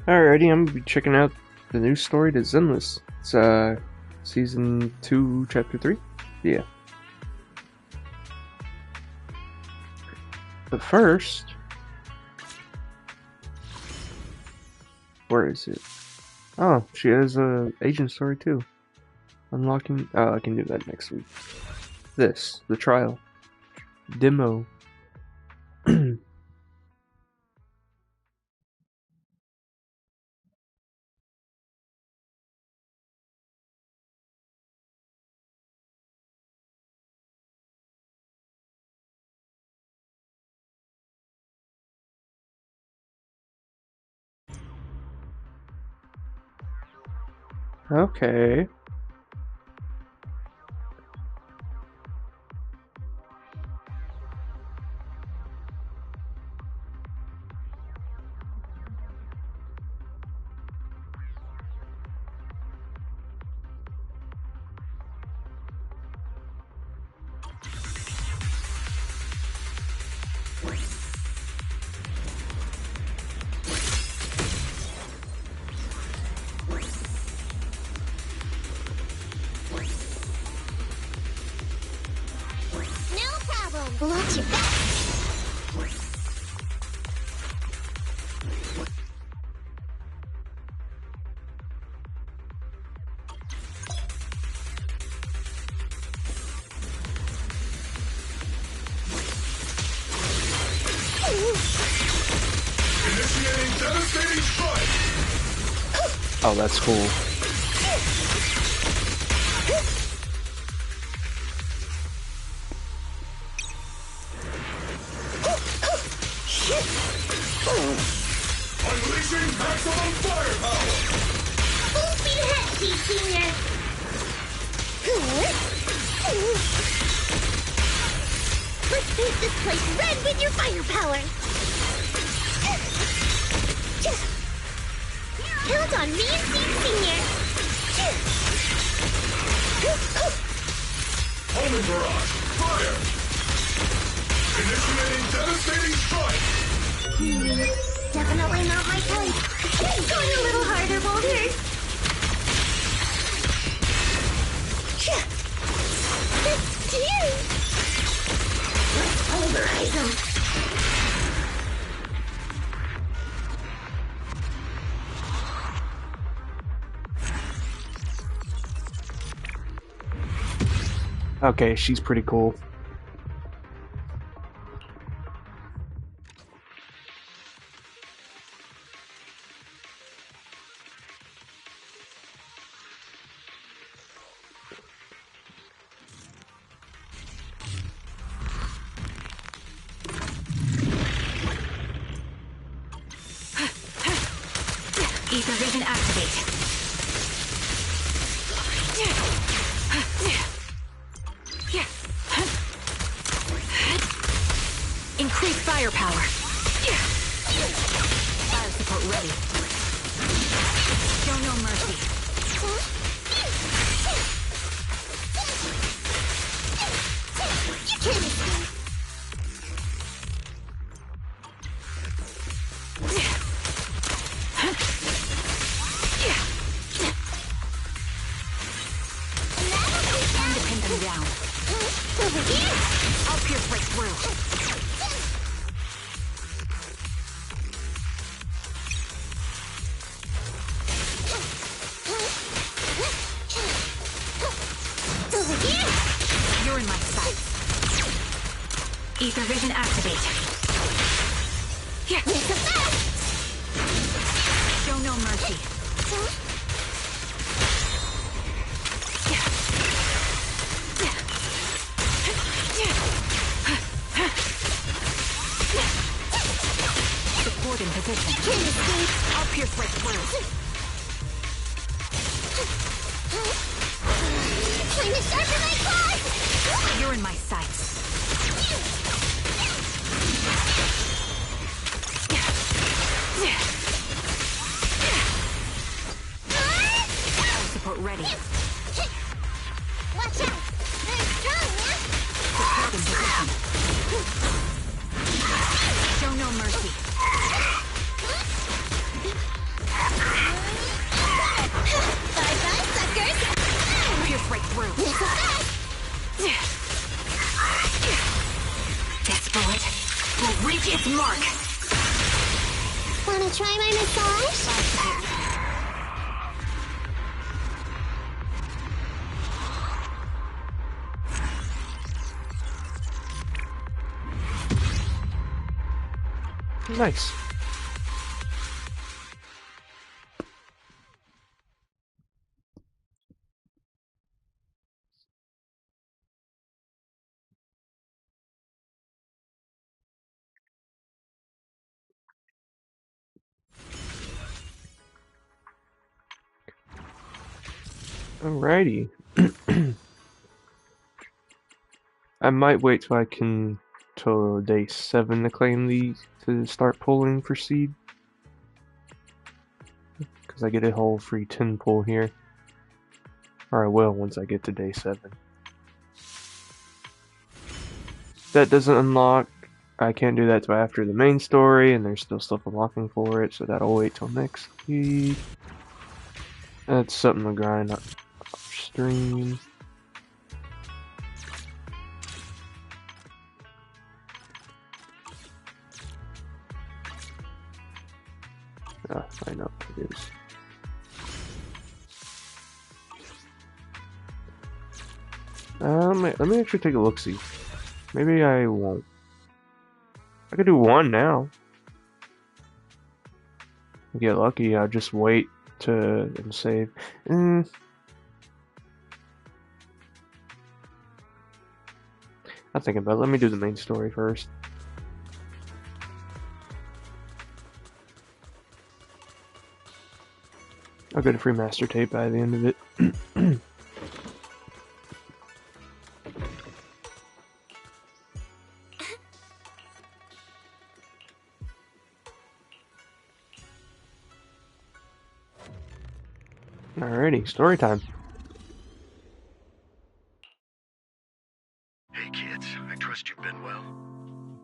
Alrighty, I'm gonna be checking out the new story to Zenless. It's season 2, chapter 3. Yeah. But first, where is it? Oh, she has a agent story too. Unlocking. Oh, I can do that next week. This, the trial demo. Okay. Watch your back. Initiating devastating strike. Oh, that's cool. Unleashing maximum firepower! Full speed ahead, Senior! Let's paint this place red with your firepower! Count on me and Senior! Homing barrage, fire! Initiating devastating strike! Definitely not my type. Going a little harder, Boulder. That's cute. Let's pulverize them. Okay, she's pretty cool. Ether vision activate. Increase firepower. Fire support ready. Show no mercy. You can't escape. Time to pin them down. Over here. I'll pierce right through. Over here. You're in my sights. Ether vision activate. Make it fast. Show no mercy. Support in position. Can't escape. I'll pierce right through. Trying to sharpen my claws. You're in my sights. Fire support ready. Watch out. They're strong, man. Support in position. Show no mercy. bullet will reach its mark. Wanna try my massage? Nice. Alrighty. I might wait till I can till day 7 to claim these to start pulling for seed. Because I get a whole free 10 pull here. Or I will once I get to day 7. That doesn't unlock. I can't do that till after the main story, and there's still stuff unlocking for it, so that'll wait till next week. That's something to grind up stream. I know it is. Let me actually take a look-see. Maybe I won't. I could do 1 now. Get lucky, I'll just wait and save. I'm thinking about it. Let me do the main story first. I'll get a free master tape by the end of it. Alrighty, story time. Hey kids, I trust you've been well.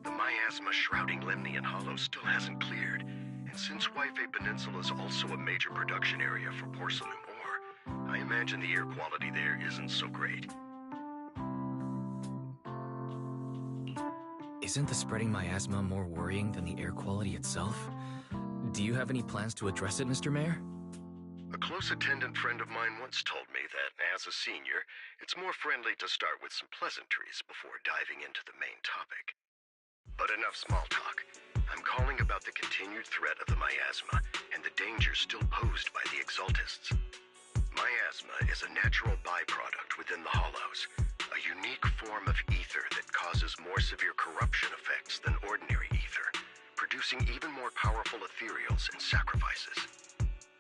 The miasma shrouding Lemnian Hollow still hasn't cleared, and since Wi-Fi Peninsula is also a major production area for porcelain ore, I imagine the air quality there isn't so great. Isn't the spreading miasma more worrying than the air quality itself? Do you have any plans to address it, Mr. Mayor? A close attendant friend of mine once told me that, as a senior, it's more friendly to start with some pleasantries before diving into the main topic. But enough small talk. I'm calling about the continued threat of the miasma and the dangers still posed by the Exaltists. Miasma is a natural byproduct within the Hollows, a unique form of ether that causes more severe corruption effects than ordinary ether, producing even more powerful ethereals and sacrifices.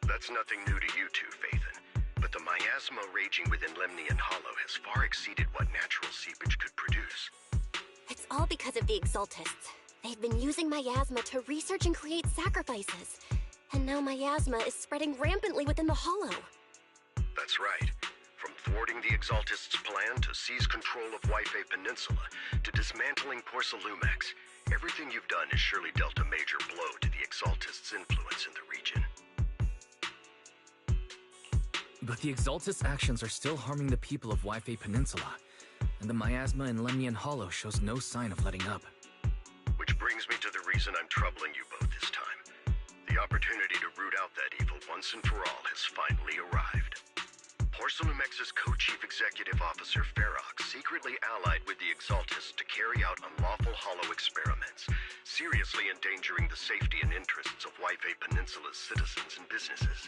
That's nothing new to you two, Phaethon, but the miasma raging within Lemnian Hollow has far exceeded what natural seepage could produce. It's all because of the Exaltists. They've been using miasma to research and create sacrifices. And now miasma is spreading rampantly within the Hollow. That's right. From thwarting the Exaltists' plan to seize control of Wi-Fi Peninsula to dismantling Porcelumex, everything you've done has surely dealt a major blow to the Exaltists' influence in the region. But the Exaltists' actions are still harming the people of Wi-Fi Peninsula, and the miasma in Lemnian Hollow shows no sign of letting up. Which brings me to the reason I'm troubling you both this time. The opportunity to root out that evil once and for all has finally arrived. Porcelumex's co-chief executive officer Ferox secretly allied with the Exaltists to carry out unlawful hollow experiments, seriously endangering the safety and interests of Wi-Fi Peninsula's citizens and businesses.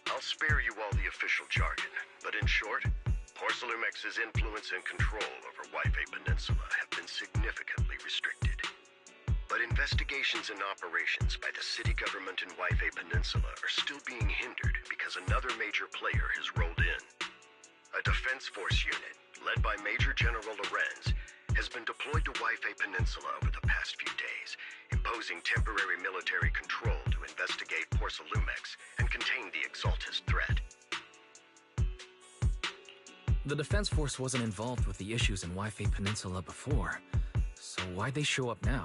I'll spare you all the official jargon, but in short, Porcelumex's influence and control over Wi-Fi Peninsula have been significantly restricted. But investigations and operations by the city government in Wi-Fi Peninsula are still being hindered because another major player has rolled in. A defense force unit, led by Major General Lorenz, has been deployed to Wi-Fi Peninsula over the past few days, imposing temporary military control to investigate Porcelumex and contain the Exaltist threat. The Defense Force wasn't involved with the issues in Wi-Fi Peninsula before, so why'd they show up now?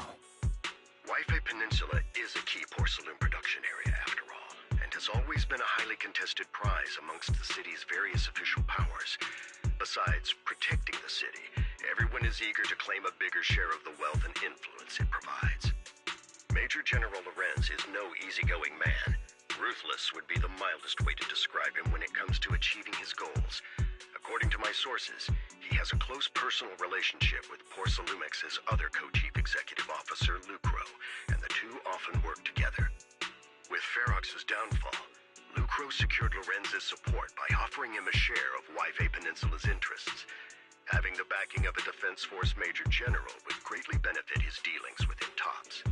Wi-Fi Peninsula is a key porcelain production area after all, and has always been a highly contested prize amongst the city's various official powers. Besides protecting the city, Everyone is eager to claim a bigger share of the wealth and influence it provides. Major General Lorenz is no easygoing man. Ruthless would be the mildest way to describe him when it comes to achieving his goals. According to my sources, he has a close personal relationship with Porcelumex's other co-chief executive officer, Lucro, and the two often work together. With Ferox's downfall, Lucro secured Lorenz's support by offering him a share of Yfe Peninsula's interests. Having the backing of a Defense Force Major General would greatly benefit his dealings within TOPS.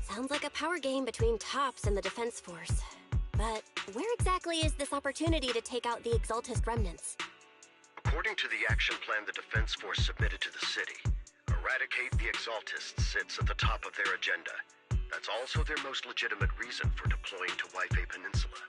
Sounds like a power game between TOPS and the Defense Force. But where exactly is this opportunity to take out the Exaltist remnants? According to the action plan the Defense Force submitted to the city, eradicate the Exaltists sits at the top of their agenda. That's also their most legitimate reason for deploying to Yfe Peninsula.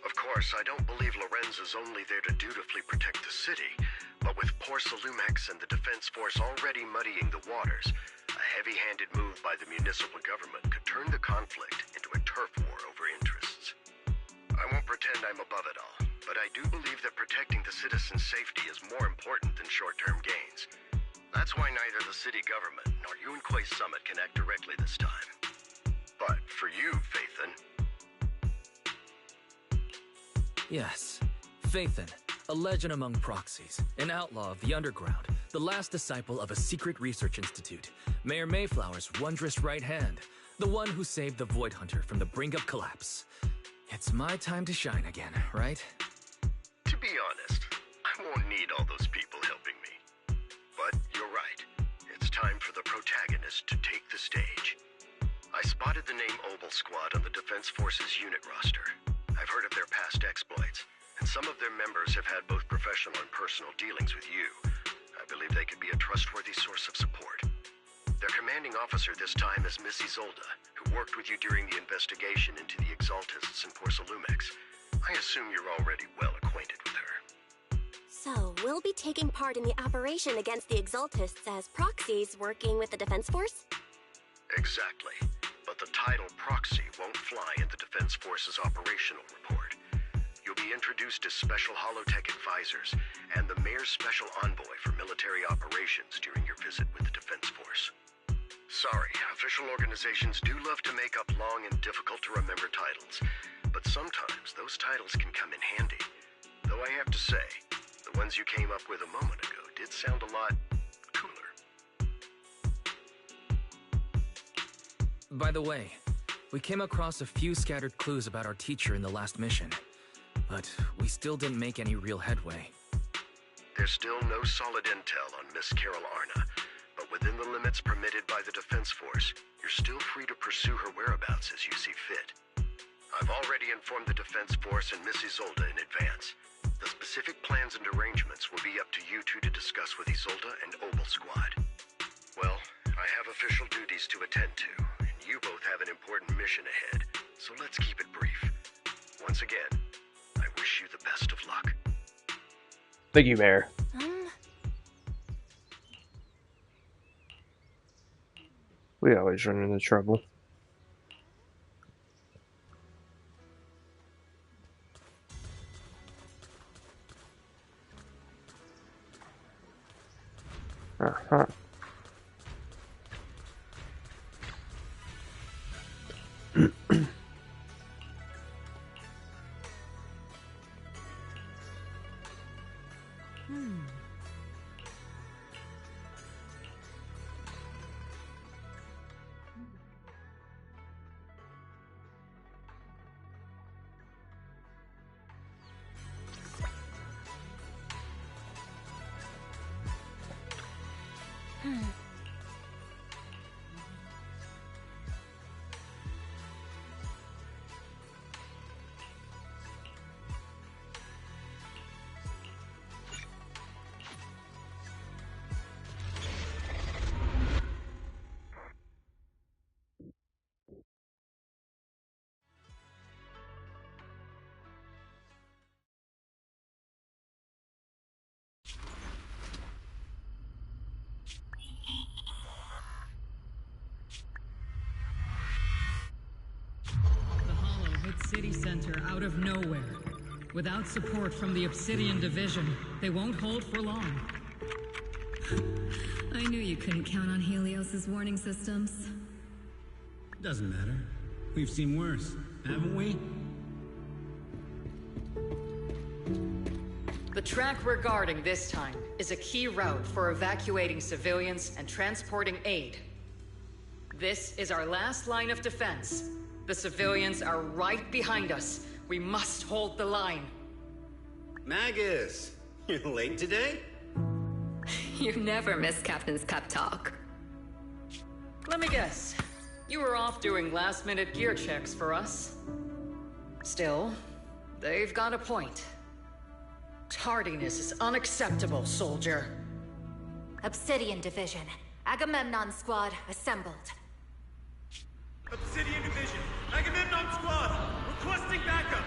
Of course, I don't believe Lorenz is only there to dutifully protect the city, but with Porcelumex and the Defense Force already muddying the waters, a heavy-handed move by the municipal government could turn the conflict into a turf war over interests. I won't pretend I'm above it all, but I do believe that protecting the citizens' safety is more important than short-term gains. That's why neither the city government nor Yunque's summit can act directly this time. But for you, Phaethon... Yes, Phaethon, a legend among proxies, an outlaw of the underground, the last disciple of a secret research institute, Mayor Mayflower's wondrous right hand, the one who saved the Void Hunter from the brink of collapse. It's my time to shine again, right? To be honest, I won't need all those people helping me. But you're right. It's time for the protagonist to take the stage. I spotted the name Obel Squad on the Defense Force's unit roster. I've heard of their past exploits, and some of their members have had both professional and personal dealings with you. I believe they could be a trustworthy source of support. Their commanding officer this time is Miss Isolda, who worked with you during the investigation into the Exaltists and Porcelumex. I assume you're already well acquainted with her. So, we'll be taking part in the operation against the Exaltists as proxies working with the Defense Force? Exactly. But the title proxy won't fly in the Defense Force's operational report. You'll be introduced as Special Holotech Advisors and the Mayor's Special Envoy for Military Operations during your visit with the Defense Force. Sorry, official organizations do love to make up long and difficult-to-remember titles, but sometimes those titles can come in handy. Though I have to say, the ones you came up with a moment ago did sound a lot cooler. By the way, we came across a few scattered clues about our teacher in the last mission, but we still didn't make any real headway. There's still no solid intel on Miss Carol Arna, but within the limits permitted by the Defense Force, you're still free to pursue her whereabouts as you see fit. I've already informed the Defense Force and Miss Isolda in advance. The specific plans and arrangements will be up to you two to discuss with Isolda and Obel Squad. Well, I have official duties to attend to, and you both have an important mission ahead, so let's keep it brief. Once again, I wish you the best of luck. Thank you, Mayor. We always run into trouble. Uh-huh. City center out of nowhere. Without support from the Obsidian Division, they won't hold for long. I knew you couldn't count on Helios's warning systems. Doesn't matter. We've seen worse, haven't we? The track we're guarding this time is a key route for evacuating civilians and transporting aid. This is our last line of defense. The civilians are right behind us. We must hold the line. Magus, you're late today? You never miss Captain's pep talk. Let me guess. You were off doing last-minute gear checks for us. Still, they've got a point. Tardiness is unacceptable, soldier. Obsidian Division. Agamemnon Squad assembled. Obsidian Division, Agamemnon Squad, requesting backup.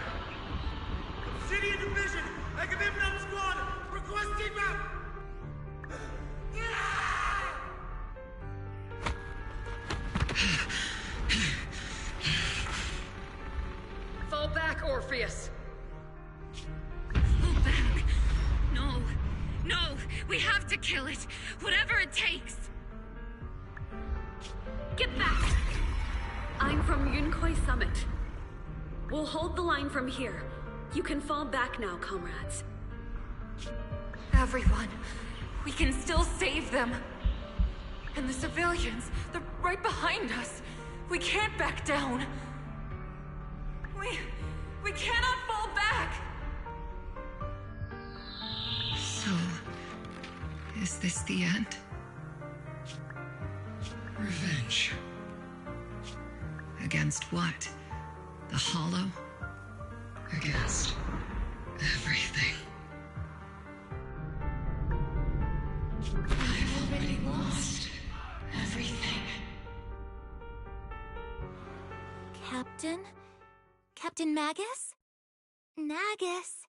Obsidian Division, Agamemnon Squad, requesting backup. Fall back, Orpheus. Fall back. No. No. We have to kill it. Whatever it takes. Get back. I'm from Yunkoi Summit. We'll hold the line from here. You can fall back now, comrades. Everyone. We can still save them. And the civilians, they're right behind us. We can't back down. We cannot fall back! So, is this the end? Revenge. Against what? The Hollow? Against everything. I've already lost everything. Captain? Captain Magus? Nagus?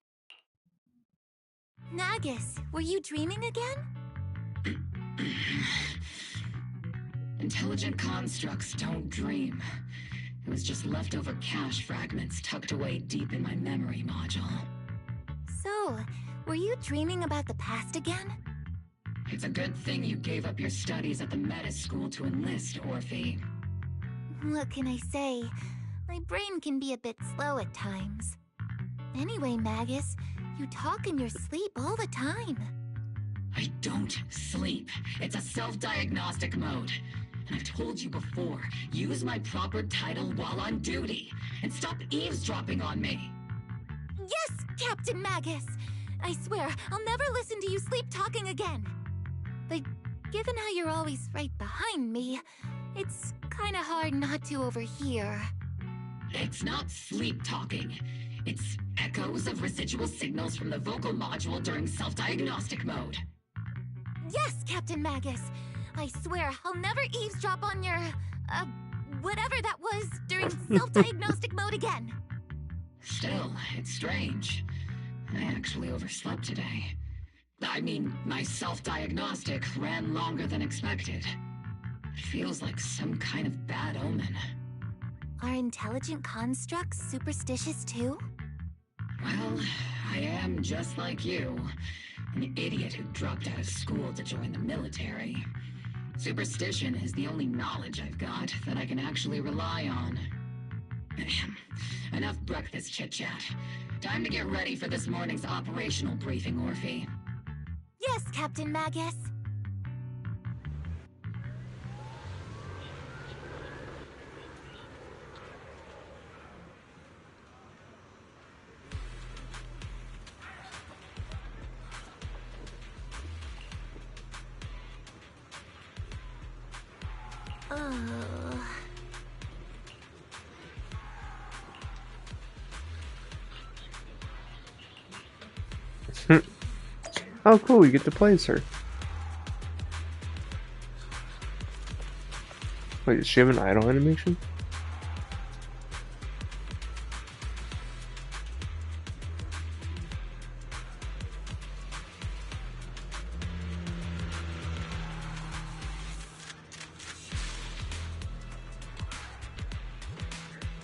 Nagus, were you dreaming again? Intelligent constructs don't dream. It was just leftover cache fragments tucked away deep in my memory module. So, were you dreaming about the past again? It's a good thing you gave up your studies at the Meta School to enlist, Orphe. What can I say? My brain can be a bit slow at times. Anyway, Magus, you talk in your sleep all the time. I don't sleep. It's a self-diagnostic mode. And I've told you before, use my proper title while on duty, and stop eavesdropping on me. Yes, Captain Magus! I swear, I'll never listen to you sleep-talking again. But given how you're always right behind me, it's kinda hard not to overhear. It's not sleep-talking. It's echoes of residual signals from the vocal module during self-diagnostic mode. Yes, Captain Magus! I swear, I'll never eavesdrop on your, whatever that was during self-diagnostic mode again. Still, it's strange. I actually overslept today. I mean, my self-diagnostic ran longer than expected. It feels like some kind of bad omen. Are intelligent constructs superstitious too? Well, I am just like you. An idiot who dropped out of school to join the military. Superstition is the only knowledge I've got that I can actually rely on. Enough breakfast chit-chat. Time to get ready for this morning's operational briefing, Orphe. Yes, Captain Magus. Oh, cool, you get to play as her. Wait, does she have an idle animation?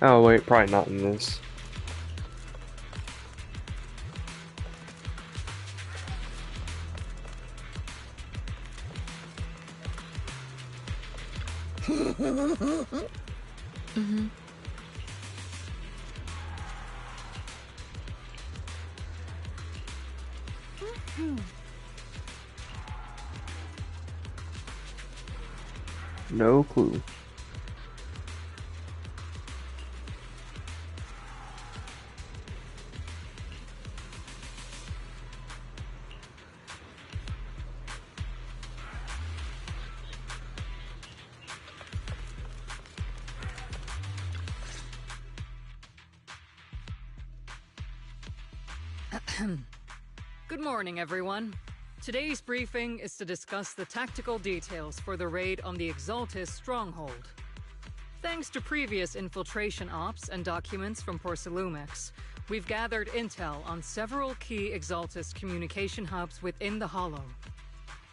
Oh wait, probably not in this. Mm-hmm. No clue. Good morning, everyone. Today's briefing is to discuss the tactical details for the raid on the Exaltis stronghold. Thanks to previous infiltration ops and documents from Porcelumex, we've gathered intel on several key Exaltis communication hubs within the Hollow.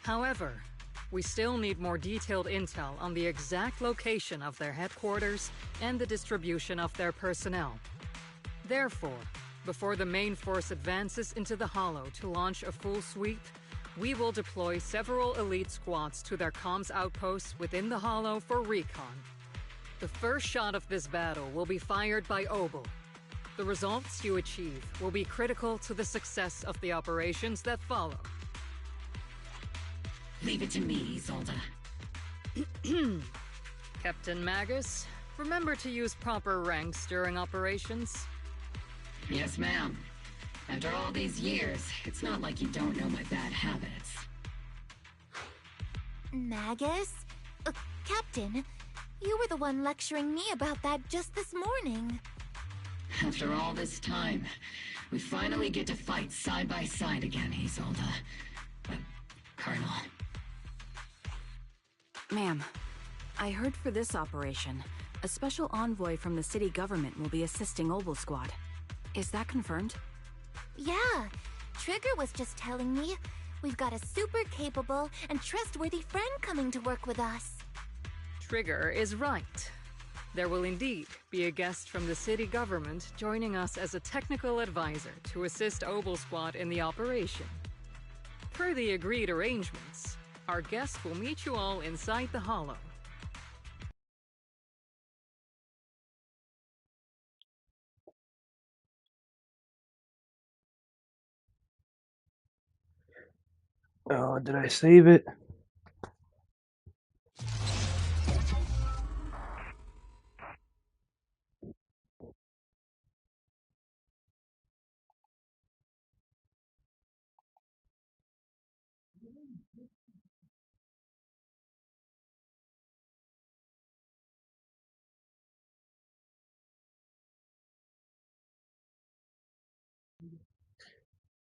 However, we still need more detailed intel on the exact location of their headquarters and the distribution of their personnel. Therefore, before the main force advances into the Hollow to launch a full sweep, we will deploy several elite squads to their comms outposts within the Hollow for recon. The first shot of this battle will be fired by Obel. The results you achieve will be critical to the success of the operations that follow. Leave it to me, Isolde. Captain Magus, remember to use proper ranks during operations. Yes, ma'am. After all these years, it's not like you don't know my bad habits. Magus? Captain, you were the one lecturing me about that just this morning. After all this time, we finally get to fight side by side again, Isolde. Colonel. Ma'am, I heard for this operation, a special envoy from the city government will be assisting Obel Squad. Is that confirmed? Yeah, Trigger was just telling me we've got a super capable and trustworthy friend coming to work with us. Trigger is right. There will indeed be a guest from the city government joining us as a technical advisor to assist Obel Squad in the operation. Per the agreed arrangements, our guest will meet you all inside the Hollow. Oh, did I save it?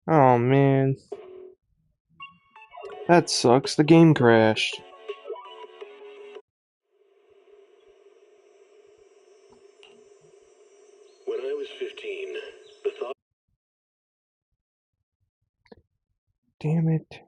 Oh man. That sucks. The game crashed. When I was 15, the thought... Damn it.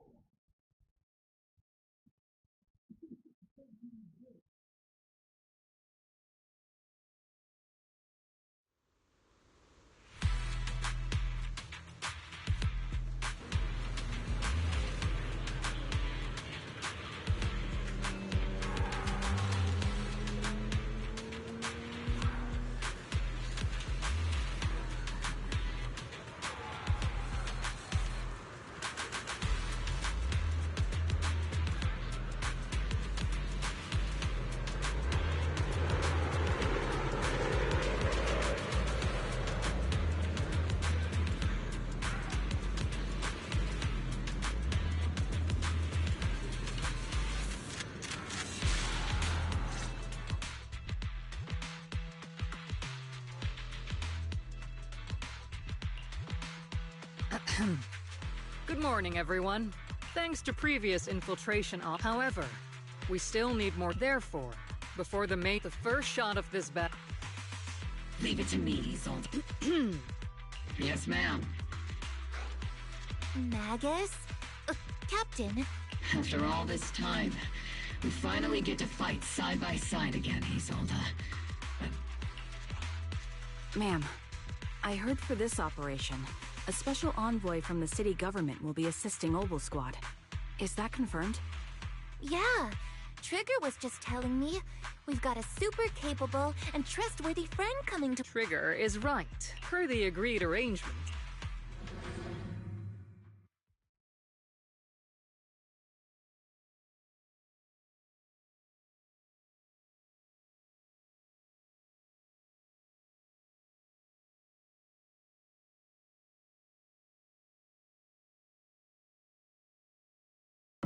Good morning, everyone. Thanks to previous infiltration ops, however, we still need more. Therefore, before the first shot of this battle... Leave it to me, Isolde. Yes, ma'am. Magus? Captain? After all this time, we finally get to fight side by side again, Isolde. Ma'am, I heard for this operation, a special envoy from the city government will be assisting Obel Squad. Is that confirmed? Yeah, Trigger was just telling me we've got a super capable and trustworthy friend coming to— Trigger is right, per the agreed arrangement.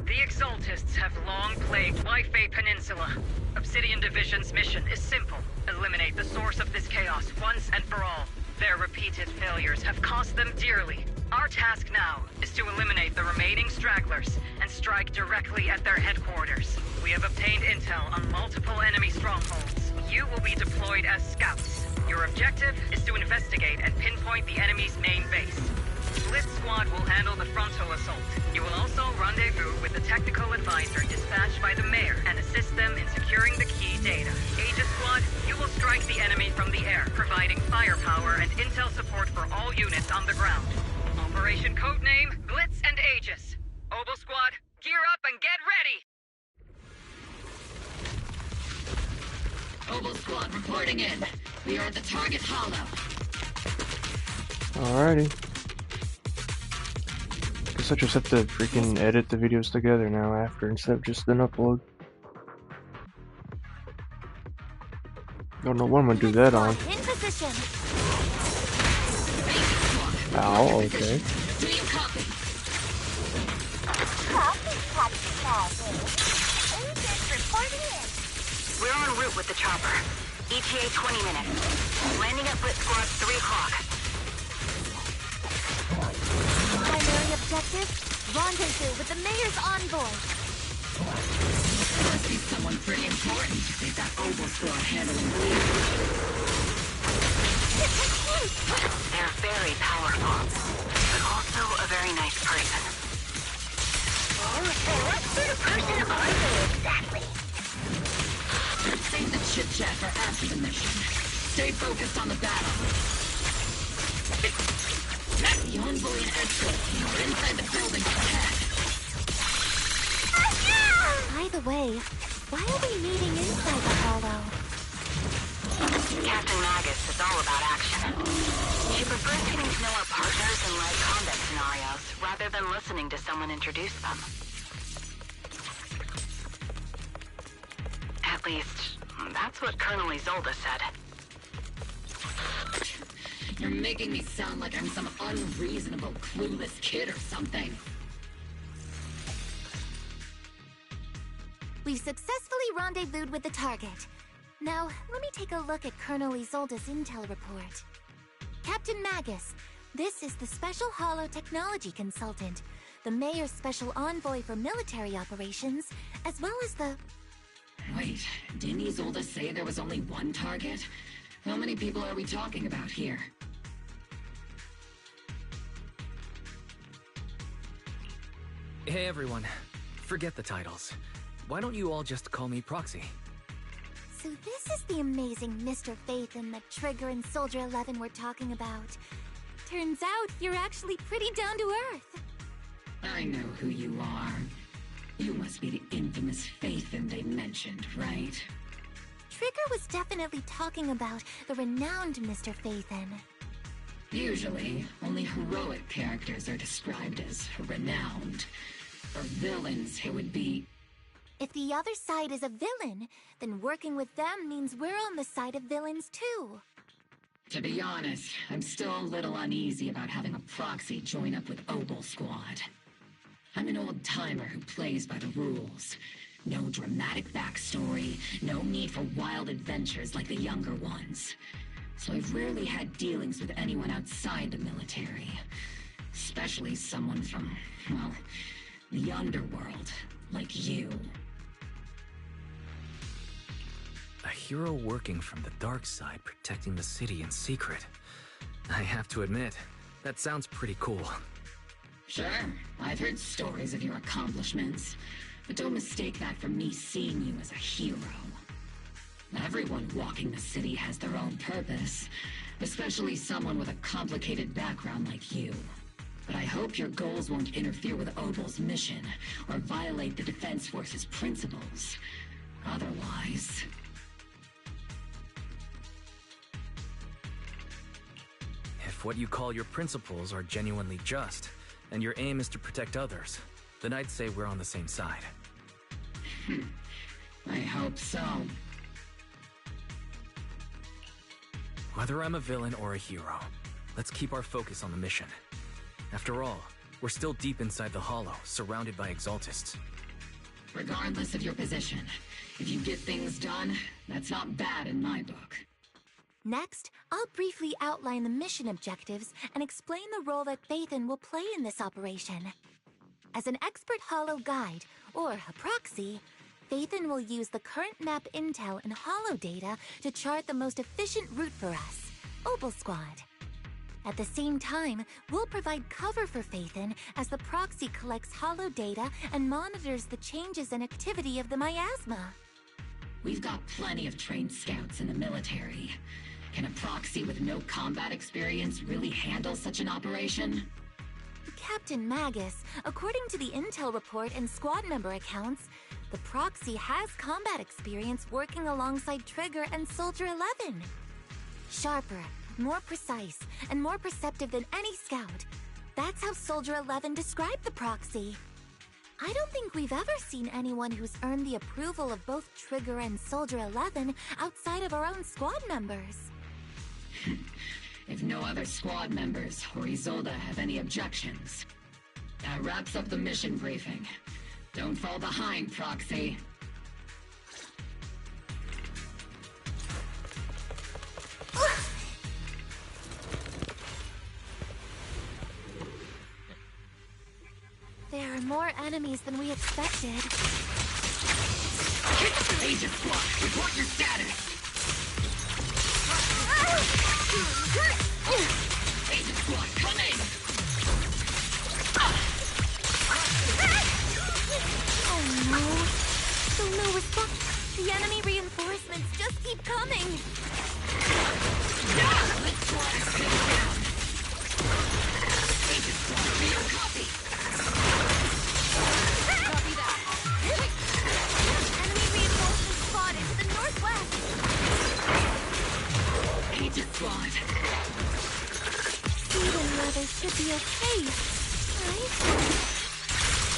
The Exaltists have long plagued Waifei Peninsula. Obsidian Division's mission is simple. Eliminate the source of this chaos once and for all. Their repeated failures have cost them dearly. Our task now is to eliminate the remaining stragglers and strike directly at their headquarters. We have obtained intel on multiple enemy strongholds. You will be deployed as scouts. Your objective is to investigate and pinpoint the enemy's main base. Blitz Squad will handle the frontal assault. You will also rendezvous with the technical advisor dispatched by the mayor and assist them in securing the key data. Aegis Squad, you will strike the enemy from the air, providing firepower and intel support for all units on the ground. Operation codename Blitz and Aegis. Obel Squad, gear up and get ready! Obel Squad reporting in. We are at the target hollow. Alrighty. Guess I just have to freaking edit the videos together now after instead of just an upload. Don't know what I'm gonna do that on. In position. Ow, okay. Do you copy? We're en route with the chopper. ETA 20 minutes. Landing at Blitz Squad 3 o'clock. Primary objective, rendezvous with the mayor's envoy. Must be someone pretty important if they've got Obel Squad handling the lead. They're very powerful, but also a very nice person. So what sort of person are they exactly? Save the chit-chat for after the mission. Stay focused on the battle. The envoy and escort are inside the building up ahead. By the way, why are we meeting inside the hollow? Captain Magus is all about action. She prefers getting to know our partners in live combat scenarios, rather than listening to someone introduce them. At least, that's what Colonel Isolde said. You're making me sound like I'm some unreasonable, clueless kid or something. We've successfully rendezvoused with the target. Now, let me take a look at Colonel Isolde's intel report. Captain Magus, this is the Special Hollow Technology Consultant, the Mayor's Special Envoy for Military Operations, as well as the— Wait, didn't Isolde say there was only one target? How many people are we talking about here? Hey everyone, forget the titles. Why don't you all just call me Proxy? So this is the amazing Mr. Phaethon that Trigger and Soldier 11 were talking about. Turns out you're actually pretty down to earth. I know who you are. You must be the infamous Phaethon they mentioned, right? Trigger was definitely talking about the renowned Mr. Phaethon. Usually, only heroic characters are described as renowned. For villains, it would be... If the other side is a villain, then working with them means we're on the side of villains too. To be honest, I'm still a little uneasy about having a proxy join up with Obel Squad. I'm an old-timer who plays by the rules. No dramatic backstory, no need for wild adventures like the younger ones. So I've rarely had dealings with anyone outside the military. Especially someone from, well, the underworld, like you. A hero working from the dark side, protecting the city in secret. I have to admit, that sounds pretty cool. Sure, I've heard stories of your accomplishments, but don't mistake that for me seeing you as a hero. Everyone walking the city has their own purpose, especially someone with a complicated background like you. But I hope your goals won't interfere with Obel's mission, or violate the Defense Force's principles. Otherwise... If what you call your principles are genuinely just, and your aim is to protect others, then I'd say we're on the same side. I hope so. Whether I'm a villain or a hero, let's keep our focus on the mission. After all, we're still deep inside the Hollow, surrounded by Exaltists. Regardless of your position, if you get things done, that's not bad in my book. Next, I'll briefly outline the mission objectives and explain the role that Phaethon will play in this operation. As an expert Hollow guide, or a proxy, Phaethon will use the current map intel and Hollow data to chart the most efficient route for us, Obel Squad. At the same time, we'll provide cover for Phaethon as the proxy collects Hollow data and monitors the changes and activity of the miasma. We've got plenty of trained scouts in the military. Can a proxy with no combat experience really handle such an operation? Captain Magus, according to the intel report and squad member accounts, the proxy has combat experience working alongside Trigger and Soldier 11. Sharper, more precise, and more perceptive than any scout. That's how Soldier 11 described the proxy. I don't think we've ever seen anyone who's earned the approval of both Trigger and Soldier 11 outside of our own squad members. If no other squad members or Isolde have any objections, that wraps up the mission briefing. Don't fall behind, Proxy. There are more enemies than we expected. Agent Squad, report your status! Agent Squad, come in! Oh no! Still no response. The enemy reinforcements just keep coming. This squad is pinned down. Agent Squad, real copy. Copy that. Enemy reinforcements spotted to the northwest. Agent Squad. Speed and weather should be okay, right?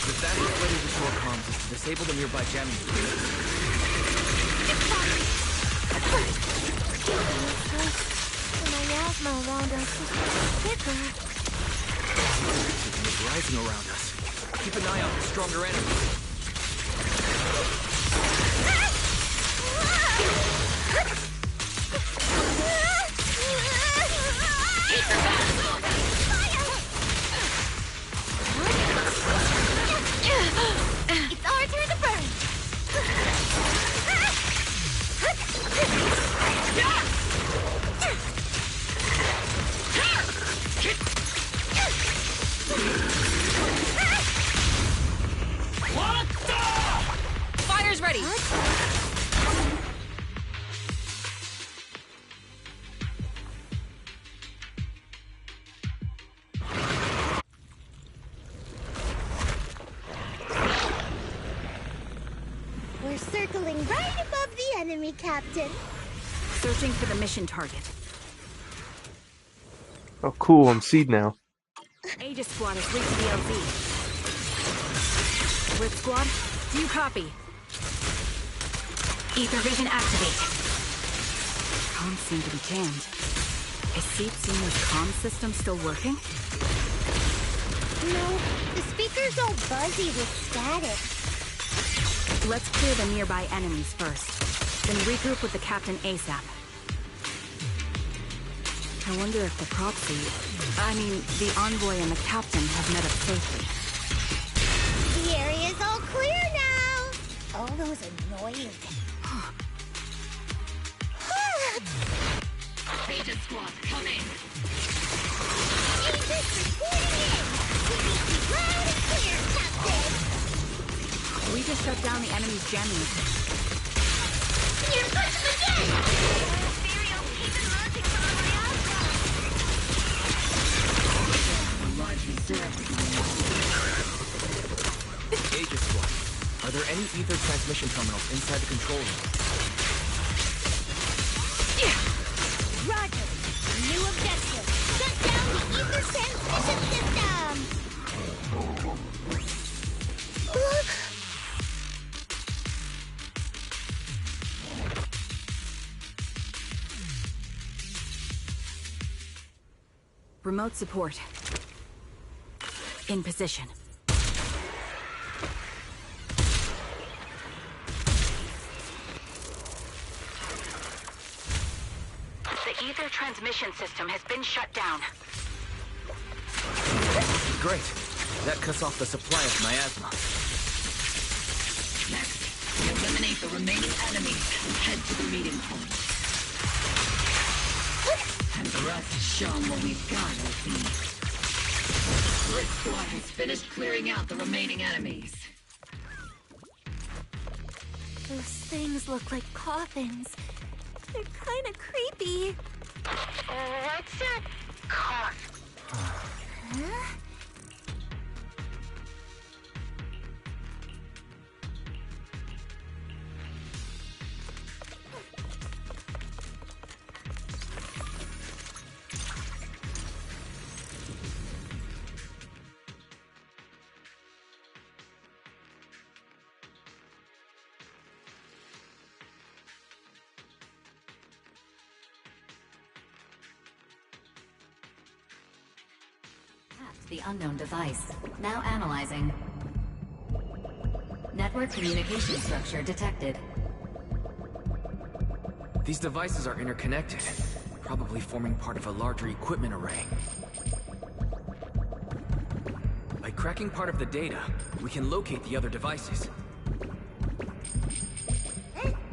The fastest way to restore comms is to disable the nearby jamming device. The miasma around us is getting thicker. It's rising around us. Keep an eye out for stronger enemies. It's our turn to burn! Fire's ready! We're circling right above the enemy, Captain. Searching for the mission target. Oh, cool. I'm Seed now. Aegis Squad has reached the LZ. Red Squad, do you copy? Ether vision activate. Comms seem to be jammed. Is Seed seeing his comm system still working? No, the speaker's all buzzy with static. Let's clear the nearby enemies first, then regroup with the Captain ASAP. I wonder if the proxy, the envoy and the Captain have met up safely. The area's all clear now. All those annoying. Agent Squad, come in. Agent reporting in. We need you loud and clear, Captain. We just shut down the enemy's jamming machine. You're pushing again! Stereo, keep it launching from the miasma! A large reserve. Aegis Squad, are there any ether transmission terminals inside the control Remote support. In position. The ether transmission system has been shut down. Great. That cuts off the supply of miasma. Next, we eliminate the remaining enemies and head to the meeting point. And the rest show them what we've got, LP. Blitz Squad has finished clearing out the remaining enemies. Those things look like coffins. They're kind of creepy. What's a cough? Huh? The unknown device. Now analyzing. Network communication structure detected. These devices are interconnected, probably forming part of a larger equipment array. By cracking part of the data, we can locate the other devices.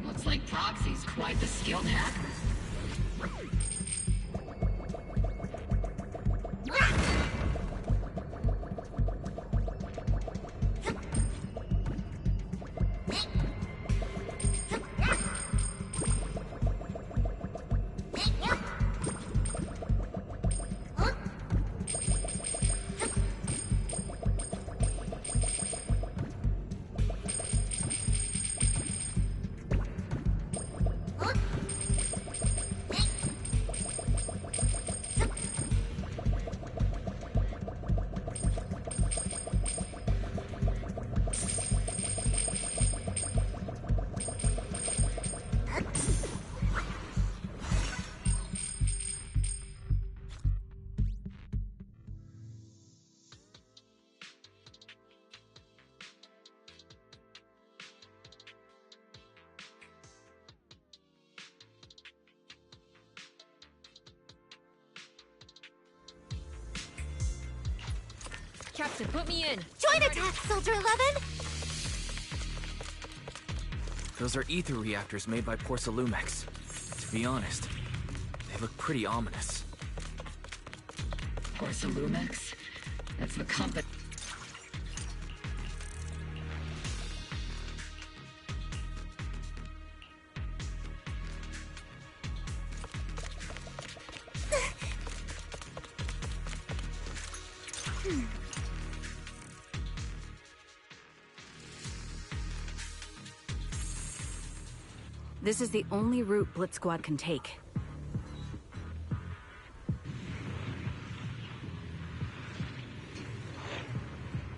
Looks like Proxy's quite the skilled hacker. Captain, put me in! Join attack, Soldier 11! Those are ether reactors made by Porcelumex. To be honest, they look pretty ominous. Porcelumex? That's the company. This is the only route Blitz Squad can take.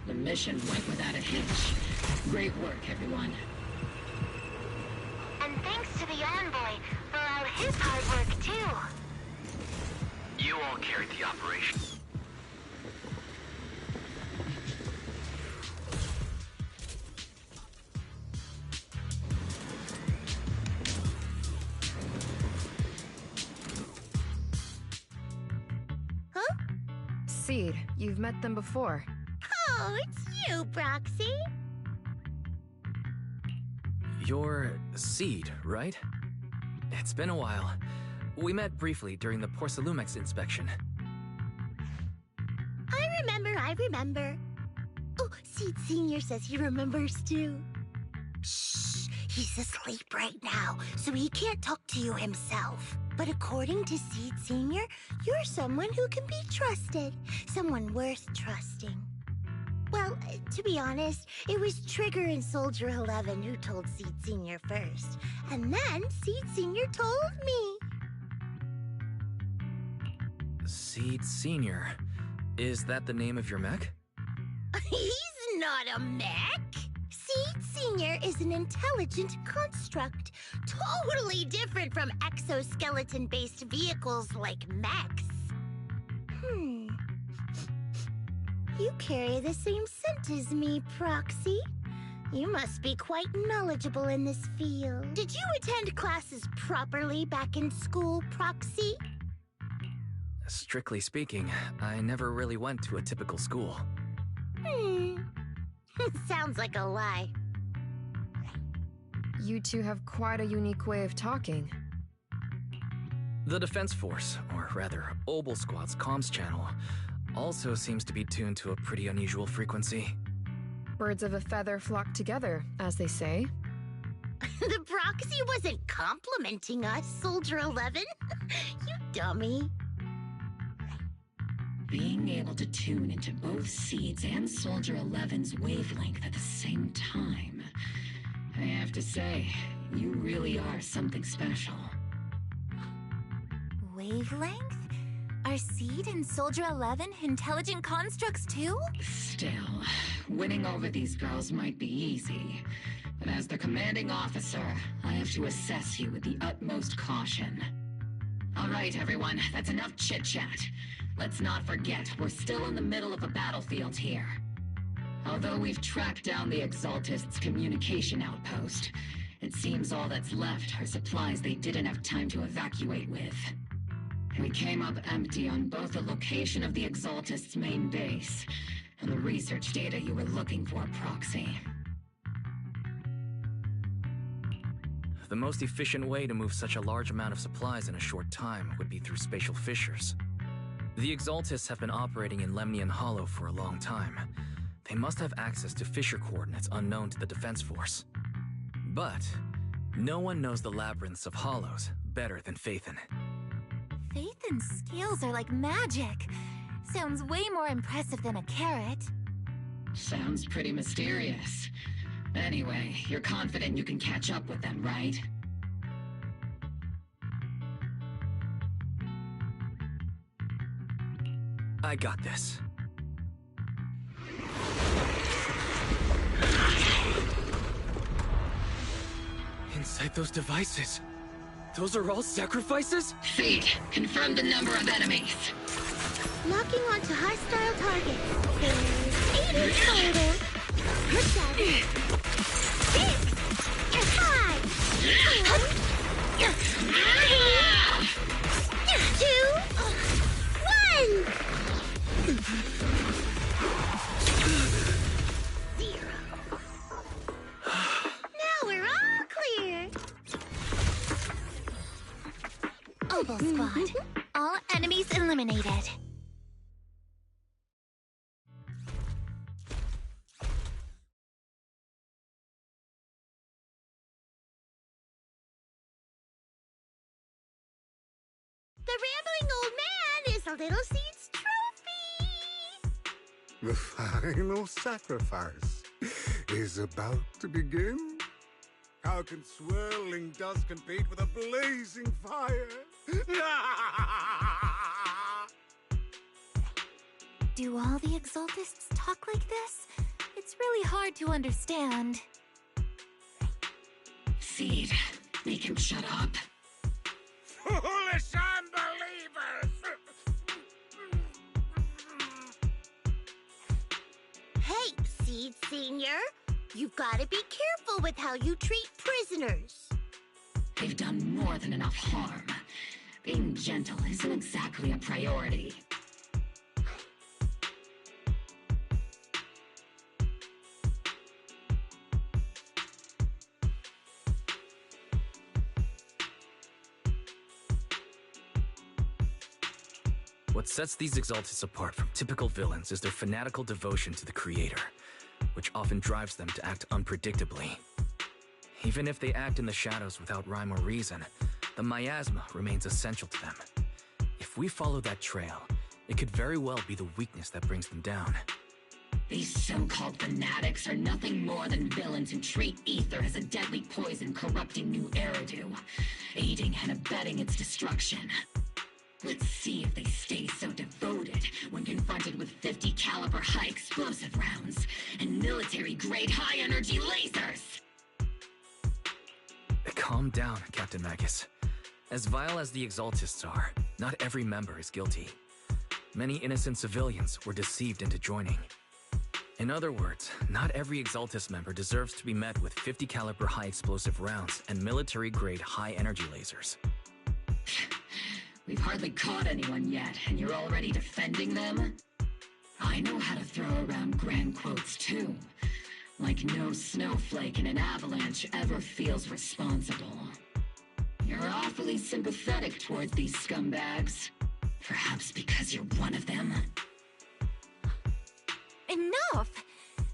The mission went without a hitch. Great work, everyone. And thanks to the envoy for all his hard work, too. You all carried the operation. Seed, you've met them before. Oh, it's you, Proxy. You're Seed, right? It's been a while. We met briefly during the Porcelumex inspection. I remember. Oh, Seed Senior says he remembers too. Shh, he's asleep right now, so he can't talk to you himself. But according to Seed Senior, you're someone who can be trusted. Someone worth trusting. Well, to be honest, it was Trigger and Soldier 11 who told Seed Senior first. And then Seed Senior told me. Seed Senior. Is that the name of your mech? He's not a mech. Seed Senior is an intelligent construct, totally different from exoskeleton-based vehicles like mechs. You carry the same scent as me, Proxy. You must be quite knowledgeable in this field. Did you attend classes properly back in school, Proxy? Strictly speaking, I never really went to a typical school. Sounds like a lie. You two have quite a unique way of talking. The Defense Force, or rather, Obel Squad's comms channel, also seems to be tuned to a pretty unusual frequency. Birds of a feather flock together, as they say. The Proxy wasn't complimenting us, Soldier 11. You dummy. Being able to tune into both Seeds and Soldier 11's wavelength at the same time. I have to say, you really are something special. Wavelength? Are Seed and Soldier 11 intelligent constructs too? Still, winning over these girls might be easy. But as their commanding officer, I have to assess you with the utmost caution. All right, everyone, that's enough chit-chat. Let's not forget, we're still in the middle of a battlefield here. Although we've tracked down the Exaltists' communication outpost, it seems all that's left are supplies they didn't have time to evacuate with. We came up empty on both the location of the Exaltists' main base and the research data you were looking for, Proxy. The most efficient way to move such a large amount of supplies in a short time would be through spatial fissures. The Exaltists have been operating in Lemnian Hollow for a long time. They must have access to fissure coordinates unknown to the Defense Force. But no one knows the labyrinths of hollows better than Phaethon. Phaethon's skills are like magic. Sounds way more impressive than a carrot. Sounds pretty mysterious. Anyway, you're confident you can catch up with them, right? I got this. Inside those devices, those are all sacrifices? Seed, confirm the number of enemies. Locking onto hostile targets. There's 8 in total. 7, 6, 5, 4, 3, 2, 1. 0. Now we're all clear. Obel Squad. All enemies eliminated. The rambling old man is a little Seed's trophy. The final sacrifice is about to begin. How can swirling dust compete with a blazing fire? Do all the Exaltists talk like this? It's really hard to understand. Seed, make him shut up. Foolish unbelievers! Hey, Seed Senior. You've got to be careful with how you treat prisoners. They've done more than enough harm. Being gentle isn't exactly a priority. What sets these Exaltists apart from typical villains is their fanatical devotion to the Creator, which often drives them to act unpredictably. Even if they act in the shadows without rhyme or reason, the miasma remains essential to them. If we follow that trail, it could very well be the weakness that brings them down. These so-called fanatics are nothing more than villains who treat ether as a deadly poison corrupting New Eridu, aiding and abetting its destruction. Let's see if they stay so devoted when confronted with 50 caliber high explosive rounds and military-grade high-energy lasers! Calm down, Captain Magus. As vile as the Exaltists are, not every member is guilty. Many innocent civilians were deceived into joining. In other words, not every Exaltis member deserves to be met with 50 caliber high explosive rounds and military-grade high-energy lasers. We've hardly caught anyone yet, and you're already defending them? I know how to throw around grand quotes too. Like no snowflake in an avalanche ever feels responsible. You're awfully sympathetic towards these scumbags. Perhaps because you're one of them? Enough!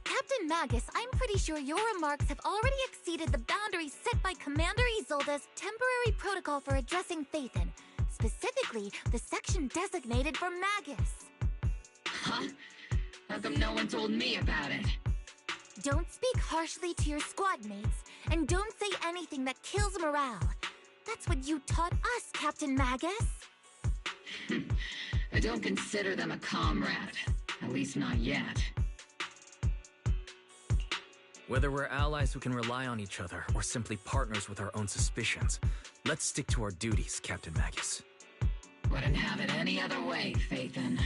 Captain Magus, I'm pretty sure your remarks have already exceeded the boundaries set by Commander Isolde's temporary protocol for addressing Phaethon, specifically the section designated for Magus. Huh? How come no one told me about it? Don't speak harshly to your squad mates, and don't say anything that kills morale. That's what you taught us, Captain Magus. I don't consider them a comrade. At least not yet. Whether we're allies who can rely on each other or simply partners with our own suspicions, let's stick to our duties, Captain Magus. Wouldn't have it any other way, Phaethon.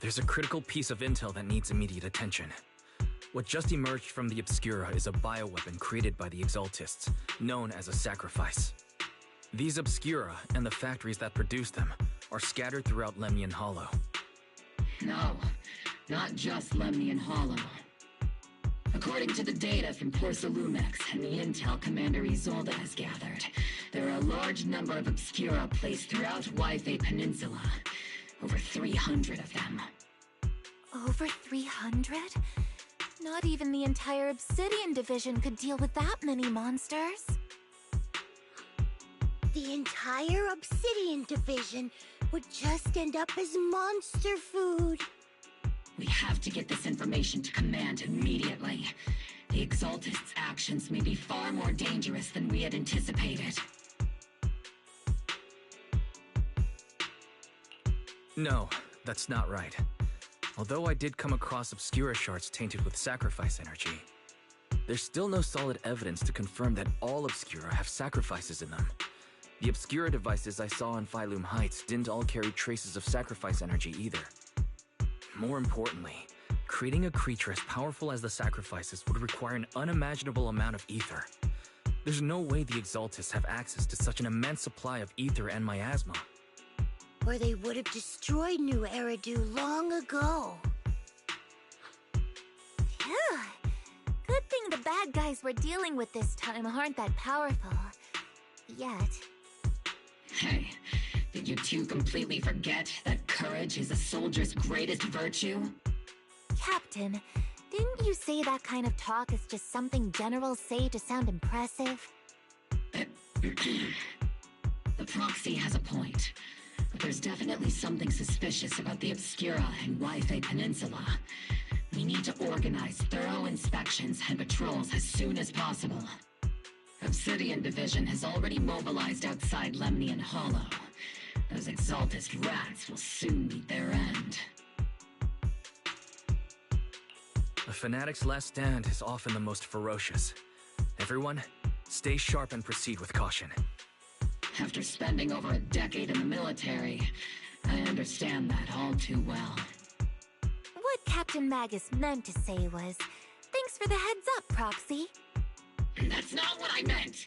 There's a critical piece of intel that needs immediate attention. What just emerged from the Obscura is a bioweapon created by the Exaltists, known as a sacrifice. These Obscura, and the factories that produce them, are scattered throughout Lemnian Hollow. No, not just Lemnian Hollow. According to the data from Porcelumex and the intel Commander Isolde has gathered, there are a large number of Obscura placed throughout Yphae Peninsula. Over 300 of them. Over 300? Not even the entire Obsidian division could deal with that many monsters. The entire Obsidian division would just end up as monster food. We have to get this information to Command immediately. The Exaltists' actions may be far more dangerous than we had anticipated. No, that's not right. Although I did come across Obscura shards tainted with sacrifice energy, there's still no solid evidence to confirm that all Obscura have sacrifices in them. The Obscura devices I saw on Phylum Heights didn't all carry traces of sacrifice energy either. More importantly, creating a creature as powerful as the sacrifices would require an unimaginable amount of ether. There's no way the Exaltists have access to such an immense supply of ether and miasma. Or they would have destroyed New Eridu long ago. Phew. Good thing the bad guys we're dealing with this time aren't that powerful. Yet. Hey, did you two completely forget that courage is a soldier's greatest virtue? Captain, didn't you say that kind of talk is just something generals say to sound impressive? The proxy has a point. But there's definitely something suspicious about the Obscura and Yphae Peninsula. We need to organize thorough inspections and patrols as soon as possible. Obsidian Division has already mobilized outside Lemnian Hollow. Those Exaltist rats will soon meet their end. A fanatic's last stand is often the most ferocious. Everyone, stay sharp and proceed with caution. After spending over a decade in the military, I understand that all too well. What Captain Magus meant to say was, thanks for the heads up, Proxy. That's not what I meant!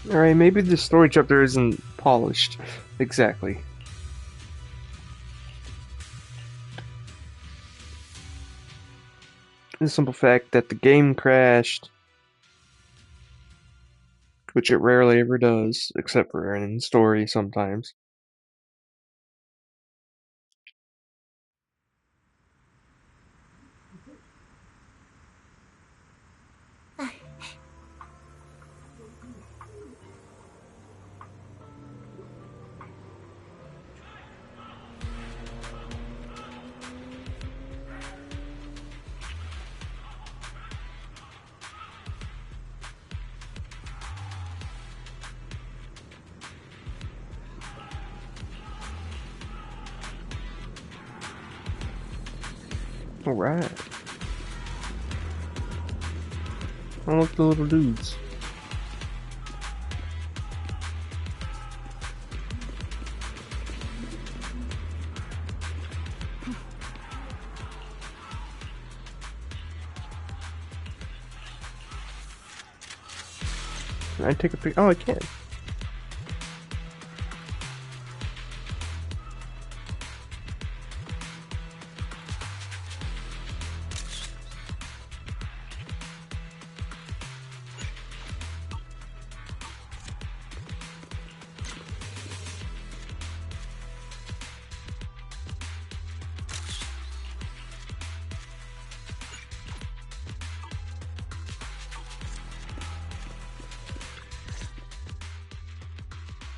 Alright, maybe the story chapter isn't polished. Exactly. The simple fact that the game crashed, which it rarely ever does, except for in story sometimes. Alright. Oh, look at the little dudes. Can I take a pic? Oh, I can.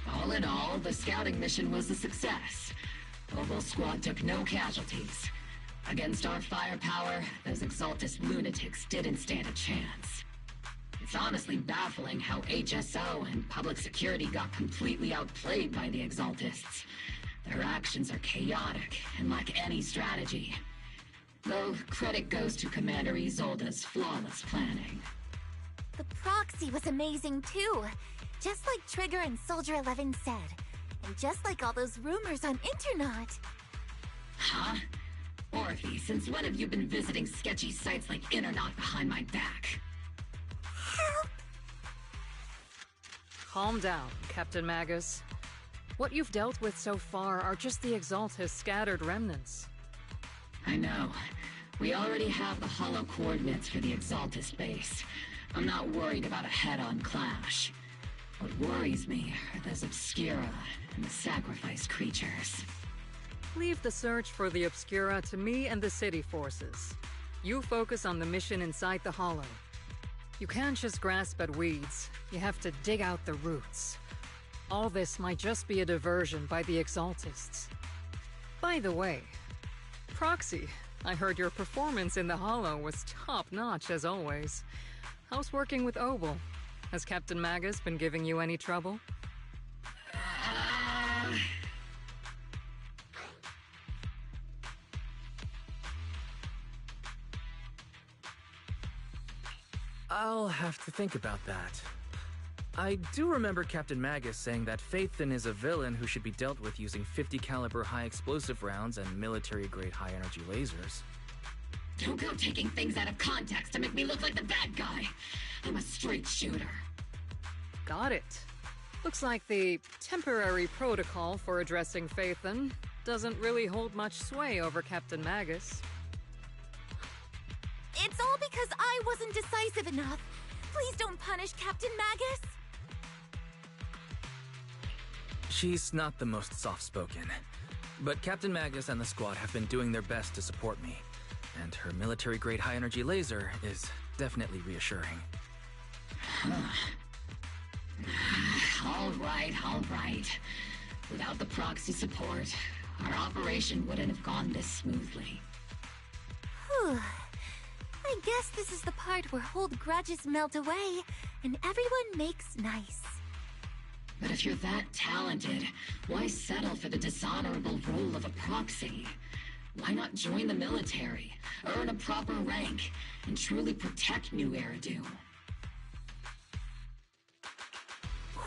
All in all, the scouting mission was a success. Oval Squad took no casualties. Against our firepower, those Exaltus lunatics didn't stand a chance. It's honestly baffling how HSO and public security got completely outplayed by the Exaltists. Their actions are chaotic and lack any strategy. Though credit goes to Commander Isolde's flawless planning. The proxy was amazing too. Just like Trigger and Soldier 11 said. And just like all those rumors on Internet. Huh? Orphe, since when have you been visiting sketchy sites like Internet behind my back? Help! Calm down, Captain Magus. What you've dealt with so far are just the Exaltus scattered remnants. I know. We already have the hollow coordinates for the Exaltus base. I'm not worried about a head-on clash. What worries me are those Obscura and the sacrifice creatures. Leave the search for the Obscura to me and the city forces. You focus on the mission inside the Hollow. You can't just grasp at weeds. You have to dig out the roots. All this might just be a diversion by the Exaltists. By the way, Proxy, I heard your performance in the Hollow was top-notch as always. How's working with Obel? Has Captain Magus been giving you any trouble? I'll have to think about that. I do remember Captain Magus saying that Phaethon is a villain who should be dealt with using 50 caliber high explosive rounds and military-grade high-energy lasers. Don't go taking things out of context to make me look like the bad guy. I'm a straight shooter. Got it. Looks like the temporary protocol for addressing Phaethon doesn't really hold much sway over Captain Magus. It's all because I wasn't decisive enough. Please don't punish Captain Magus. She's not the most soft-spoken, but Captain Magus and the squad have been doing their best to support me, and her military-grade high-energy laser is definitely reassuring. All right. Without the proxy support, our operation wouldn't have gone this smoothly. Whew. I guess this is the part where old grudges melt away, and everyone makes nice. But if you're that talented, why settle for the dishonorable role of a proxy? Why not join the military, earn a proper rank, and truly protect New Eridu?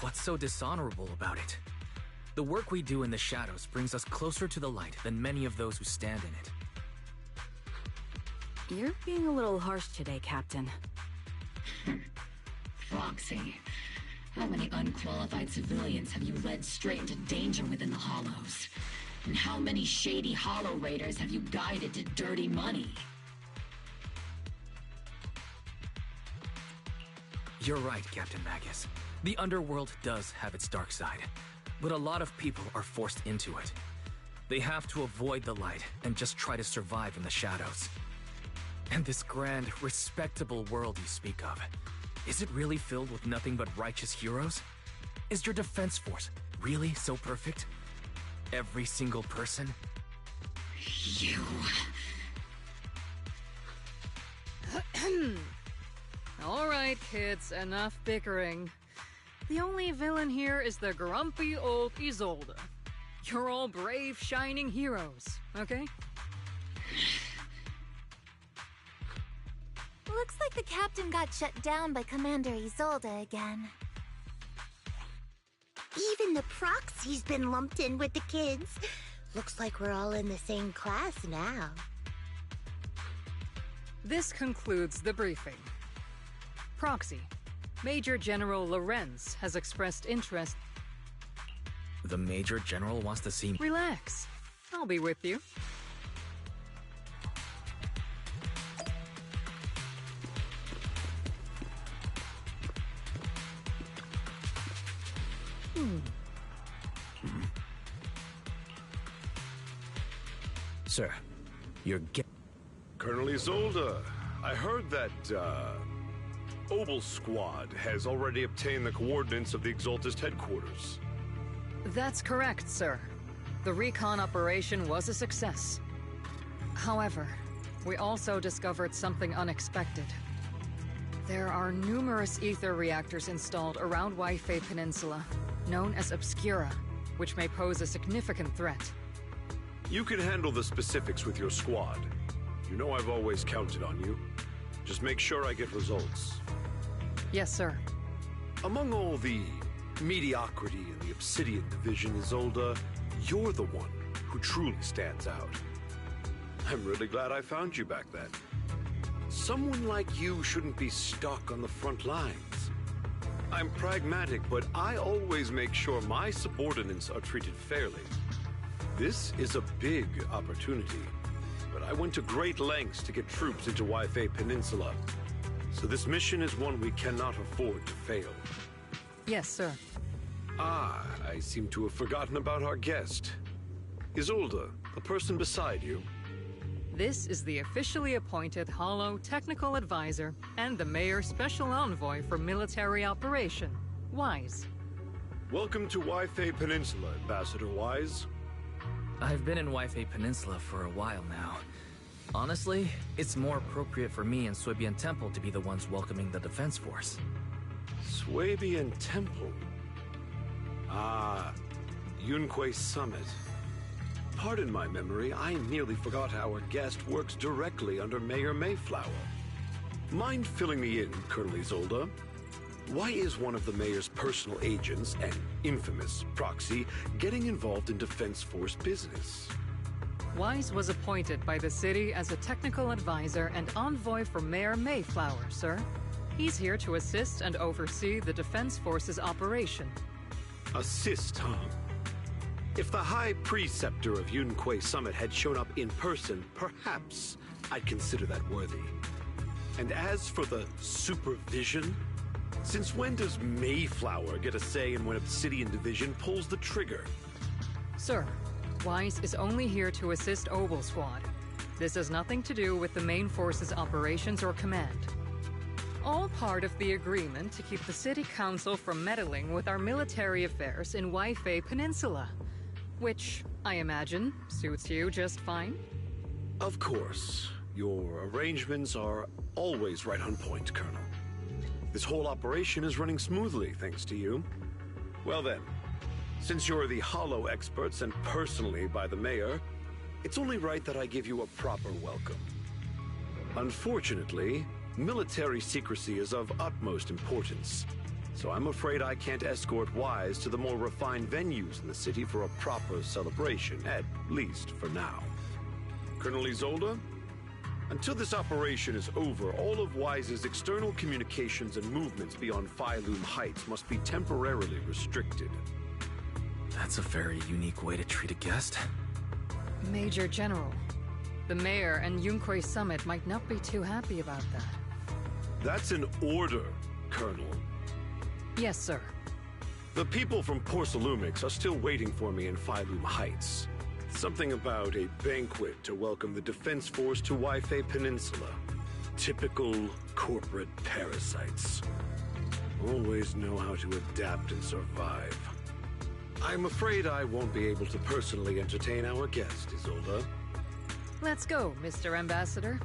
What's so dishonorable about it? The work we do in the shadows brings us closer to the light than many of those who stand in it. You're being a little harsh today, Captain. Proxy, how many unqualified civilians have you led straight into danger within the Hollows? And how many shady Hollow Raiders have you guided to dirty money? You're right, Captain Magus. The underworld does have its dark side, but a lot of people are forced into it. They have to avoid the light and just try to survive in the shadows. And this grand, respectable world you speak of, is it really filled with nothing but righteous heroes? Is your defense force really so perfect? Every single person? You... All right, kids, enough bickering. The only villain here is the grumpy old Isolde. You're all brave, shining heroes, okay? Looks like the captain got shut down by Commander Isolde again. Even the proxy's been lumped in with the kids. Looks like we're all in the same class now. This concludes the briefing. Proxy, Major General Lorenz has expressed interest. The Major General wants to see me. Relax. I'll be with you. Sir, you're Colonel Isolde, I heard that, Obel Squad has already obtained the coordinates of the Exaltist headquarters. That's correct, sir. The recon operation was a success. However, we also discovered something unexpected. There are numerous ether reactors installed around Waifei Peninsula, known as Obscura, which may pose a significant threat. You can handle the specifics with your squad. You know I've always counted on you. Just make sure I get results. Yes, sir. Among all the mediocrity in the Obsidian Division, Isolde, you're the one who truly stands out. I'm really glad I found you back then. Someone like you shouldn't be stuck on the front lines. I'm pragmatic, but I always make sure my subordinates are treated fairly. This is a big opportunity, but I went to great lengths to get troops into Waifei Peninsula. So this mission is one we cannot afford to fail. Yes, sir. Ah, I seem to have forgotten about our guest. Isolde, the person beside you. This is the officially appointed Hollow Technical Advisor and the Mayor's Special Envoy for Military Operation, Wise. Welcome to Waifei Peninsula, Ambassador Wise. I've been in Waifei Peninsula for a while now. Honestly, it's more appropriate for me and Swabian Temple to be the ones welcoming the Defense Force. Swabian Temple? Ah, Yunquei Summit. Pardon my memory, I nearly forgot our guest works directly under Mayor Mayflower. Mind filling me in, Colonel Isolde? Why is one of the Mayor's personal agents, an infamous proxy, getting involved in Defense Force business? Wise was appointed by the city as a technical advisor and envoy for Mayor Mayflower, sir. He's here to assist and oversee the Defense Force's operation. Assist, huh? If the High Preceptor of Yunquei Summit had shown up in person, perhaps I'd consider that worthy. And as for the supervision, since when does Mayflower get a say in when Obsidian Division pulls the trigger? Sir, Wise is only here to assist Obel Squad. This has nothing to do with the main force's operations or command. All part of the agreement to keep the City Council from meddling with our military affairs in Waifei Peninsula. Which, I imagine, suits you just fine? Of course. Your arrangements are always right on point, Colonel. This whole operation is running smoothly, thanks to you. Well then, since you're the Hollow experts and personally by the Mayor, it's only right that I give you a proper welcome. Unfortunately, military secrecy is of utmost importance, so I'm afraid I can't escort Wise to the more refined venues in the city for a proper celebration, at least for now. Colonel Isolde? Until this operation is over, all of Wise's external communications and movements beyond Phylum Heights must be temporarily restricted. That's a very unique way to treat a guest. Major General, the Mayor and Yunquei Summit might not be too happy about that. That's an order, Colonel. Yes, sir. The people from Porcelumix are still waiting for me in Phylum Heights. Something about a banquet to welcome the Defense Force to Waifei Peninsula. Typical corporate parasites. Always know how to adapt and survive. I'm afraid I won't be able to personally entertain our guest, Isolde. Let's go, Mr. Ambassador.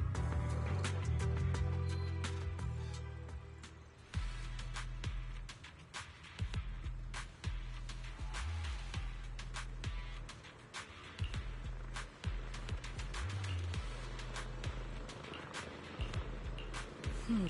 Hmm?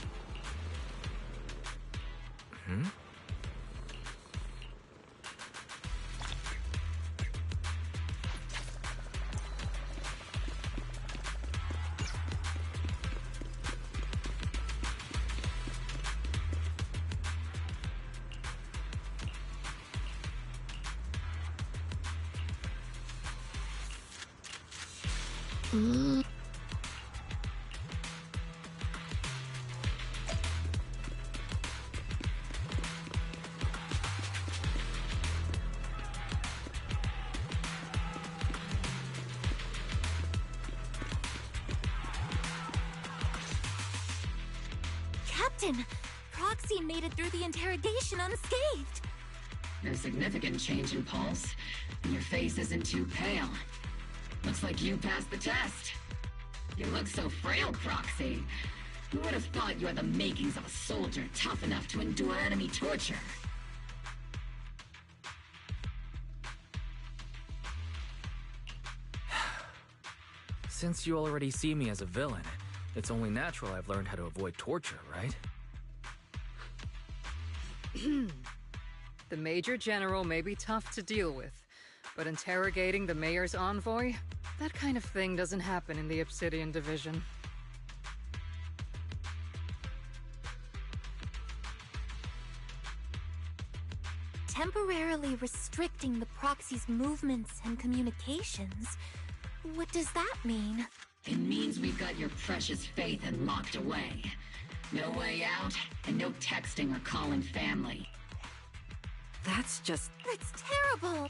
Captain, Proxy made it through the interrogation unscathed. No significant change in pulse, and your face isn't too pale. Looks like you passed the test. You look so frail, Proxy. Who would have thought you had the makings of a soldier tough enough to endure enemy torture? Since you already see me as a villain, it's only natural I've learned how to avoid torture, right? The Major General may be tough to deal with, but interrogating the Mayor's envoy? That kind of thing doesn't happen in the Obsidian Division. Temporarily restricting the Proxy's movements and communications? What does that mean? It means we've got your precious Faithin locked away. No way out, and no texting or calling family. That's terrible!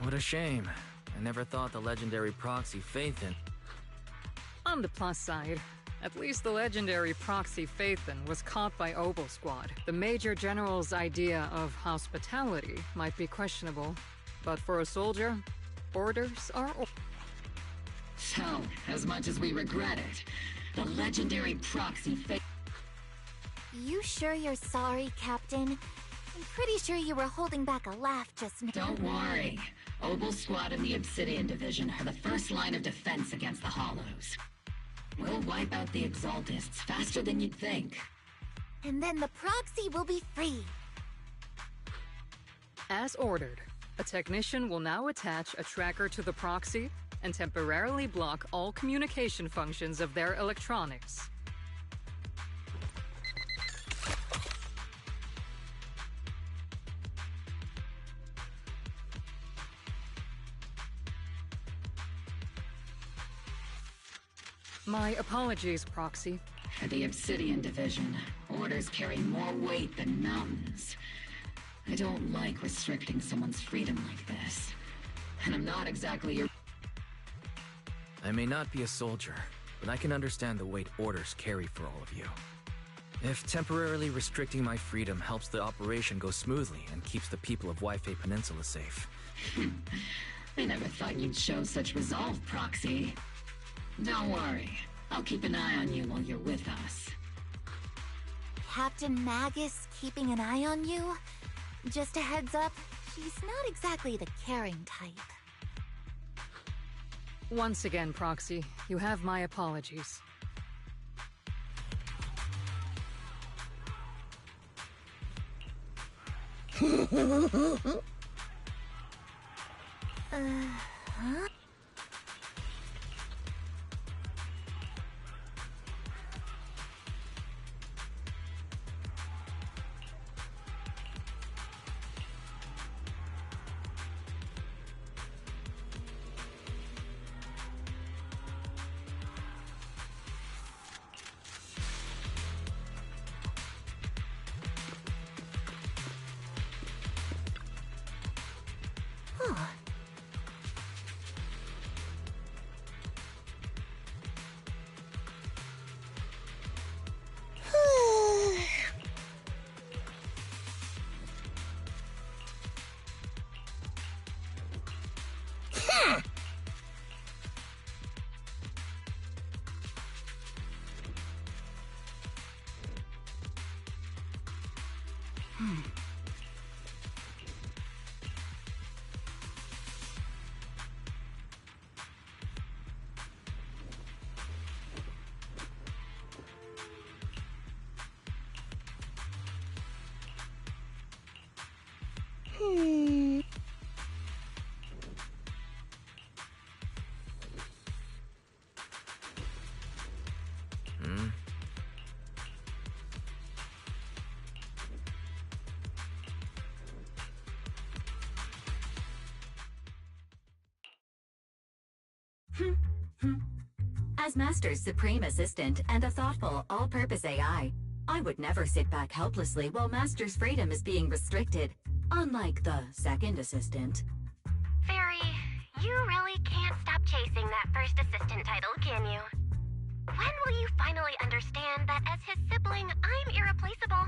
What a shame. I never thought the legendary Proxy Faithin... On the plus side, at least the legendary Proxy Faithin was caught by Obel Squad. The Major General's idea of hospitality might be questionable, but for a soldier, orders are orders. So, as much as we regret it, the legendary Proxy Faithin... You sure you're sorry, Captain? I'm pretty sure you were holding back a laugh just now. Don't worry. Obel Squad and the Obsidian Division are the first line of defense against the Hollows. We'll wipe out the Exaltists faster than you'd think. And then the Proxy will be free. As ordered, a technician will now attach a tracker to the Proxy and temporarily block all communication functions of their electronics. My apologies, Proxy. For the Obsidian Division, orders carry more weight than mountains. I don't like restricting someone's freedom like this. And I'm not exactly your... I may not be a soldier, but I can understand the weight orders carry for all of you. If temporarily restricting my freedom helps the operation go smoothly and keeps the people of Waifei Peninsula safe. I never thought you'd show such resolve, Proxy. Don't worry. I'll keep an eye on you while you're with us. Captain Magus keeping an eye on you? Just a heads up, she's not exactly the caring type. Once again, Proxy, you have my apologies. Huh? As Master's supreme assistant and a thoughtful, all-purpose AI, I would never sit back helplessly while Master's freedom is being restricted, unlike the second assistant. Fairy, you really can't stop chasing that first assistant title, can you? When will you finally understand that as his sibling, I'm irreplaceable?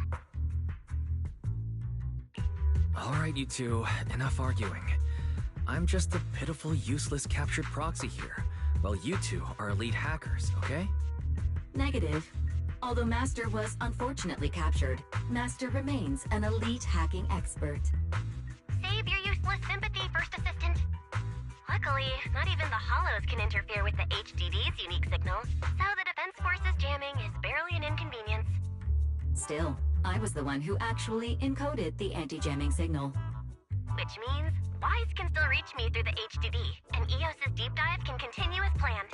Alright, you two, enough arguing. I'm just a pitiful, useless captured proxy here, while you two are elite hackers, okay? Negative. Although Master was unfortunately captured, Master remains an elite hacking expert. Save your useless sympathy, First Assistant. Luckily, not even the Hollows can interfere with the HDD's unique signal, so the Defense Force's jamming is barely an inconvenience. Still, I was the one who actually encoded the anti-jamming signal. Which means Wise can still reach me through the HDD, and EOS's deep dive can continue as planned.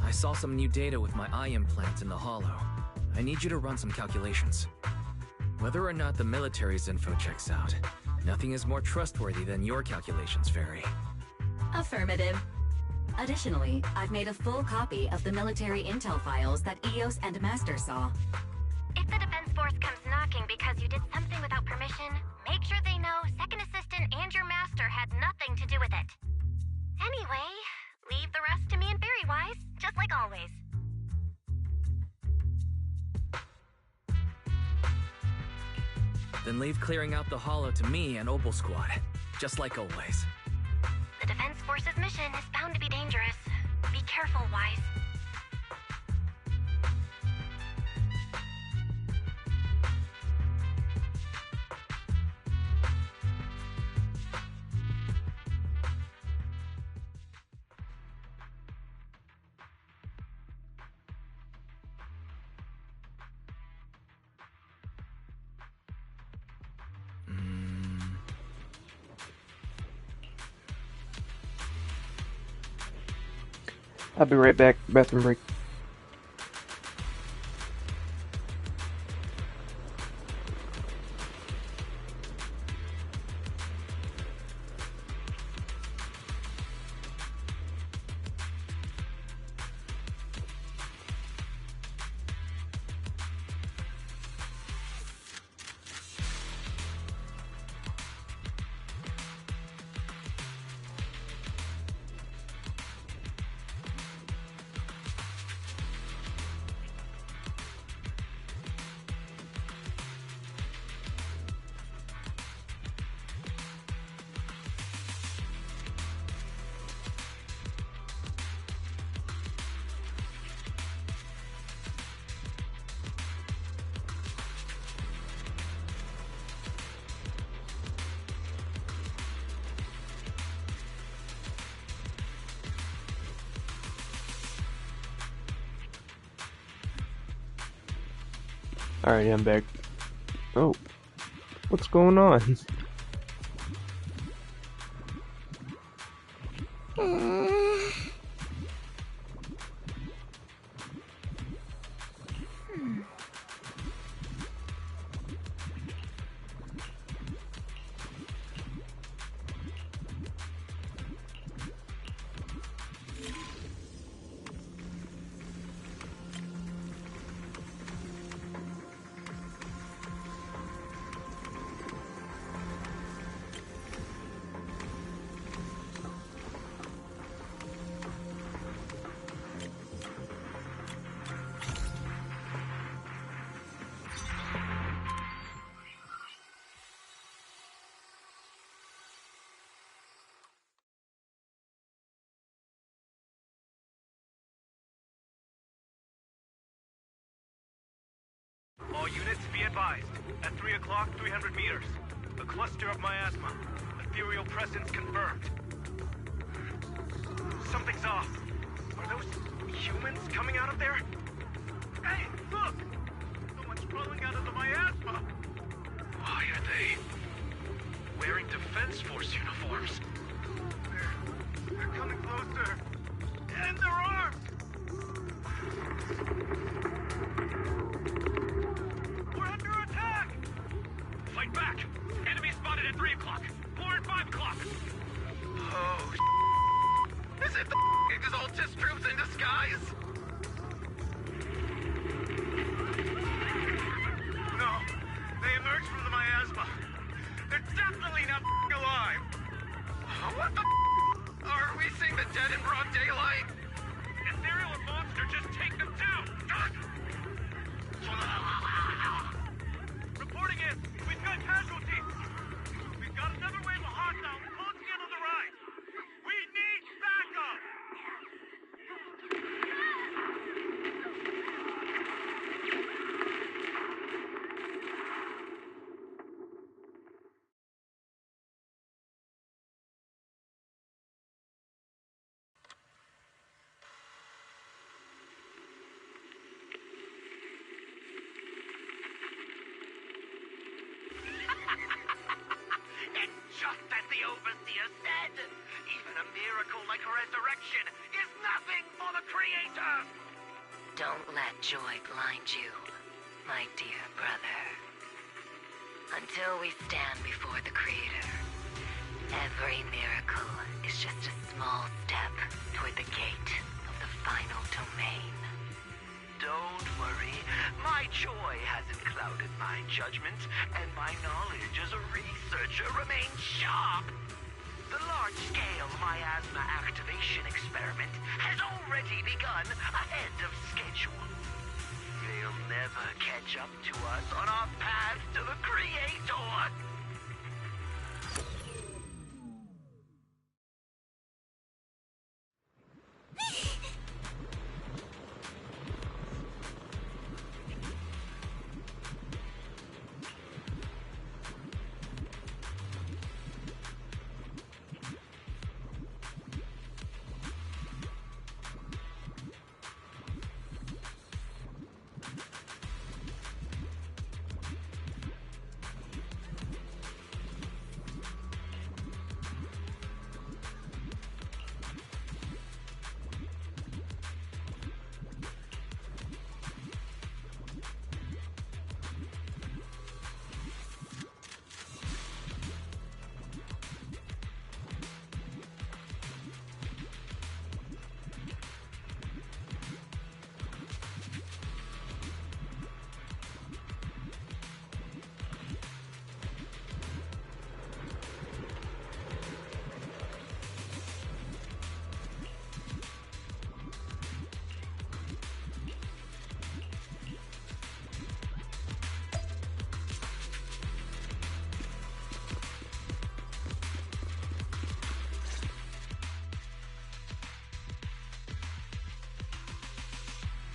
I saw some new data with my eye implant in the Hollow. I need you to run some calculations. Whether or not the military's info checks out, nothing is more trustworthy than your calculations, Fairy. Affirmative. Additionally, I've made a full copy of the military intel files that EOS and Master saw. If the Defense Force comes knocking because you did something without permission, make sure they know Second Assistant and your Master had nothing to do with it. Anyway, leave the rest to me and Fairy Wise, just like always. Then leave clearing out the Hollow to me and Obel Squad, just like always. The Defense Force's mission is bound to be dangerous. Be careful, Wise. I'll be right back. Bathroom break. Alright, I'm back. Oh, what's going on? All units be advised. At 3 o'clock, 300 meters. A cluster of miasma. Ethereal presence confirmed. Are those humans coming out of there? Hey, look! Someone's crawling out of the miasma! Why are they wearing Defense Force uniforms? They're coming closer. And they're armed! We're under attack! Fight back! Enemy spotted at 3 o'clock. More at 5 o'clock. Oh, is it the Exaltus troops in disguise? No, they emerged from the miasma. They're definitely not alive. What the are we seeing the dead in broad daylight? Ethereal or monster, just take them down. Reporting in. We've got casualties. We've got another wave of hostiles closing in on the right. We need backup. Just as the Overseer said, even a miracle like resurrection is nothing for the Creator! Don't let joy blind you, my dear brother. Until we stand before the Creator, every miracle is just a small step toward the gate of the final domain. Don't worry, my joy hasn't clouded my judgment, and my knowledge as a researcher remains sharp. The large-scale miasma activation experiment has already begun ahead of schedule. They'll never catch up to us on our path to the Creator.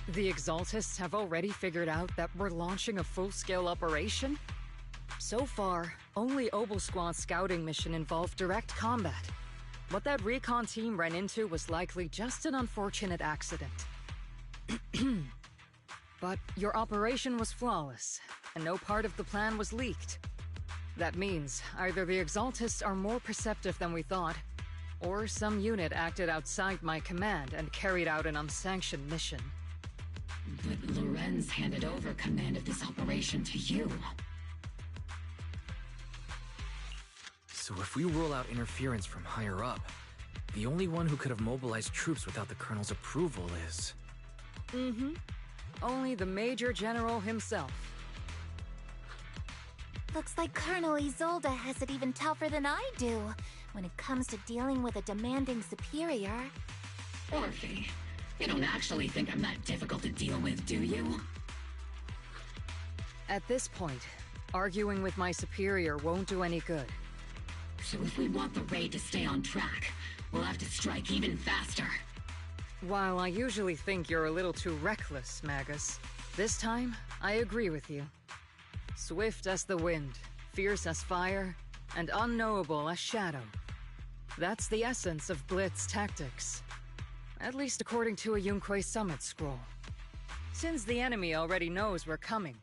The Exaltists have already figured out that we're launching a full-scale operation? So far, only Obel Squad's scouting mission involved direct combat. What that recon team ran into was likely just an unfortunate accident. But your operation was flawless, and no part of the plan was leaked. That means either the Exaltists are more perceptive than we thought, or some unit acted outside my command and carried out an unsanctioned mission. But Lorenz handed over command of this operation to you. So if we rule out interference from higher up, the only one who could have mobilized troops without the Colonel's approval is... Mm-hmm. Only the Major General himself. Looks like Colonel Isolde has it even tougher than I do when it comes to dealing with a demanding superior. Orphe, you don't actually think I'm that difficult to deal with, do you? At this point, arguing with my superior won't do any good. So if we want the raid to stay on track, we'll have to strike even faster. While I usually think you're a little too reckless, Magus, this time, I agree with you. Swift as the wind, fierce as fire, and unknowable as shadow. That's the essence of Blitz tactics. At least according to a Yunquei Summit scroll. Since the enemy already knows we're coming,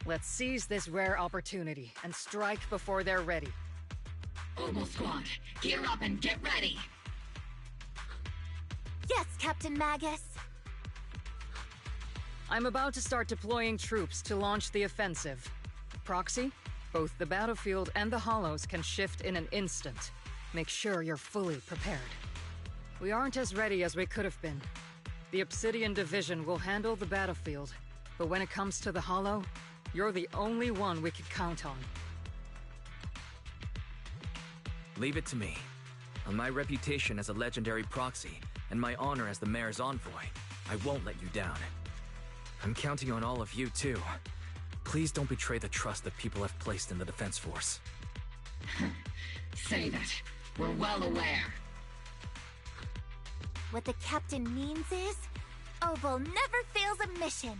let's seize this rare opportunity and strike before they're ready. Ogle Squad, gear up and get ready! Yes, Captain Magus. I'm about to start deploying troops to launch the offensive. Proxy, both the battlefield and the hollows can shift in an instant. Make sure you're fully prepared. We aren't as ready as we could have been. The Obsidian Division will handle the battlefield, but when it comes to the hollow, you're the only one we can count on. Leave it to me. On my reputation as a legendary proxy, and my honor as the mayor's envoy, I won't let you down. I'm counting on all of you, too. Please don't betray the trust that people have placed in the Defense Force. Say that. We're well aware. What the captain means is, Ogle never fails a mission.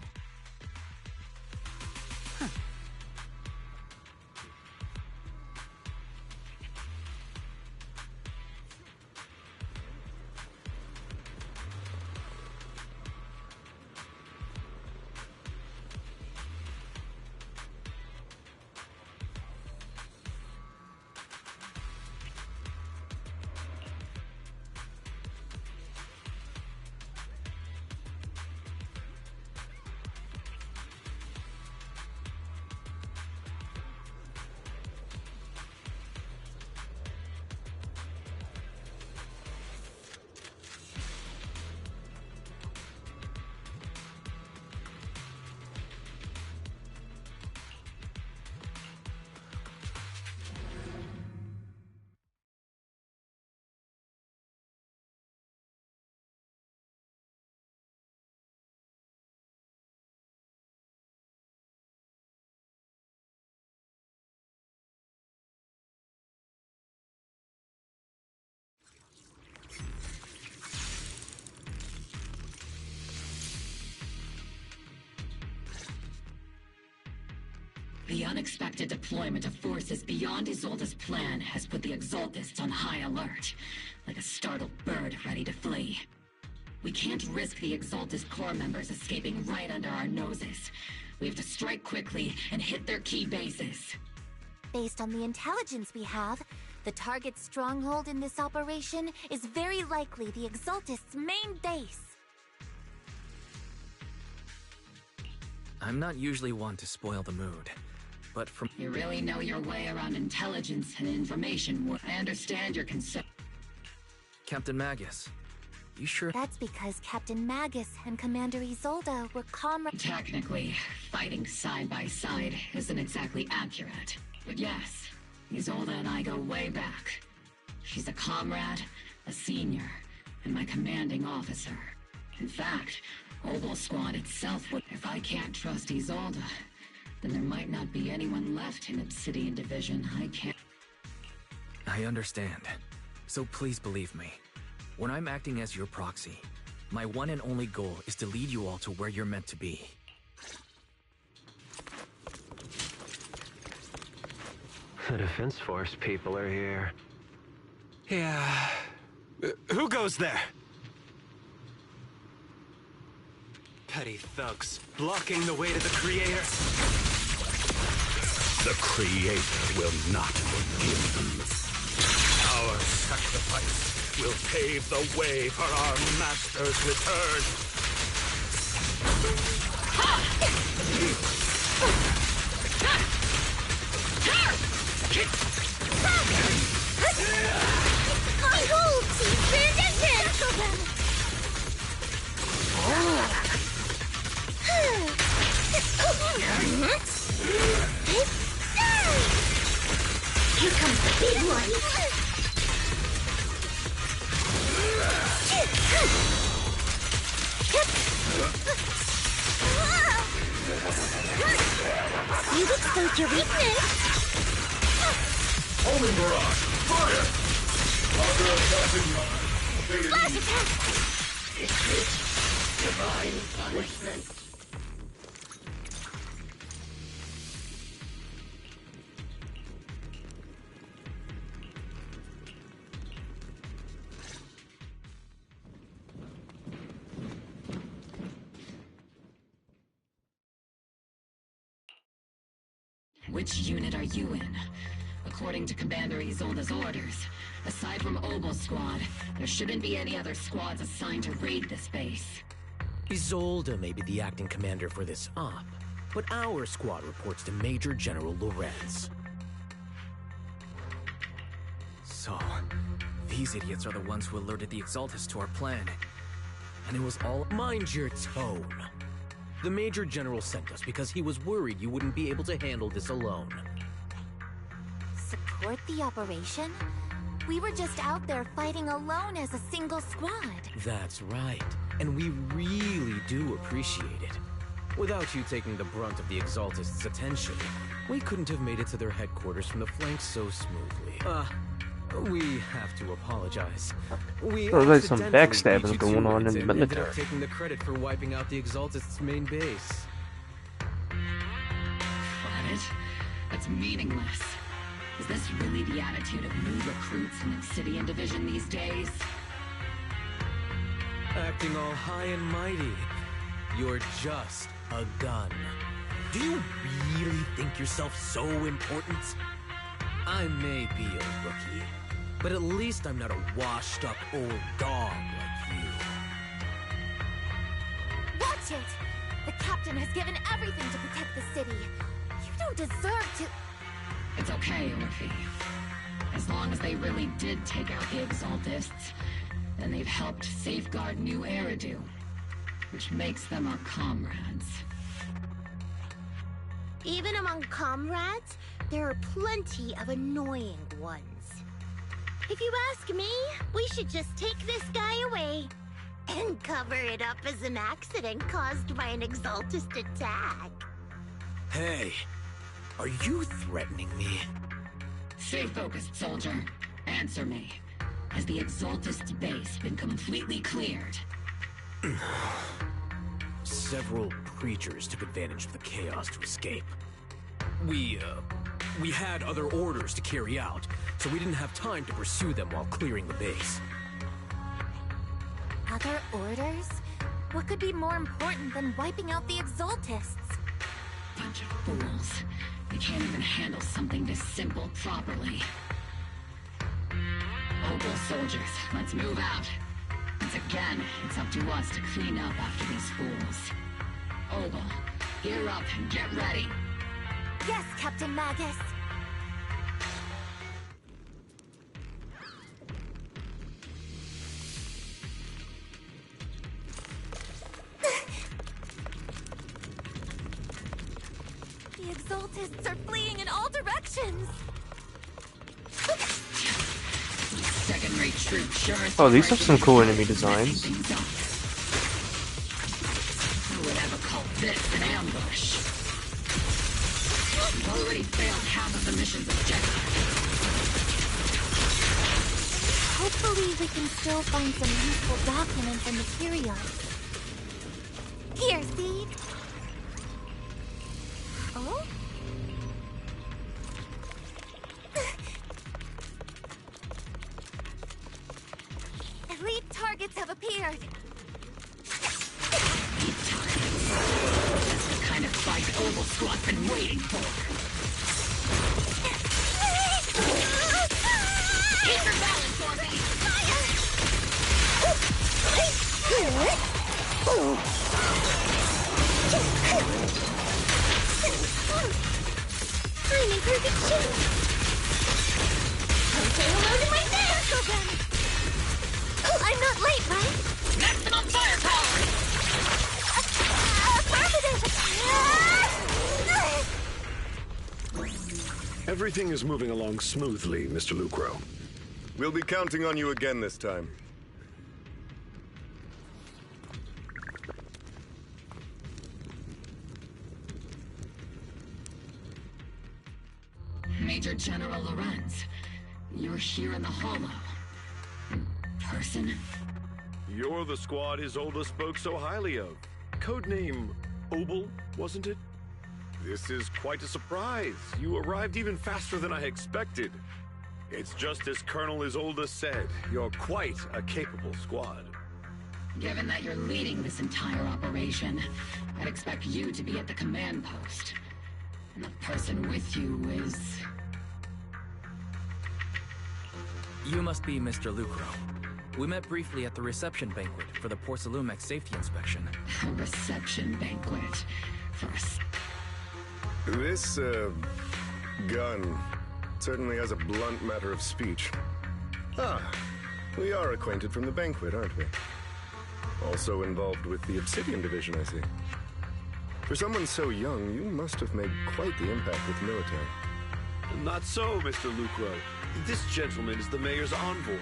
The unexpected deployment of forces beyond Isolde's plan has put the Exaltists on high alert, like a startled bird ready to flee. We can't risk the Exaltist core members escaping right under our noses. We have to strike quickly and hit their key bases. Based on the intelligence we have, the target stronghold in this operation is very likely the Exaltists' main base. I'm not usually one to spoil the mood, but from— You really know your way around intelligence and information. I understand your concern. Captain Magus, you sure— That's because Captain Magus and Commander Isolde were comrades. Technically, fighting side by side isn't exactly accurate. But yes, Isolde and I go way back. She's a comrade, a senior, and my commanding officer. In fact, Ogle Squad itself would— If I can't trust Isolde, then there might not be anyone left in Obsidian Division I can't— I understand. So please believe me. When I'm acting as your proxy, my one and only goal is to lead you all to where you're meant to be. The Defense Force people are here. Yeah. Who goes there? Petty thugs, blocking the way to the Creator. The Creator will not forgive them. Our sacrifice will pave the way for our Master's return. Behold, transition! Here comes the big one! You've exposed your weakness! Homing barrage! Fire! Flash attack! Divine punishment. Which unit are you in? According to Commander Isolde's orders, aside from Obel's squad, there shouldn't be any other squads assigned to raid this base. Isolde may be the acting commander for this op, but our squad reports to Major General Lorenz. So, these idiots are the ones who alerted the Exaltus to our plan. And it was all— Mind your tone. The Major General sent us because he was worried you wouldn't be able to handle this alone. Support the operation? We were just out there fighting alone as a single squad. That's right, and we really do appreciate it. Without you taking the brunt of the Exaltists' attention, we couldn't have made it to their headquarters from the flanks so smoothly. We have to apologize. We There's like some accidentally backstabbing beat you going to on it in the and ended up military. taking the credit for wiping out the Exaltists' main base. What? That's meaningless. Is this really the attitude of new recruits in Obsidian Division these days? Acting all high and mighty. You're just a gun. Do you really think yourself so important? I may be a rookie, but at least I'm not a washed-up old dog like you. Watch it! The captain has given everything to protect the city. You don't deserve to— It's okay, Orphe. As long as they really did take out the Exaltists, then they've helped safeguard New Eridu, which makes them our comrades. Even among comrades, there are plenty of annoying ones. If you ask me, we should just take this guy away and cover it up as an accident caused by an Exaltist attack. Hey, are you threatening me? Stay focused, soldier. Answer me. Has the Exaltist base been completely cleared? Several creatures took advantage of the chaos to escape. We had other orders to carry out, so we didn't have time to pursue them while clearing the base. Other orders? What could be more important than wiping out the Exaltists? Bunch of fools. They can't even handle something this simple properly. Obel soldiers, let's move out. Once again, it's up to us to clean up after these fools. Obel, gear up and get ready. Yes, Captain Magus. The Exaltists are fleeing in all directions. Second-rate troop sure as Oh, these have some cool enemy designs. Who would ever call this an ambush? We've already failed half of the mission's objective. Hopefully we can still find some useful documents and materials. Here, see? Oh? Elite targets have appeared. Elite targets. That's the kind of fight Obel Squad's been waiting for. Keep your balance, Orphe! I'm in perfect shape. Don't stay alone in my dance. So then, I'm not late, right? Maximum firepower! Affirmative! Everything is moving along smoothly, Mr. Lucro. We'll be counting on you again this time. Major General Lorenz, you're here in the Hollow. In person? You're the squad Isolde spoke so highly of. Codename Obel, wasn't it? This is quite a surprise. You arrived even faster than I expected. It's just as Colonel Isolde said. You're quite a capable squad. Given that you're leading this entire operation, I'd expect you to be at the command post. And the person with you is... You must be Mr. Lucro. We met briefly at the reception banquet for the Porcelumex safety inspection. A reception banquet. First. This, gun certainly has a blunt matter of speech. Ah, we are acquainted from the banquet, aren't we? Also involved with the Obsidian Division, I see. For someone so young, you must have made quite the impact with the military. Not so, Mr. Lucro. This gentleman is the mayor's envoy,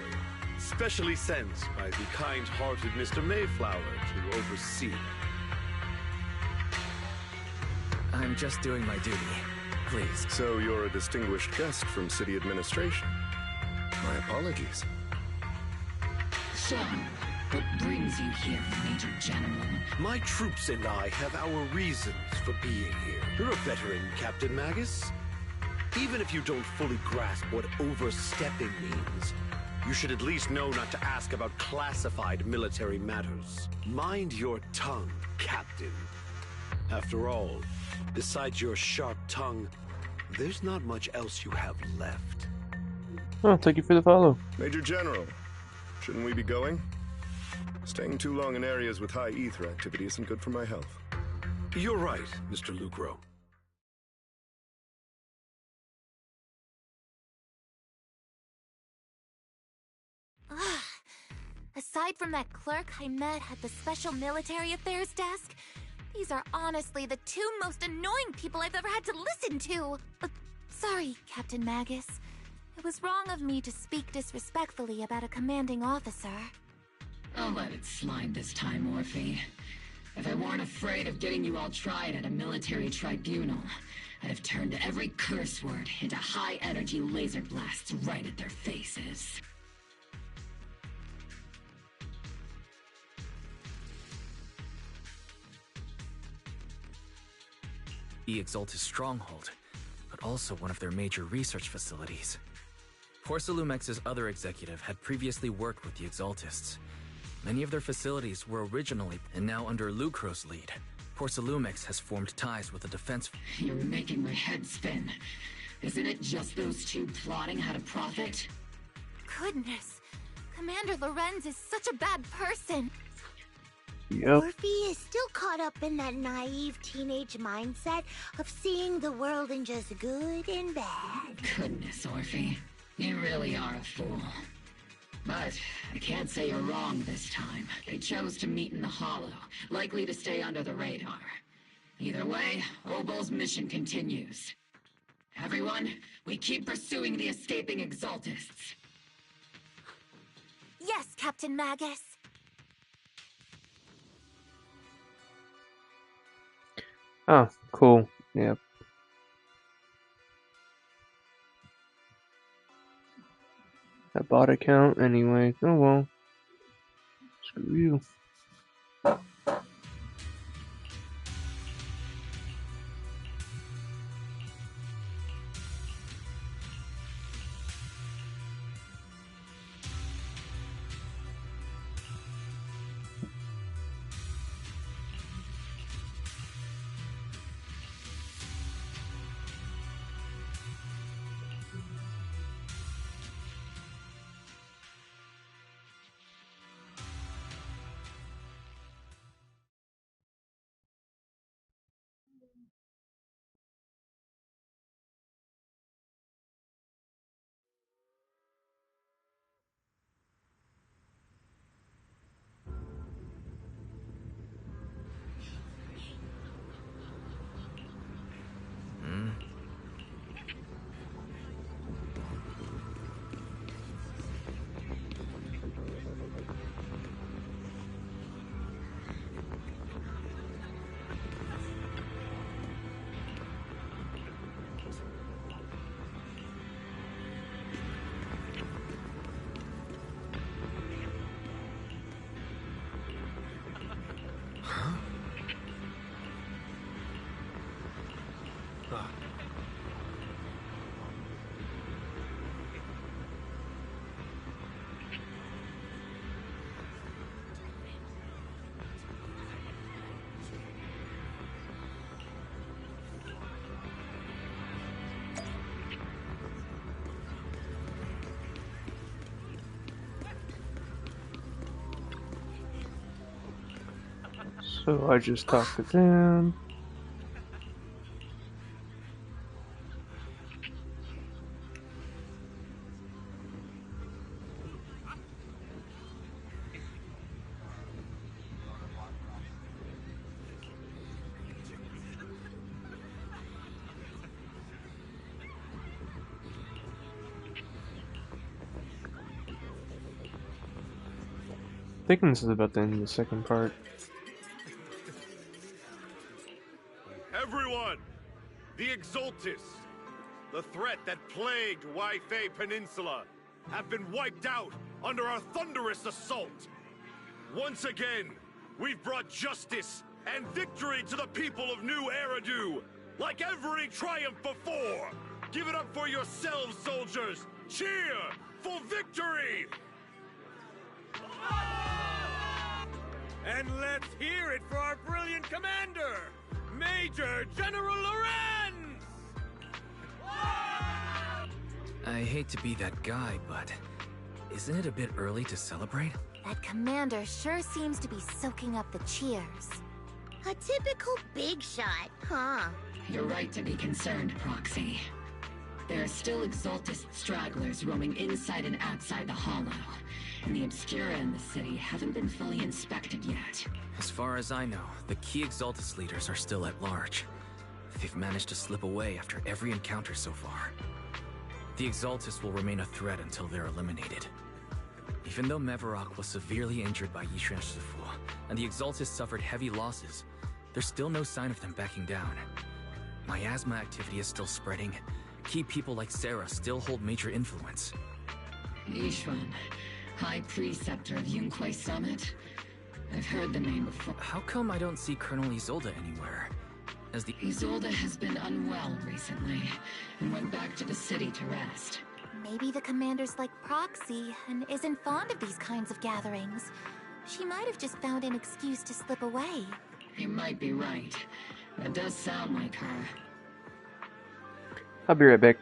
specially sent by the kind-hearted Mr. Mayflower to oversee. I'm just doing my duty. Please. So you're a distinguished guest from city administration. My apologies. So, what brings you here, Major General? My troops and I have our reasons for being here. You're a veteran, Captain Magus. Even if you don't fully grasp what overstepping means, you should at least know not to ask about classified military matters. Mind your tongue, Captain. After all, besides your sharp tongue, there's not much else you have left. Oh, thank you for the follow. Major General, shouldn't we be going? Staying too long in areas with high ether activity isn't good for my health. You're right, Mr. Lucro. Aside from that clerk I met at the Special Military Affairs desk, these are honestly the two most annoying people I've ever had to listen to. Sorry, Captain Magus. It was wrong of me to speak disrespectfully about a commanding officer. I'll let it slide this time, Orphe. If I weren't afraid of getting you all tried at a military tribunal, I'd have turned every curse word into high-energy laser blasts right at their faces. The Exaltus stronghold, but also one of their major research facilities. Porcelumex's other executive had previously worked with the Exaltists. Many of their facilities were originally, and now under Lucro's lead, Porcelumex has formed ties with the defense... You're making my head spin. Isn't it just those two plotting how to profit? Goodness, Commander Lorenz is such a bad person. Yep. Orphe is still caught up in that naive teenage mindset of seeing the world in just good and bad. Goodness, Orphe. You really are a fool. But I can't say you're wrong this time. They chose to meet in the Hollow, likely to stay under the radar. Either way, Obol's mission continues. Everyone, we keep pursuing the escaping Exaltists. Yes, Captain Magus. Oh, cool. Yep. That bot account anyway. Oh well. Screw you. So I just talked to them. I think this is about the end of the second part. Everyone! The Exaltis, the threat that plagued Waifei Peninsula, have been wiped out under our thunderous assault. Once again, we've brought justice and victory to the people of New Eridu, like every triumph before. Give it up for yourselves, soldiers! Cheer for victory! And let's hear it for our brilliant commander, Major General Lorenz! I hate to be that guy, but isn't it a bit early to celebrate? That commander sure seems to be soaking up the cheers. A typical big shot, huh? You're right to be concerned, Proxy. There are still Exaltist stragglers roaming inside and outside the Hollow, and the Obscura in the city haven't been fully inspected yet. As far as I know, the key Exaltus leaders are still at large. They've managed to slip away after every encounter so far. The Exaltus will remain a threat until they're eliminated. Even though Mevarok was severely injured by Yishan Shifu, and the Exaltus suffered heavy losses, there's still no sign of them backing down. Miasma activity is still spreading. Key people like Sarah still hold major influence. Yishuan, High Preceptor of Yunquai Summit? I've heard the name before. How come I don't see Colonel Isolde anywhere? As the Isolde has been unwell recently, and went back to the city to rest. Maybe the commander's like Proxy and isn't fond of these kinds of gatherings. She might have just found an excuse to slip away. You might be right. That does sound like her. I'll be right back.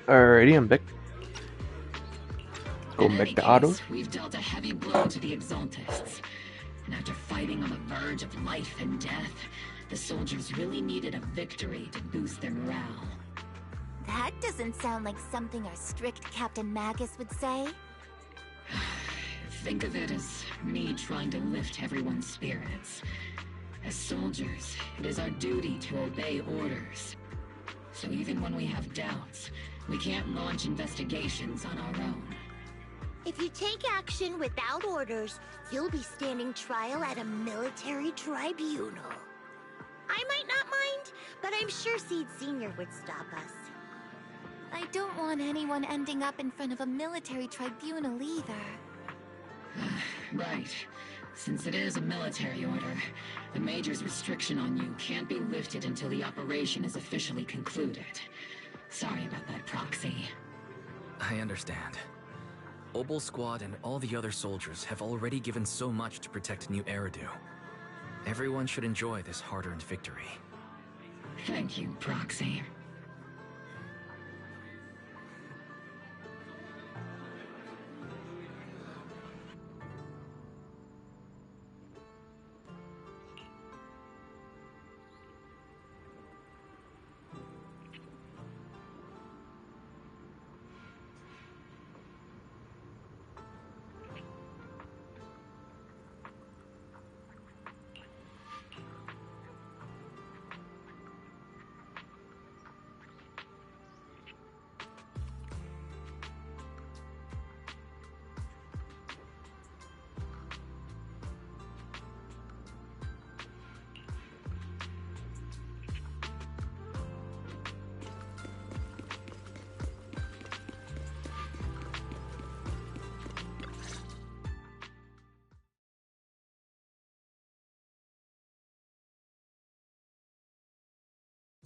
Alrighty, I'm back. Going back to Otto. We've dealt a heavy blow to the Exaltists. And after fighting on the verge of life and death, the soldiers really needed a victory to boost their morale. That doesn't sound like something our strict Captain Magus would say. Think of it as me trying to lift everyone's spirits. As soldiers, it is our duty to obey orders. So even when we have doubts, we can't launch investigations on our own. If you take action without orders, you'll be standing trial at a military tribunal. I might not mind, but I'm sure Seed Sr. would stop us. I don't want anyone ending up in front of a military tribunal either. Right. Since it is a military order, the Major's restriction on you can't be lifted until the operation is officially concluded. Sorry about that, Proxy. I understand. Obel Squad and all the other soldiers have already given so much to protect New Eridu. Everyone should enjoy this hard-earned victory. Thank you, Proxy.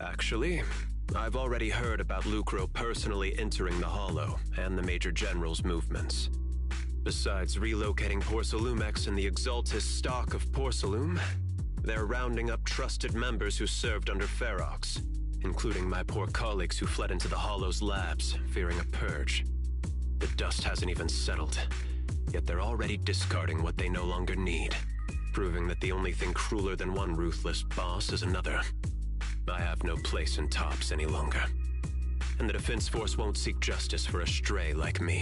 Actually, I've already heard about Lucro personally entering the Hollow and the Major General's movements. Besides relocating Porcelumex and the Exaltis stock of Porcelume, they're rounding up trusted members who served under Ferox, including my poor colleagues who fled into the Hollow's labs, fearing a purge. The dust hasn't even settled, yet they're already discarding what they no longer need, proving that the only thing crueler than one ruthless boss is another. I have no place in Tops any longer, and the Defense Force won't seek justice for a stray like me.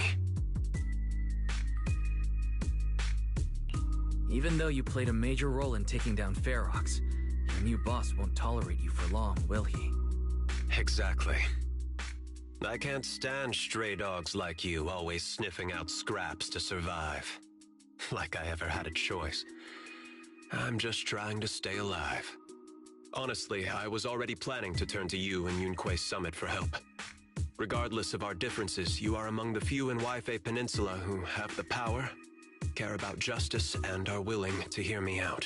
Even though you played a major role in taking down Ferox, your new boss won't tolerate you for long, will he? Exactly. I can't stand stray dogs like you always sniffing out scraps to survive. Like I ever had a choice. I'm just trying to stay alive. Honestly, I was already planning to turn to you and Yunque Summit for help. Regardless of our differences, you are among the few in Waifei Peninsula who have the power, care about justice, and are willing to hear me out.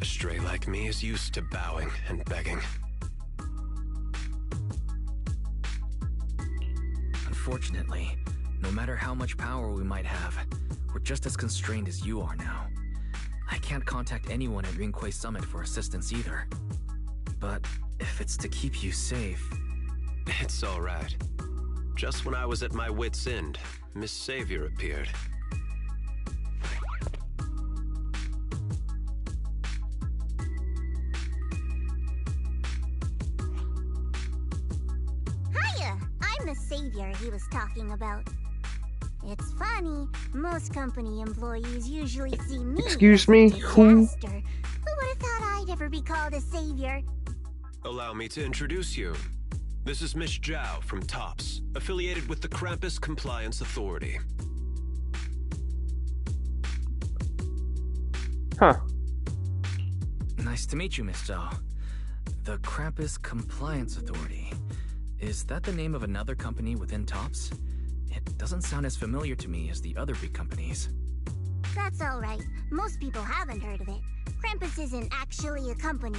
A stray like me is used to bowing and begging. Unfortunately, no matter how much power we might have, we're just as constrained as you are now. I can't contact anyone at Yunque Summit for assistance either. But if it's to keep you safe... It's all right. Just when I was at my wit's end, Miss Savior appeared. Hiya! I'm the savior he was talking about. It's funny, most company employees usually see me Excuse me, as a who? disaster. Who would have thought I'd ever be called a savior? Allow me to introduce you. This is Miss Zhao from TOPS, affiliated with the Krampus Compliance Authority. Huh. Nice to meet you, Miss Zhao. The Krampus Compliance Authority. Is that the name of another company within TOPS? It doesn't sound as familiar to me as the other big companies. That's alright. Most people haven't heard of it. Krampus isn't actually a company.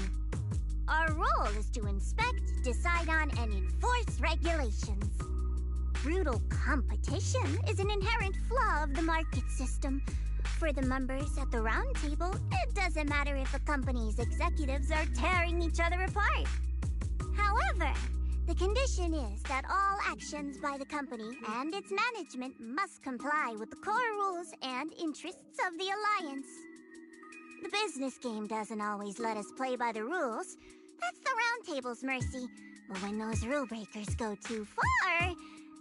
Our role is to inspect, decide on, and enforce regulations. Brutal competition is an inherent flaw of the market system. For the members at the round table, it doesn't matter if a company's executives are tearing each other apart. However, the condition is that all actions by the company and its management must comply with the core rules and interests of the Alliance. The business game doesn't always let us play by the rules. That's the Round Table's mercy. But when those rule breakers go too far,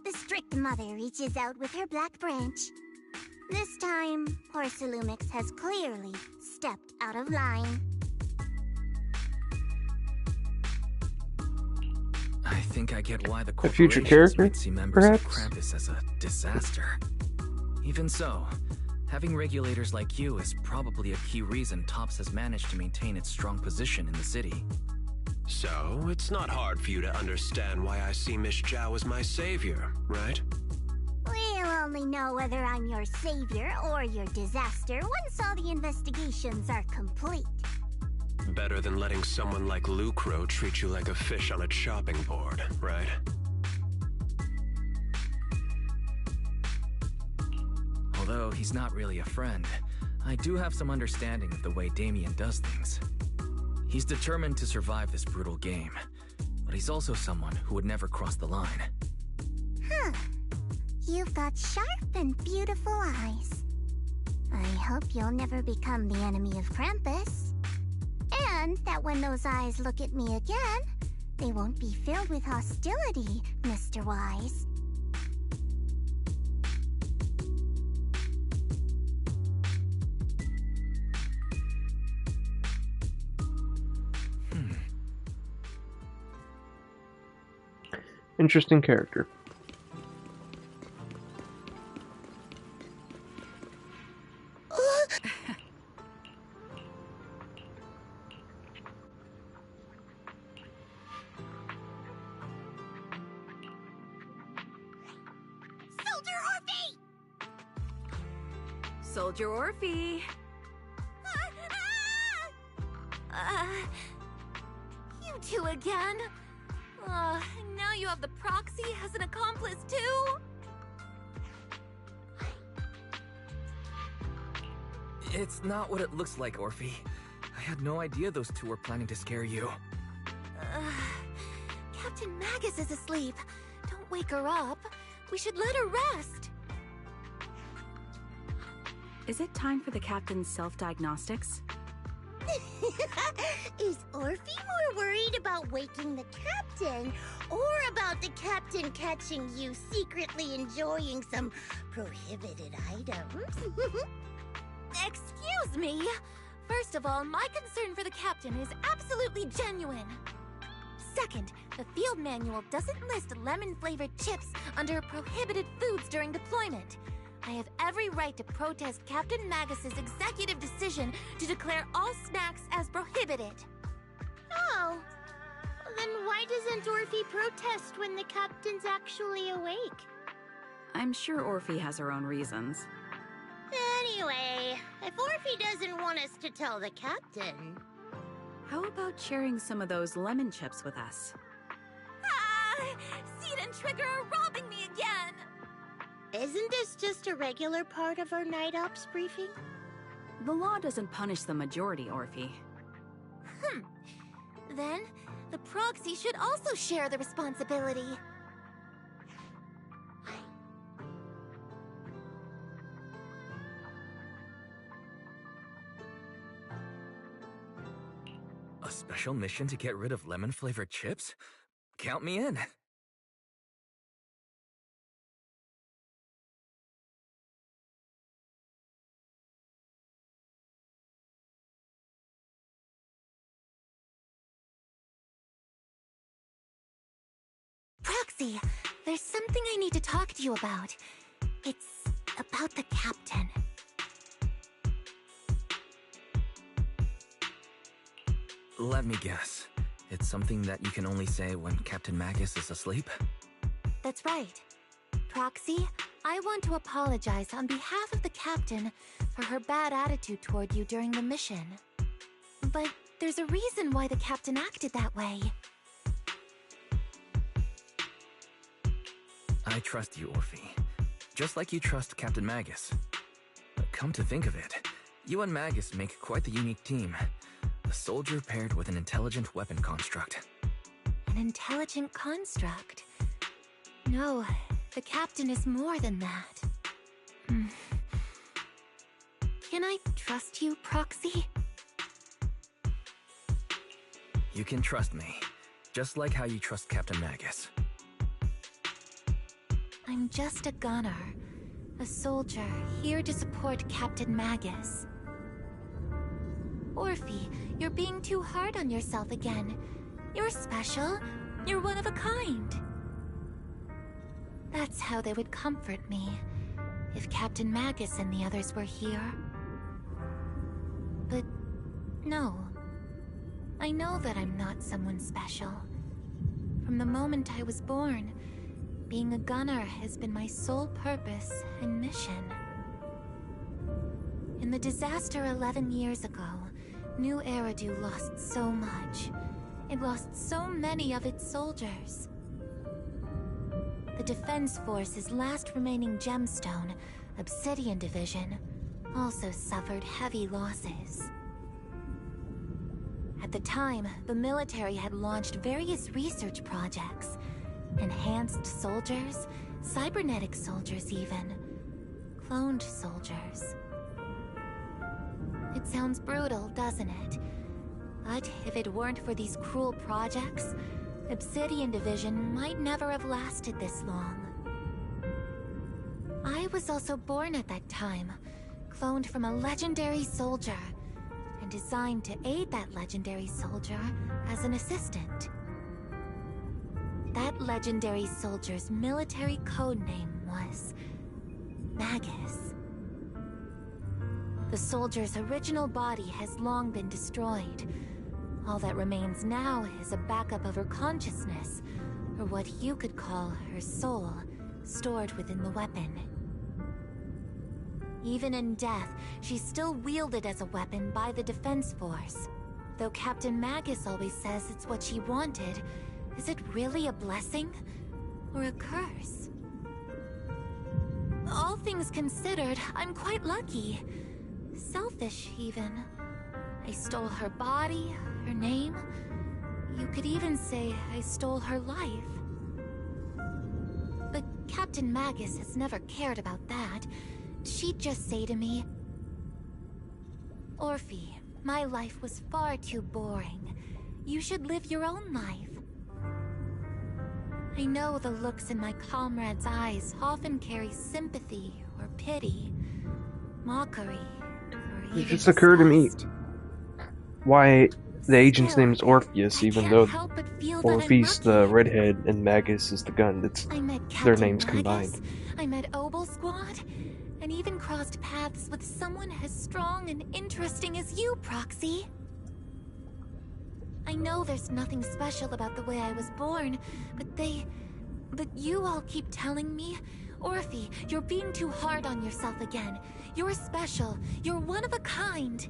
the strict mother reaches out with her black branch. This time, Porcelumix has clearly stepped out of line. I think I get why the A future corporations character, might see members perhaps? of Krampus as a disaster. Even so, having regulators like you is probably a key reason TOPS has managed to maintain its strong position in the city. So, it's not hard for you to understand why I see Miss Zhao as my savior, right? We'll only know whether I'm your savior or your disaster once all the investigations are complete. Better than letting someone like Lucro treat you like a fish on a chopping board, right? Although he's not really a friend, I do have some understanding of the way Damien does things. He's determined to survive this brutal game, but he's also someone who would never cross the line. Huh. You've got sharp and beautiful eyes. I hope you'll never become the enemy of Krampus. And that when those eyes look at me again, they won't be filled with hostility, Mr. Wise. Interesting character. Soldier Orphe! You two again? Now you have the proxy as an accomplice too? It's not what it looks like, Orphe. I had no idea those two were planning to scare you. Captain Magus is asleep. Don't wake her up. We should let her rest. Is it time for the captain's self-diagnostics? Is Orphe more worried about waking the captain, or about the captain catching you secretly enjoying some prohibited items? Excuse me! First of all, my concern for the captain is absolutely genuine. Second, the field manual doesn't list lemon-flavored chips under prohibited foods during deployment. I have every right to protest Captain Magus's executive decision to declare all snacks as prohibited. Oh, then why doesn't Orphe protest when the captain's actually awake? I'm sure Orphe has her own reasons. Anyway, if Orphe doesn't want us to tell the captain... How about sharing some of those lemon chips with us? Seed and Trigger are robbing me again! Isn't this just a regular part of our night ops briefing? The law doesn't punish the majority, Orphe. Then, the proxy should also share the responsibility. A special mission to get rid of lemon-flavored chips? Count me in. Proxy, there's something I need to talk to you about. It's about the captain. Let me guess. It's something that you can only say when Captain Magus is asleep? That's right. Proxy, I want to apologize on behalf of the captain for her bad attitude toward you during the mission. But there's a reason why the captain acted that way. I trust you, Orphe. Just like you trust Captain Magus. But come to think of it, you and Magus make quite the unique team. A soldier paired with an intelligent weapon construct. An intelligent construct? No, the captain is more than that. Can I trust you, Proxy? You can trust me, just like how you trust Captain Magus. I'm just a gunner, a soldier here to support Captain Magus. Orphe, you're being too hard on yourself again. You're special. You're one of a kind. That's how they would comfort me, if Captain Magus and the others were here. But no. I know that I'm not someone special. From the moment I was born, being a gunner has been my sole purpose and mission. In the disaster 11 years ago, New Eridu lost so much. It lost so many of its soldiers. The Defense Force's last remaining gemstone, Obsidian Division, also suffered heavy losses. At the time, the military had launched various research projects. Enhanced soldiers, cybernetic soldiers even. Cloned soldiers. It sounds brutal, doesn't it? But if it weren't for these cruel projects, Obsidian Division might never have lasted this long. I was also born at that time, cloned from a legendary soldier, and designed to aid that legendary soldier as an assistant. That legendary soldier's military codename was Magus. The soldier's original body has long been destroyed. All that remains now is a backup of her consciousness, or what you could call her soul, stored within the weapon. Even in death, she's still wielded as a weapon by the Defense Force, though Captain Magus always says it's what she wanted, Is it really a blessing? Or a curse? All things considered, I'm quite lucky. Selfish, even. I stole her body, her name. You could even say I stole her life. But Captain Magus has never cared about that. She'd just say to me, "Orphe, my life was far too boring. You should live your own life." I know the looks in my comrades' eyes often carry sympathy or pity, mockery, or It even just occurred to me why the agent's Still, name is Orpheus, even can't though help but feel that I'm Orpheus the redhead and Magus is the gun. That's I met their Captain names Magus, combined. I met Obel Squad, and even crossed paths with someone as strong and interesting as you, Proxy. I know there's nothing special about the way I was born, but you all keep telling me, "Orphe, you're being too hard on yourself again. You're special. You're one of a kind."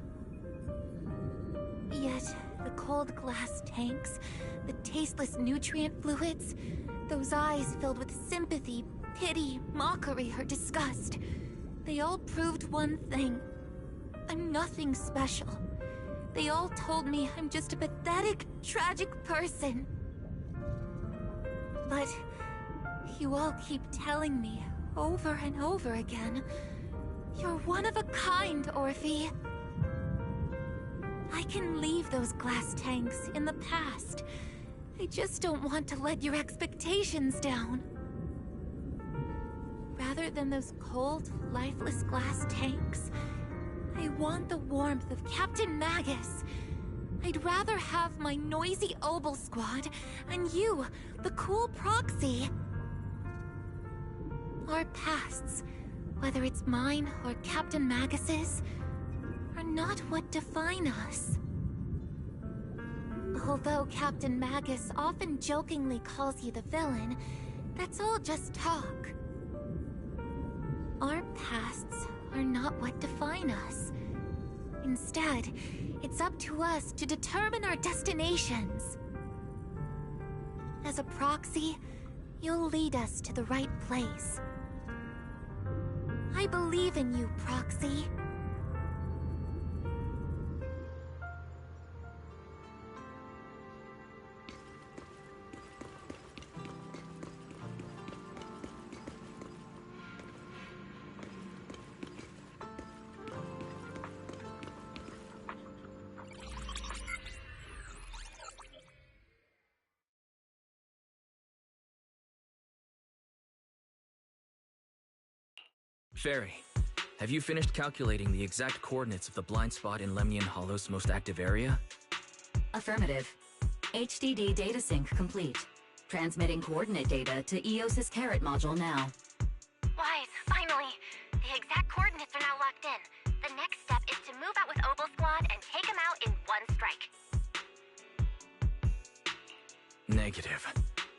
Yet, the cold glass tanks, the tasteless nutrient fluids, those eyes filled with sympathy, pity, mockery, or disgust, they all proved one thing. I'm nothing special. They all told me I'm just a pathetic, tragic person. But you all keep telling me, over and over again, "You're one of a kind, Orphe." I can leave those glass tanks in the past. I just don't want to let your expectations down. Rather than those cold, lifeless glass tanks, I want the warmth of Captain Magus. I'd rather have my noisy Obel Squad and you, the cool Proxy. Our pasts, whether it's mine or Captain Magus's, are not what define us. Although Captain Magus often jokingly calls you the villain, that's all just talk. Our pasts are not what define us. Instead, it's up to us to determine our destinations. As a Proxy, you'll lead us to the right place. I believe in you, Proxy. Fairy, have you finished calculating the exact coordinates of the blind spot in Lemnian Hollow's most active area? Affirmative. HDD data sync complete. Transmitting coordinate data to EOS's Carrot module now. Wise, finally! The exact coordinates are now locked in. The next step is to move out with Obel Squad and take them out in one strike. Negative.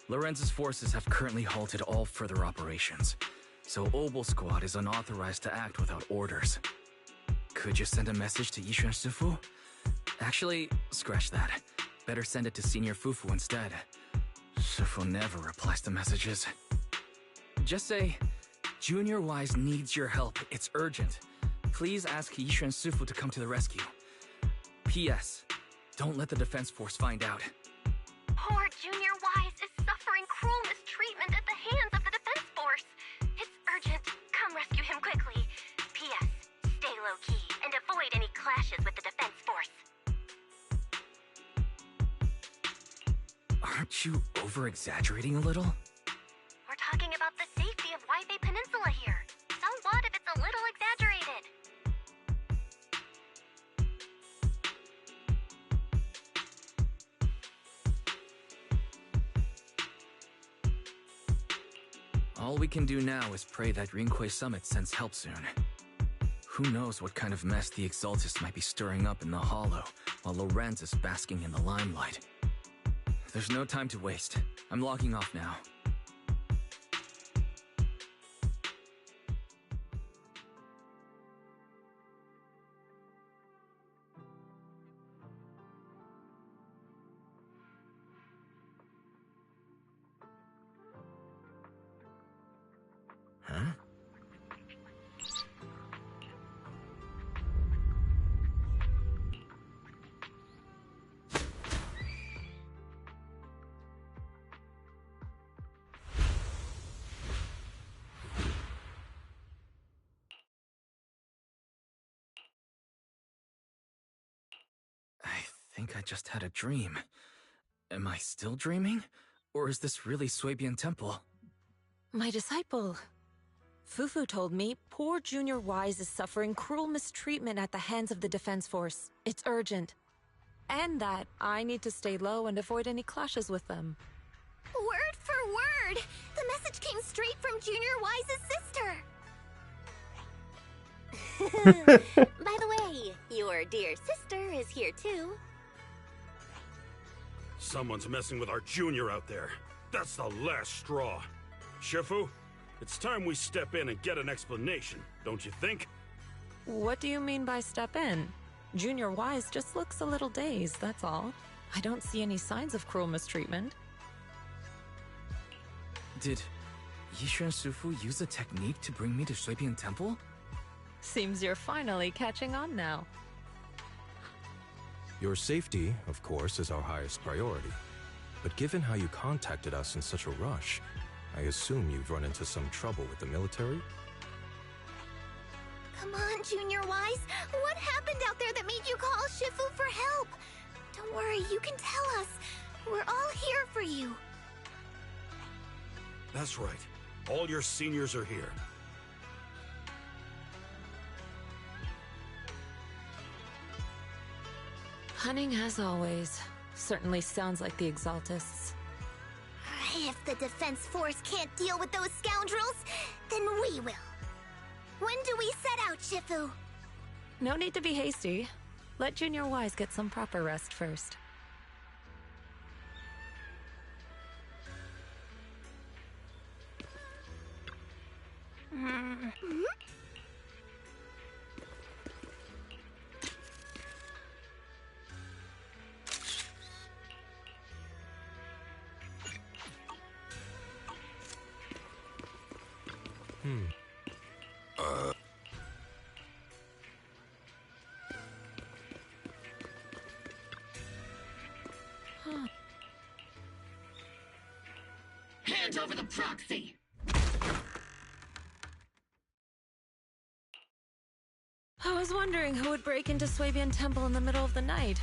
Lorenz's forces have currently halted all further operations, so Obel Squad is unauthorized to act without orders. Could you send a message to Yishuan Sufu? Actually, scratch that. Better send it to Senior Fufu instead. Sufu never replies to messages. Just say, "Junior Wise needs your help. It's urgent. Please ask Yishuan Sufu to come to the rescue. P.S. Don't let the defense force find out." Poor Junior Wise is suffering cruel mistreatment at the hands of the defense force. It's urgent. Come rescue him quickly. P.S. Stay low-key and avoid any clashes with the defense force. Aren't you over-exaggerating a little? We're talking about the safety of Waipei Peninsula here. So what if it's a little exaggerated? All we can do now is pray that Rinquei Summit sends help soon. Who knows what kind of mess the Exaltists might be stirring up in the Hollow, while Lorenz is basking in the limelight. There's no time to waste. I'm logging off now. think I just had a dream. Am I still dreaming? Or is this really Swabian Temple? My disciple. Fufu told me poor Junior Wise is suffering cruel mistreatment at the hands of the Defense Force. It's urgent. And that I need to stay low and avoid any clashes with them. Word for word! The message came straight from Junior Wise's sister! By the way, your dear sister is here too. Someone's messing with our junior out there. That's the last straw. Shifu, it's time we step in and get an explanation, don't you think? What do you mean by step in? Junior Wise just looks a little dazed, that's all. I don't see any signs of cruel mistreatment. Did Yishuan Sufu use a technique to bring me to Swabian Temple? Seems you're finally catching on now. Your safety, of course, is our highest priority. But given how you contacted us in such a rush, I assume you've run into some trouble with the military? Come on, Junior Wise. What happened out there that made you call Shifu for help? Don't worry, you can tell us. We're all here for you. That's right. All your seniors are here. Cunning as always. Certainly sounds like the Exaltists. If the Defense Force can't deal with those scoundrels, then we will. When do we set out, Shifu? No need to be hasty. Let Junior Wise get some proper rest first. Hand over the proxy! I was wondering who would break into Swabian Temple in the middle of the night.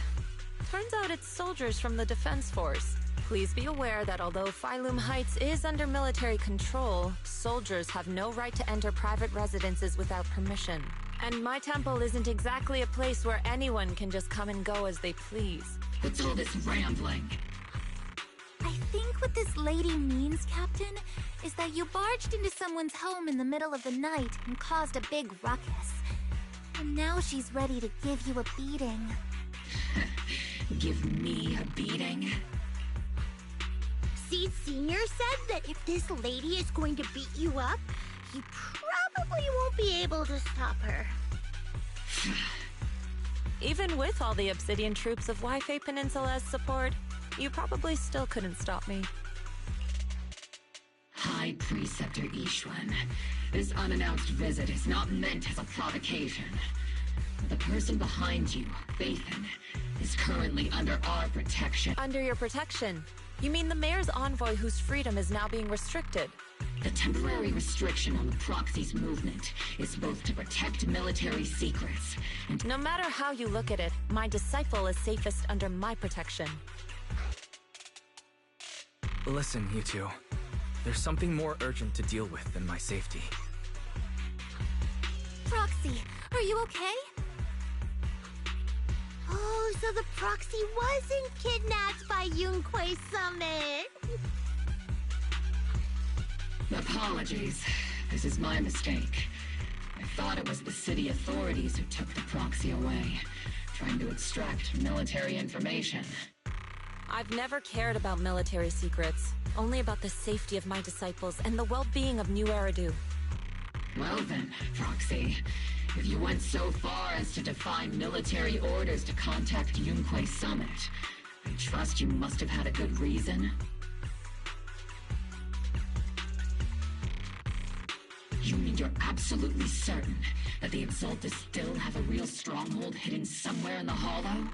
Turns out it's soldiers from the Defense Force. Please be aware that although Phylum Heights is under military control, soldiers have no right to enter private residences without permission. And my temple isn't exactly a place where anyone can just come and go as they please. What's all this rambling? I think what this lady means, Captain, is that you barged into someone's home in the middle of the night and caused a big ruckus. And now she's ready to give you a beating. Give me a beating? Seed Sr. said that if this lady is going to beat you up, he probably won't be able to stop her. Even with all the Obsidian troops of Waifei Peninsula's support, you probably still couldn't stop me. High Preceptor Yishuan, this unannounced visit is not meant as a provocation. The person behind you, Phaethon, is currently under our protection. Under your protection? You mean the mayor's envoy whose freedom is now being restricted? The temporary restriction on the Proxy's movement is both to protect military secrets and... No matter how you look at it, my disciple is safest under my protection. Listen, you two. There's something more urgent to deal with than my safety. Proxy, are you okay? Oh, so the Proxy wasn't kidnapped by Yunquei Summit. Apologies. This is my mistake. I thought it was the city authorities who took the Proxy away, trying to extract military information. I've never cared about military secrets, only about the safety of my disciples and the well-being of New Eridu. Well then, Proxy, if you went so far as to defy military orders to contact Yunquei Summit, I trust you must have had a good reason. You mean you're absolutely certain that the Exaltas still have a real stronghold hidden somewhere in the Hollow?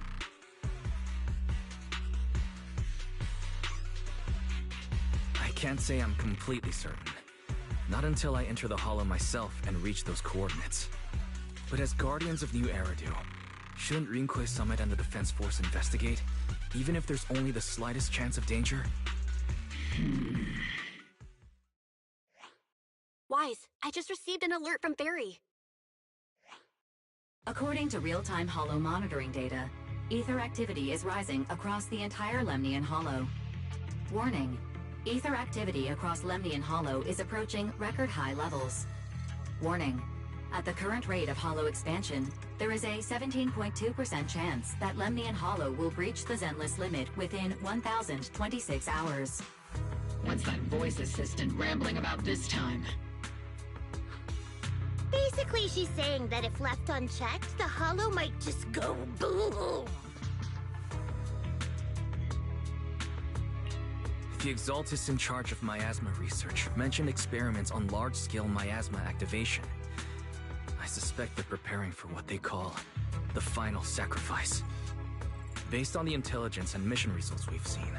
I can't say I'm completely certain. Not until I enter the Hollow myself and reach those coordinates. But as Guardians of New Eridu, Shouldn't Rinkwei Summit and the Defense Force investigate, even if there's only the slightest chance of danger? Wise, I just received an alert from Fairy. According to real-time Hollow monitoring data, ether activity is rising across the entire Lemnian Hollow. Warning: ether activity across Lemnian Hollow is approaching record-high levels. Warning: at the current rate of Hollow expansion, there is a 17.2% chance that Lemnian Hollow will breach the Zenless limit within 1,026 hours. What's that voice assistant rambling about this time? Basically, she's saying that if left unchecked, the Hollow might just go boom. The Exaltists in charge of miasma research mentioned experiments on large-scale miasma activation. I suspect they're preparing for what they call the final sacrifice. Based on the intelligence and mission results we've seen,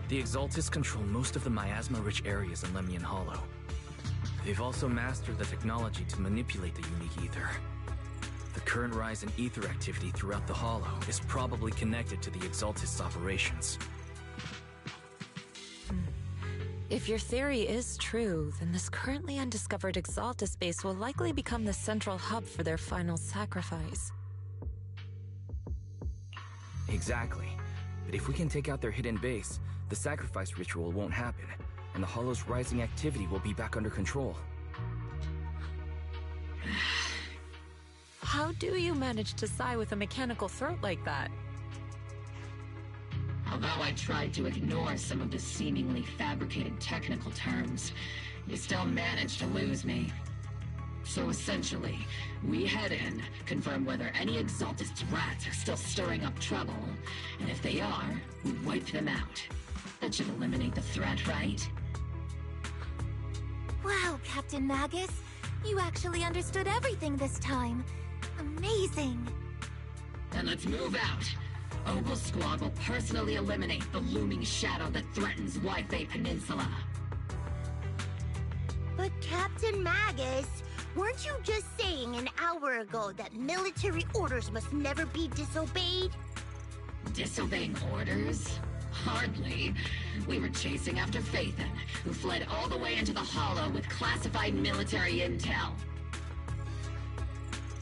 the Exaltists control most of the miasma-rich areas in Lemnian Hollow. They've also mastered the technology to manipulate the unique ether. The current rise in ether activity throughout the Hollow is probably connected to the Exaltists' operations. If your theory is true, then this currently undiscovered Exaltus base will likely become the central hub for their final sacrifice. Exactly. But if we can take out their hidden base, the sacrifice ritual won't happen, and the Hollow's rising activity will be back under control. How do you manage to sigh with a mechanical throat like that? Although I tried to ignore some of the seemingly fabricated technical terms, you still managed to lose me. So essentially, we head in, confirm whether any Exaltist rats are still stirring up trouble, and if they are, we wipe them out. That should eliminate the threat, right? Wow, Captain Magus. You actually understood everything this time. Amazing. Then let's move out. Ogle Squad will personally eliminate the looming shadow that threatens Wi-Fi Peninsula. But Captain Magus, weren't you just saying an hour ago that military orders must never be disobeyed? Disobeying orders? Hardly. We were chasing after Phaethon, who fled all the way into the Hollow with classified military intel.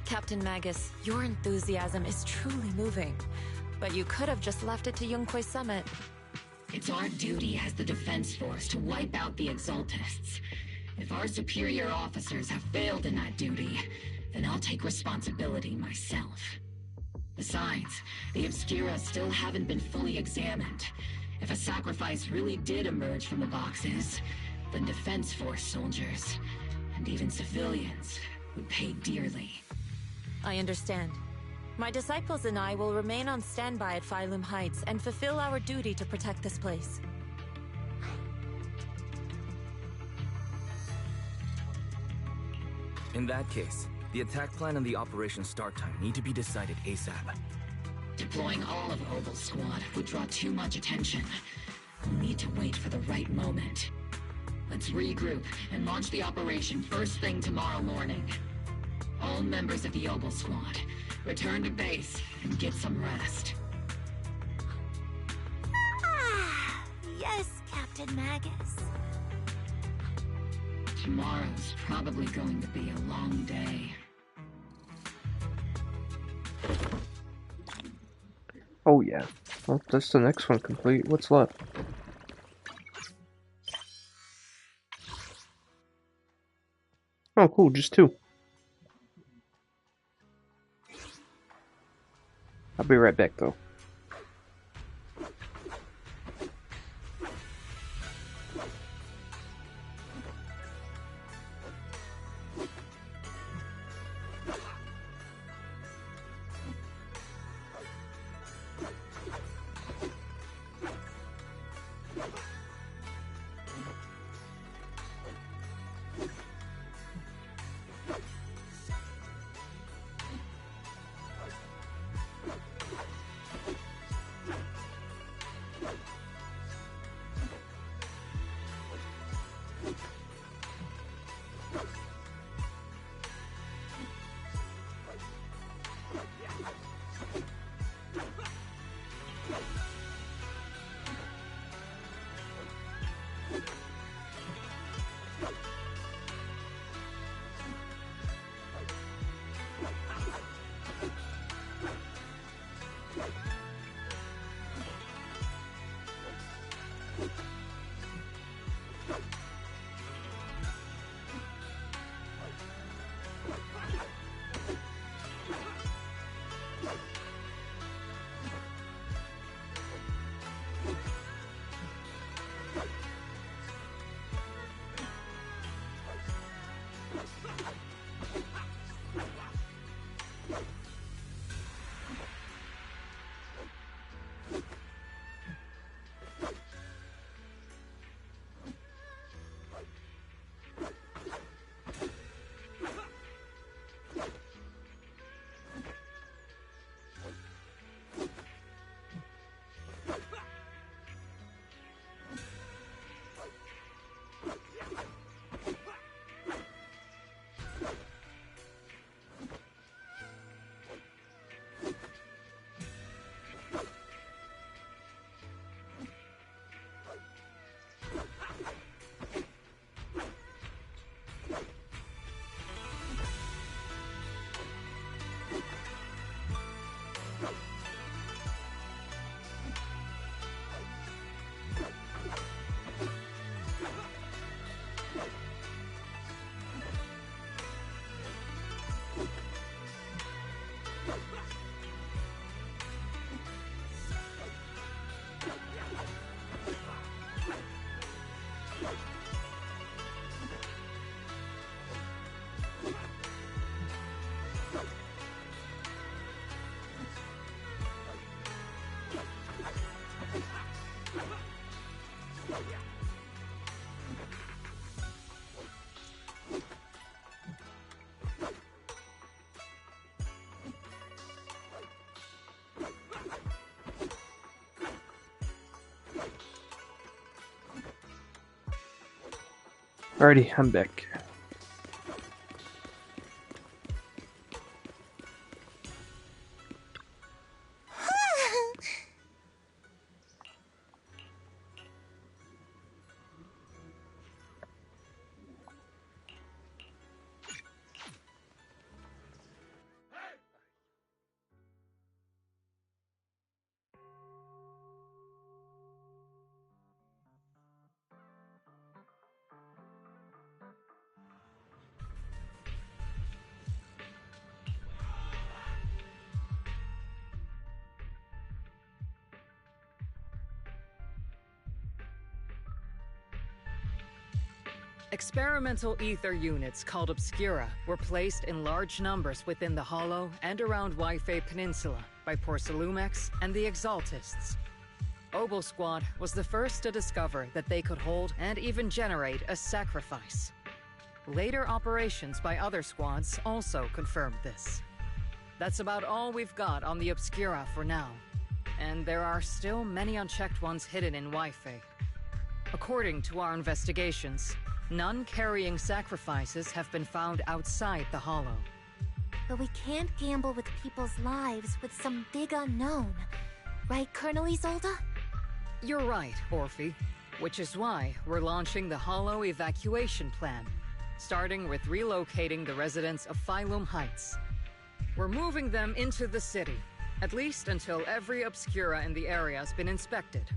Captain Magus, your enthusiasm is truly moving. But you could have just left it to Yunquei Summit. It's our duty as the Defense Force to wipe out the Exaltists. If our superior officers have failed in that duty, then I'll take responsibility myself. Besides, the Obscura still haven't been fully examined. If a sacrifice really did emerge from the boxes, then Defense Force soldiers, and even civilians, would pay dearly. I understand. My disciples and I will remain on standby at Phylum Heights and fulfill our duty to protect this place. In that case, the attack plan and the operation start time need to be decided ASAP. Deploying all of Ogle Squad would draw too much attention. We'll need to wait for the right moment. Let's regroup and launch the operation first thing tomorrow morning. All members of the Ogle Squad, return to base and get some rest. Ah, yes, Captain Magus. Tomorrow's probably going to be a long day. Oh yeah. Well, that's the next one complete. What's left? Oh cool, just 2. I'll be right back though. Alrighty, I'm back. Experimental ether units called Obscura were placed in large numbers within the Hollow and around Waifei Peninsula by Porcelumex and the Exaltists. Obel Squad was the first to discover that they could hold and even generate a sacrifice. Later operations by other squads also confirmed this. That's about all we've got on the Obscura for now, and there are still many unchecked ones hidden in Waifei. According to our investigations, none carrying sacrifices have been found outside the Hollow. But we can't gamble with people's lives with some big unknown. Right, Colonel Isolde? You're right, Orphe. Which is why we're launching the Hollow evacuation plan, starting with relocating the residents of Phylum Heights. We're moving them into the city, at least until every Obscura in the area has been inspected.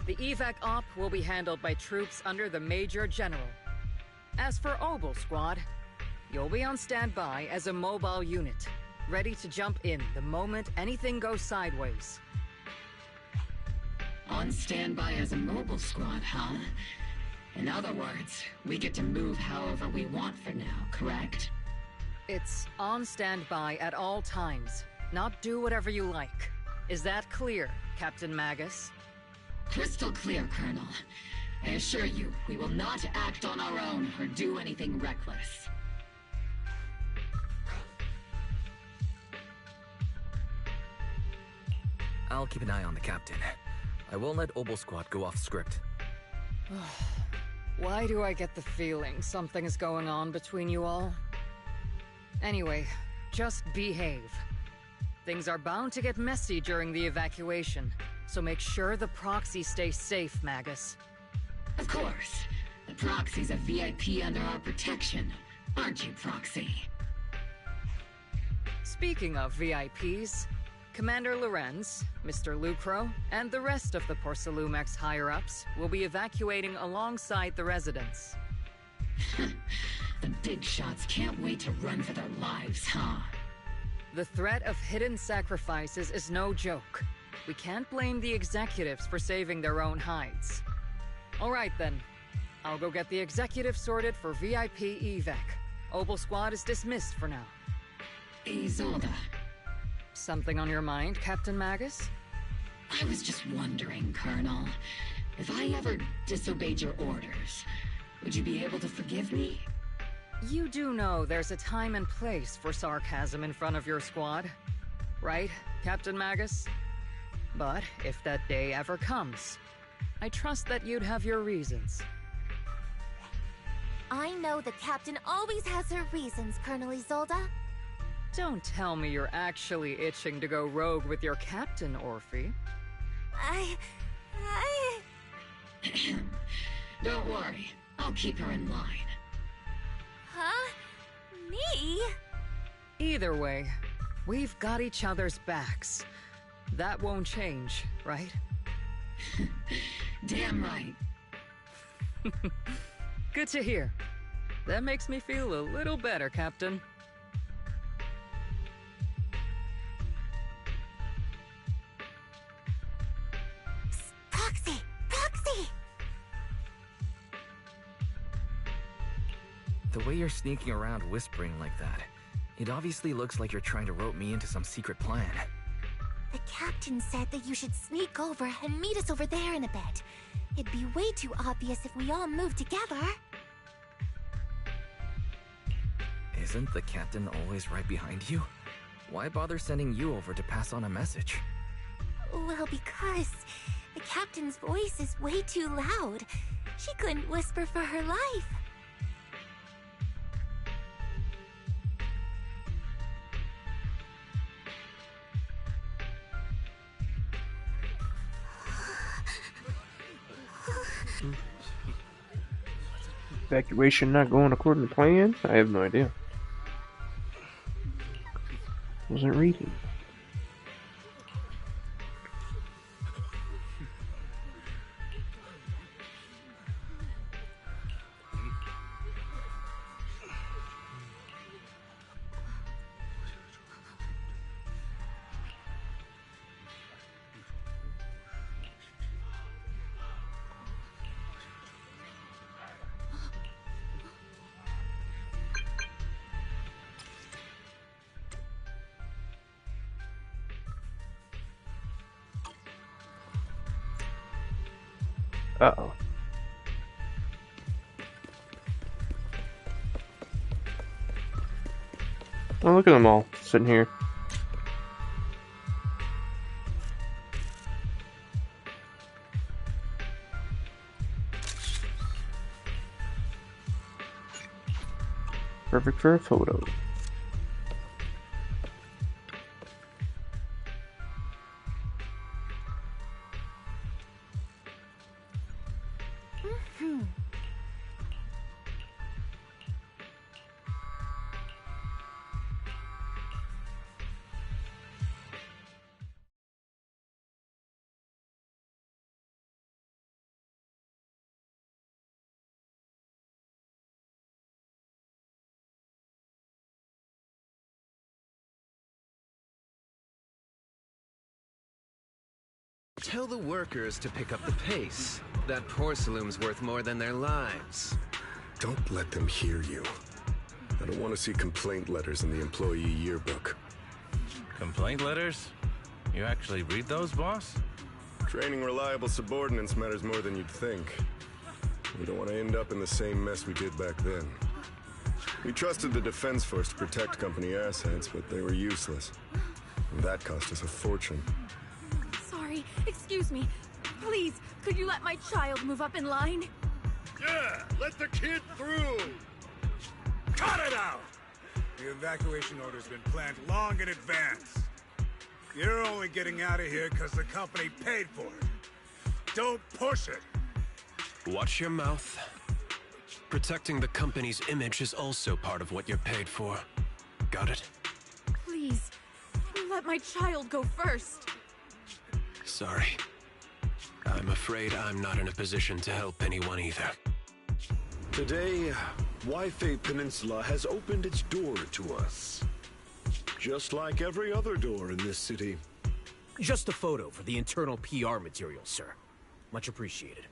The evac op will be handled by troops under the Major General. As for Obel Squad, you'll be on standby as a mobile unit, ready to jump in the moment anything goes sideways. On standby as a mobile squad, huh? In other words, we get to move however we want for now, correct? It's on standby at all times, not do whatever you like. Is that clear, Captain Magus? Crystal clear, Colonel. I assure you, we will not act on our own or do anything reckless. I'll keep an eye on the captain. I won't let Obel Squad go off script. Why do I get the feeling something is going on between you all? Anyway, just behave. Things are bound to get messy during the evacuation, so make sure the proxy stays safe, Magus. Of course. The proxy's a VIP under our protection, aren't you, Proxy? Speaking of VIPs, Commander Lorenz, Mr. Lucro, and the rest of the Porcelumex higher-ups will be evacuating alongside the residents. The big shots can't wait to run for their lives, huh? The threat of hidden sacrifices is no joke. We can't blame the executives for saving their own hides. All right then. I'll go get the executives sorted for VIP evac. Obel Squad is dismissed for now. Isolde. Something on your mind, Captain Magus? I was just wondering, Colonel. If I ever disobeyed your orders, would you be able to forgive me? You do know there's a time and place for sarcasm in front of your squad, right, Captain Magus? But if that day ever comes, I trust that you'd have your reasons. I know the captain always has her reasons, Colonel Isolde. Don't tell me you're actually itching to go rogue with your captain, Orphe. Don't worry, I'll keep her in line. Huh? Me? Either way, we've got each other's backs. That won't change, right? Damn right. Good to hear. That makes me feel a little better, Captain. Proxy! Proxy! The way you're sneaking around whispering like that, it obviously looks like you're trying to rope me into some secret plan. The captain said that you should sneak over and meet us over there in a bit. It'd be way too obvious if we all moved together. Isn't the captain always right behind you? Why bother sending you over to pass on a message? Well, because the captain's voice is way too loud. She couldn't whisper for her life. Evacuation not going according to plan? I have no idea. Wasn't reading. Uh-oh. Oh, look at them all sitting here. Perfect for a photo. Tell the workers to pick up the pace. That porcelain's worth more than their lives. Don't let them hear you. I don't want to see complaint letters in the employee yearbook. Complaint letters? You actually read those, boss? Training reliable subordinates matters more than you'd think. We don't want to end up in the same mess we did back then. We trusted the Defense Force to protect company assets, but they were useless. And that cost us a fortune. Sorry, excuse me. Please, could you let my child move up in line? Yeah, let the kid through! Cut it out! The evacuation order's been planned long in advance. You're only getting out of here because the company paid for it. Don't push it! Watch your mouth. Protecting the company's image is also part of what you're paid for. Got it? Please, let my child go first. Sorry. I'm afraid I'm not in a position to help anyone either. Today, Wi-Fi Peninsula has opened its door to us. Just like every other door in this city. Just a photo for the internal PR material, sir. Much appreciated.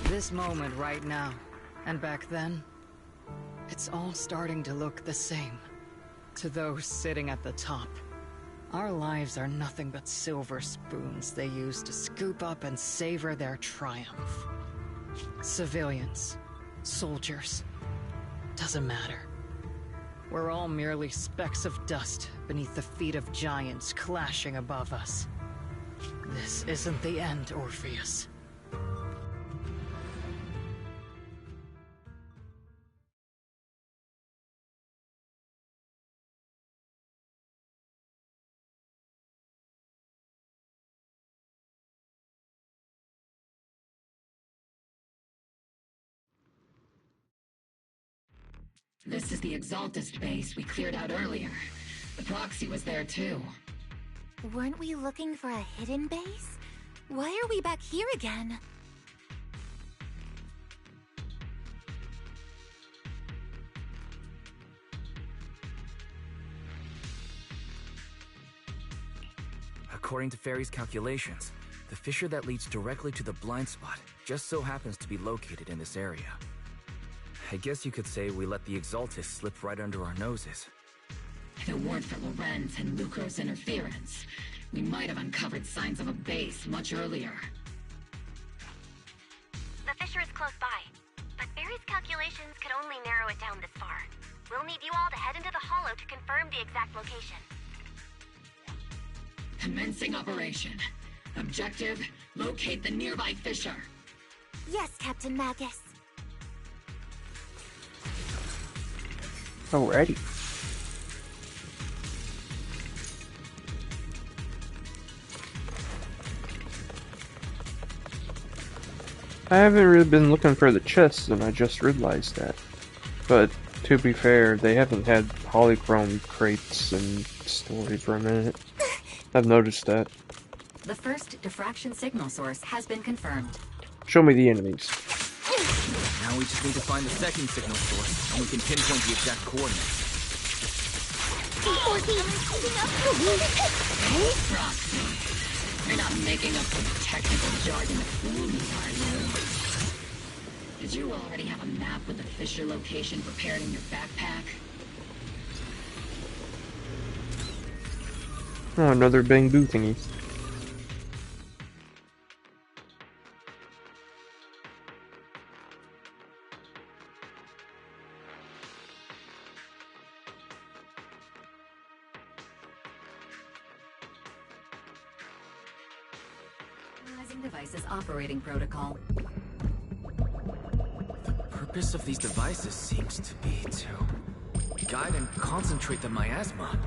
This moment right now, and back then, it's all starting to look the same. To those sitting at the top, our lives are nothing but silver spoons they use to scoop up and savor their triumph. Civilians, soldiers, doesn't matter. We're all merely specks of dust beneath the feet of giants clashing above us. This isn't the end, Orpheus. This is the Exaltist base we cleared out earlier. The proxy was there too. Weren't we looking for a hidden base? Why are we back here again? According to Fairy's calculations, the fissure that leads directly to the blind spot just so happens to be located in this area. I guess you could say we let the Exaltist slip right under our noses. If it weren't for Lorenz and Lucro's interference, we might have uncovered signs of a base much earlier. The fissure is close by, but Barry's calculations could only narrow it down this far. We'll need you all to head into the hollow to confirm the exact location. Commencing operation. Objective, locate the nearby fissure. Yes, Captain Magus. Alrighty. I haven't really been looking for the chests, and I just realized that. But to be fair, they haven't had polychrome crates in story for a minute. I've noticed that. The first diffraction signal source has been confirmed. Show me the enemies. Now we just need to find the second signal source, and we can pinpoint the exact coordinates. You're not making up some technical jargon to fool me, are you? Did you already have a map with the Fisher location prepared in your backpack? Oh, another bamboo thingy. Analyzing device's operating protocol. The purpose of these devices seems to be to guide and concentrate the miasma.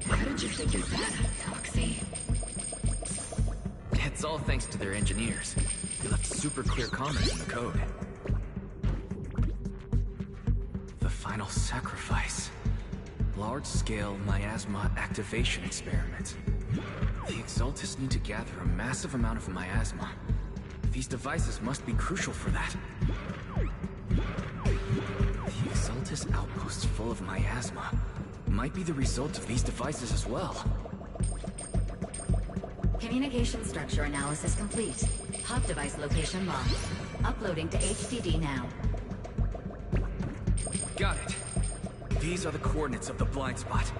How did you figure that out, Foxy? It's all thanks to their engineers. They left super clear comments in the code. The final sacrifice. Large-scale miasma activation experiment. The Exaltists need to gather a massive amount of miasma. These devices must be crucial for that. The Exaltist outposts full of miasma might be the result of these devices as well. Communication structure analysis complete. Hub device location locked. Uploading to HDD now. Got it. These are the coordinates of the blind spot.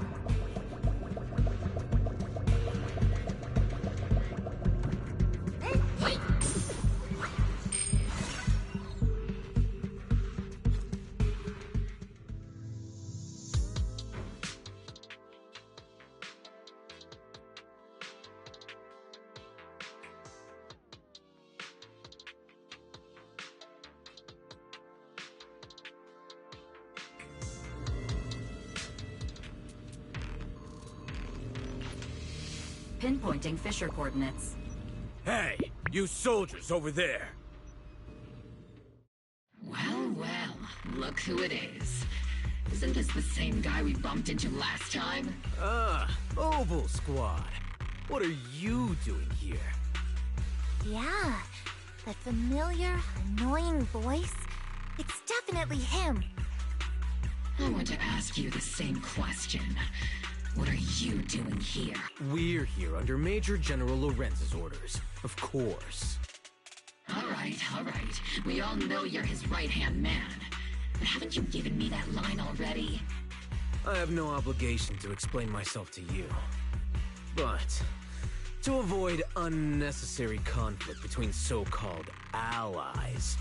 Pinpointing Fisher coordinates. Hey, you soldiers over there! Well, well, look who it is. Isn't this the same guy we bumped into last time? Oval Squad. What are you doing here? Yeah, that familiar, annoying voice. It's definitely him. I want to ask you the same question. What are you doing here? We're here under Major General Lorenz's orders, of course. All right. We all know you're his right-hand man. But haven't you given me that line already? I have no obligation to explain myself to you. But to avoid unnecessary conflict between so-called allies,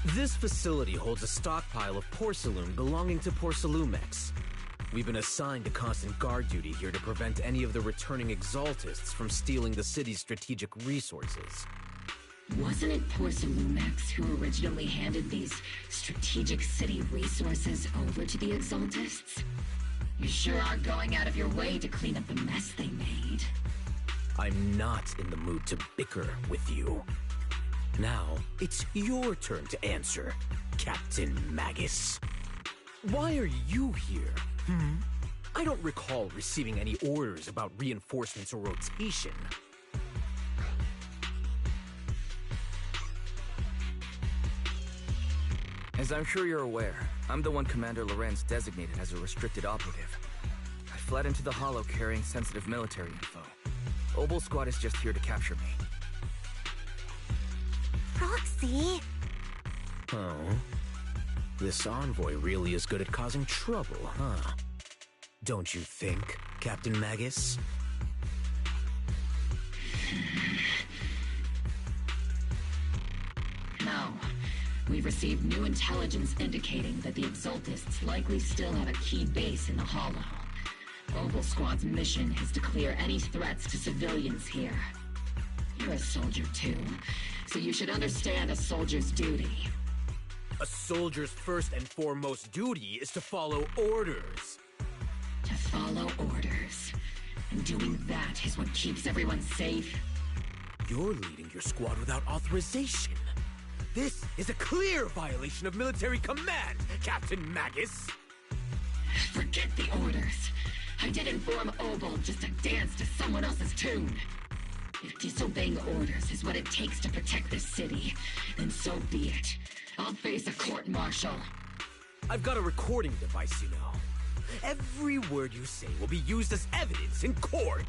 this facility holds a stockpile of porcelain belonging to Porcelumex. We've been assigned to constant guard duty here to prevent any of the returning Exaltists from stealing the city's strategic resources. Wasn't it Porcelumex who originally handed these strategic city resources over to the Exaltists? You sure are going out of your way to clean up the mess they made. I'm not in the mood to bicker with you. Now, it's your turn to answer, Captain Magus. Why are you here? I don't recall receiving any orders about reinforcements or rotation. As I'm sure you're aware, I'm the one Commander Lorenz designated as a restricted operative. I fled into the Hollow carrying sensitive military info. Oval Squad is just here to capture me. Roxy! Oh? This envoy really is good at causing trouble, huh? Don't you think, Captain Magus? No. We've received new intelligence indicating that the Exaltists likely still have a key base in the Hollow. Oval Squad's mission is to clear any threats to civilians here. You're a soldier too, so you should understand a soldier's duty. A soldier's first and foremost duty is to follow orders. To follow orders. And doing that is what keeps everyone safe. You're leading your squad without authorization. This is a clear violation of military command, Captain Magus! Forget the orders. I didn't form Obel just to dance to someone else's tune. If disobeying orders is what it takes to protect this city, then so be it. I'll face a court-martial. I've got a recording device, you know. Every word you say will be used as evidence in court.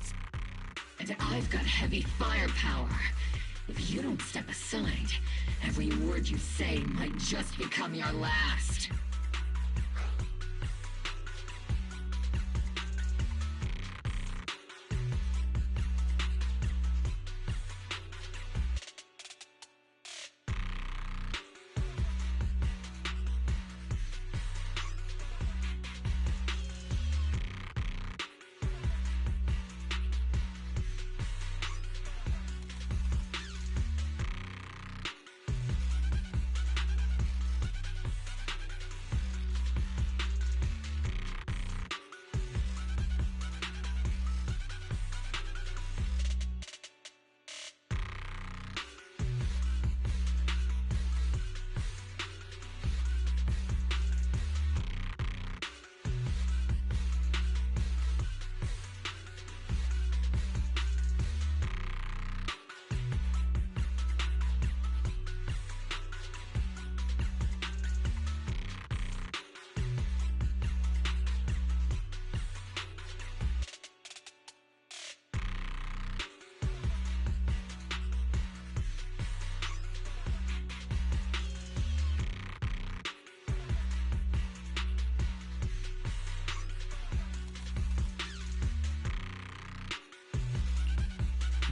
And I've got heavy firepower. If you don't step aside, every word you say might just become your last.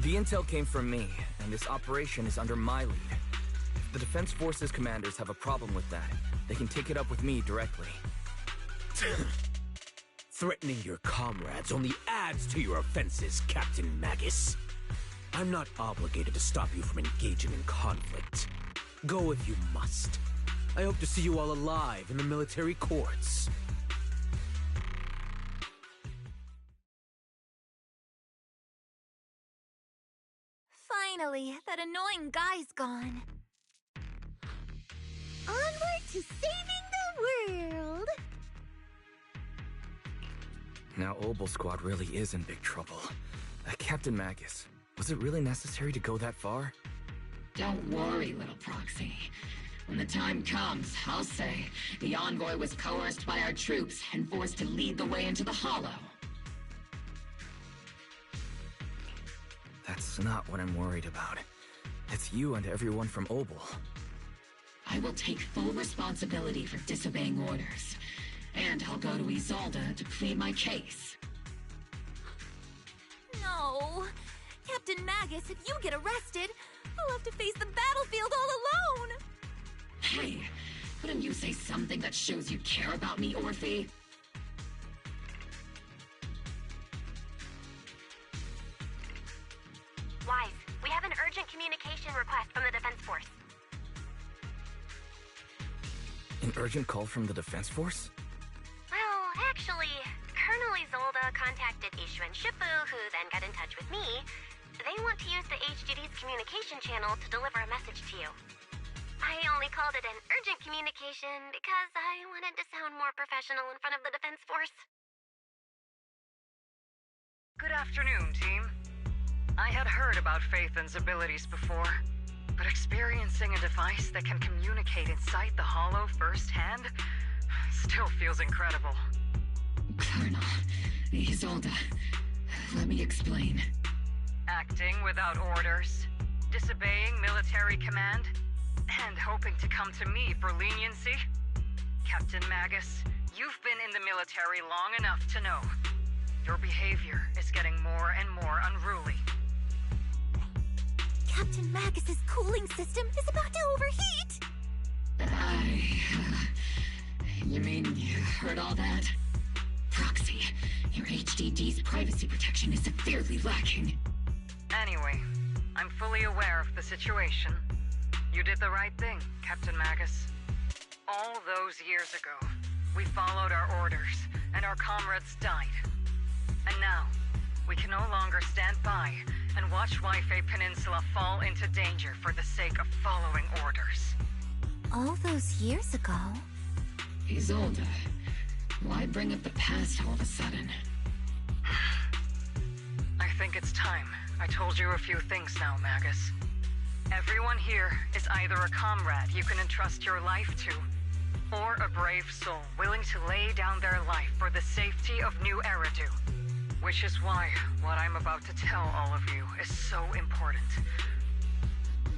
The intel came from me, and this operation is under my lead. If the Defense Forces commanders have a problem with that, they can take it up with me directly. Threatening your comrades only adds to your offenses, Captain Magus. I'm not obligated to stop you from engaging in conflict. Go if you must. I hope to see you all alive in the military courts. Finally, that annoying guy's gone. Onward to saving the world! Now Obel Squad really is in big trouble. Captain Magus, was it really necessary to go that far? Don't worry, little proxy. When the time comes, I'll say the envoy was coerced by our troops and forced to lead the way into the Hollow. That's not what I'm worried about. It's you and everyone from Obel. I will take full responsibility for disobeying orders. And I'll go to Isolde to plead my case. No! Captain Magus, if you get arrested, I'll have to face the battlefield all alone! Hey, couldn't you say something that shows you care about me, Orphe? Wise, we have an urgent communication request from the Defense Force. An urgent call from the Defense Force? Well, actually, Colonel Isolde contacted Ishu and Shippu, who then got in touch with me. They want to use the HGD's communication channel to deliver a message to you. I only called it an urgent communication because I wanted to sound more professional in front of the Defense Force. Good afternoon, team. I had heard about Phaethon's abilities before, but experiencing a device that can communicate inside the Hollow firsthand still feels incredible. Colonel, Isolde, let me explain. Acting without orders, disobeying military command, and hoping to come to me for leniency? Captain Magus, you've been in the military long enough to know. Your behavior is getting more and more unruly. Captain Magus's cooling system is about to overheat! You mean you heard all that? Proxy, your HDD's privacy protection is severely lacking. Anyway, I'm fully aware of the situation. You did the right thing, Captain Magus. All those years ago, we followed our orders, and our comrades died. And now, we can no longer stand by and watch Waifei Peninsula fall into danger for the sake of following orders. All those years ago? Isolde, why bring up the past all of a sudden? I think it's time. I told you a few things now, Magus. Everyone here is either a comrade you can entrust your life to, or a brave soul willing to lay down their life for the safety of New Eridu. Which is why what I'm about to tell all of you is so important.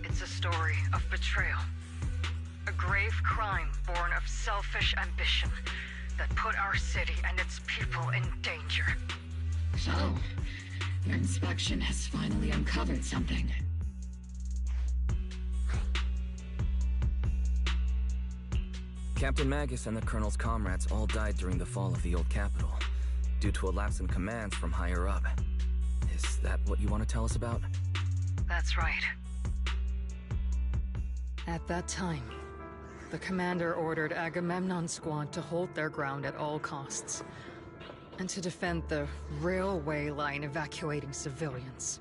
It's a story of betrayal. A grave crime born of selfish ambition that put our city and its people in danger. So, your inspection has finally uncovered something. Captain Magus and the Colonel's comrades all died during the fall of the old capital, due to a lapse in commands from higher up. Is that what you want to tell us about? That's right. At that time, the commander ordered Agamemnon's squad to hold their ground at all costs, and to defend the railway line evacuating civilians.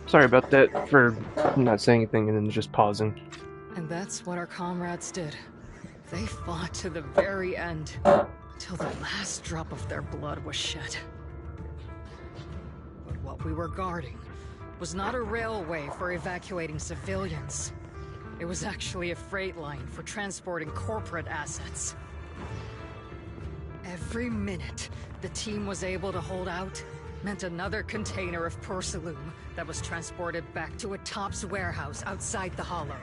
Sorry about that for not saying anything and then just pausing. And that's what our comrades did. They fought to the very end, till the last drop of their blood was shed. But what we were guarding was not a railway for evacuating civilians. It was actually a freight line for transporting corporate assets. Every minute the team was able to hold out meant another container of porcelain that was transported back to a Topps warehouse outside the Hollow.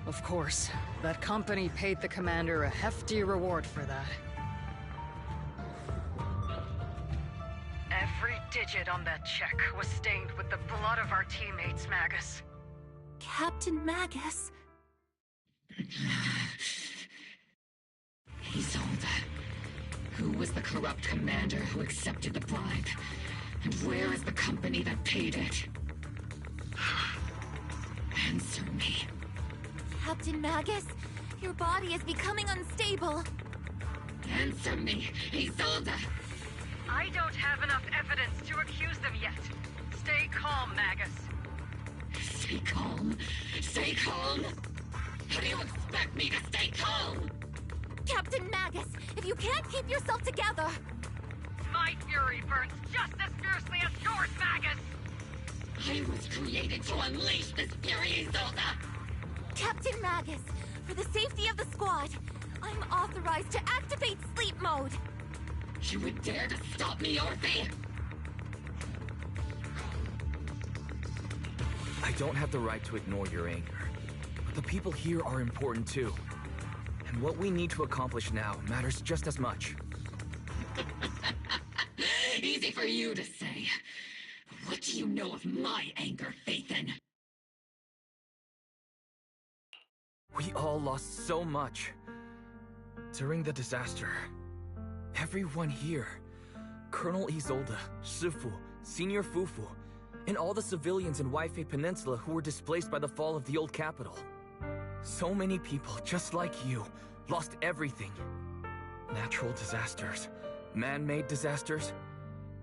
Of course, that company paid the commander a hefty reward for that. Every digit on that check was stained with the blood of our teammates, Magus. Captain Magus? Isolde. Who was the corrupt commander who accepted the bribe? And where is the company that paid it? Answer me. Captain Magus, your body is becoming unstable. Answer me, Isolde. I don't have enough evidence to accuse them yet. Stay calm, Magus. Stay calm? Stay calm? How do you expect me to stay calm? Captain Magus, if you can't keep yourself together... My fury burns just as fiercely as yours, Magus! I was created to unleash this fury, Isolde! Captain Magus, for the safety of the squad, I'm authorized to activate sleep mode. You would dare to stop me, Orphe? I don't have the right to ignore your anger. But the people here are important too. And what we need to accomplish now matters just as much. Easy for you to say. What do you know of my anger, Phaethon? We all lost so much. During the disaster, everyone here, Colonel Isolde, Shifu, Senior Fufu, and all the civilians in Waifei Peninsula who were displaced by the fall of the old capital. So many people, just like you, lost everything. Natural disasters, man-made disasters.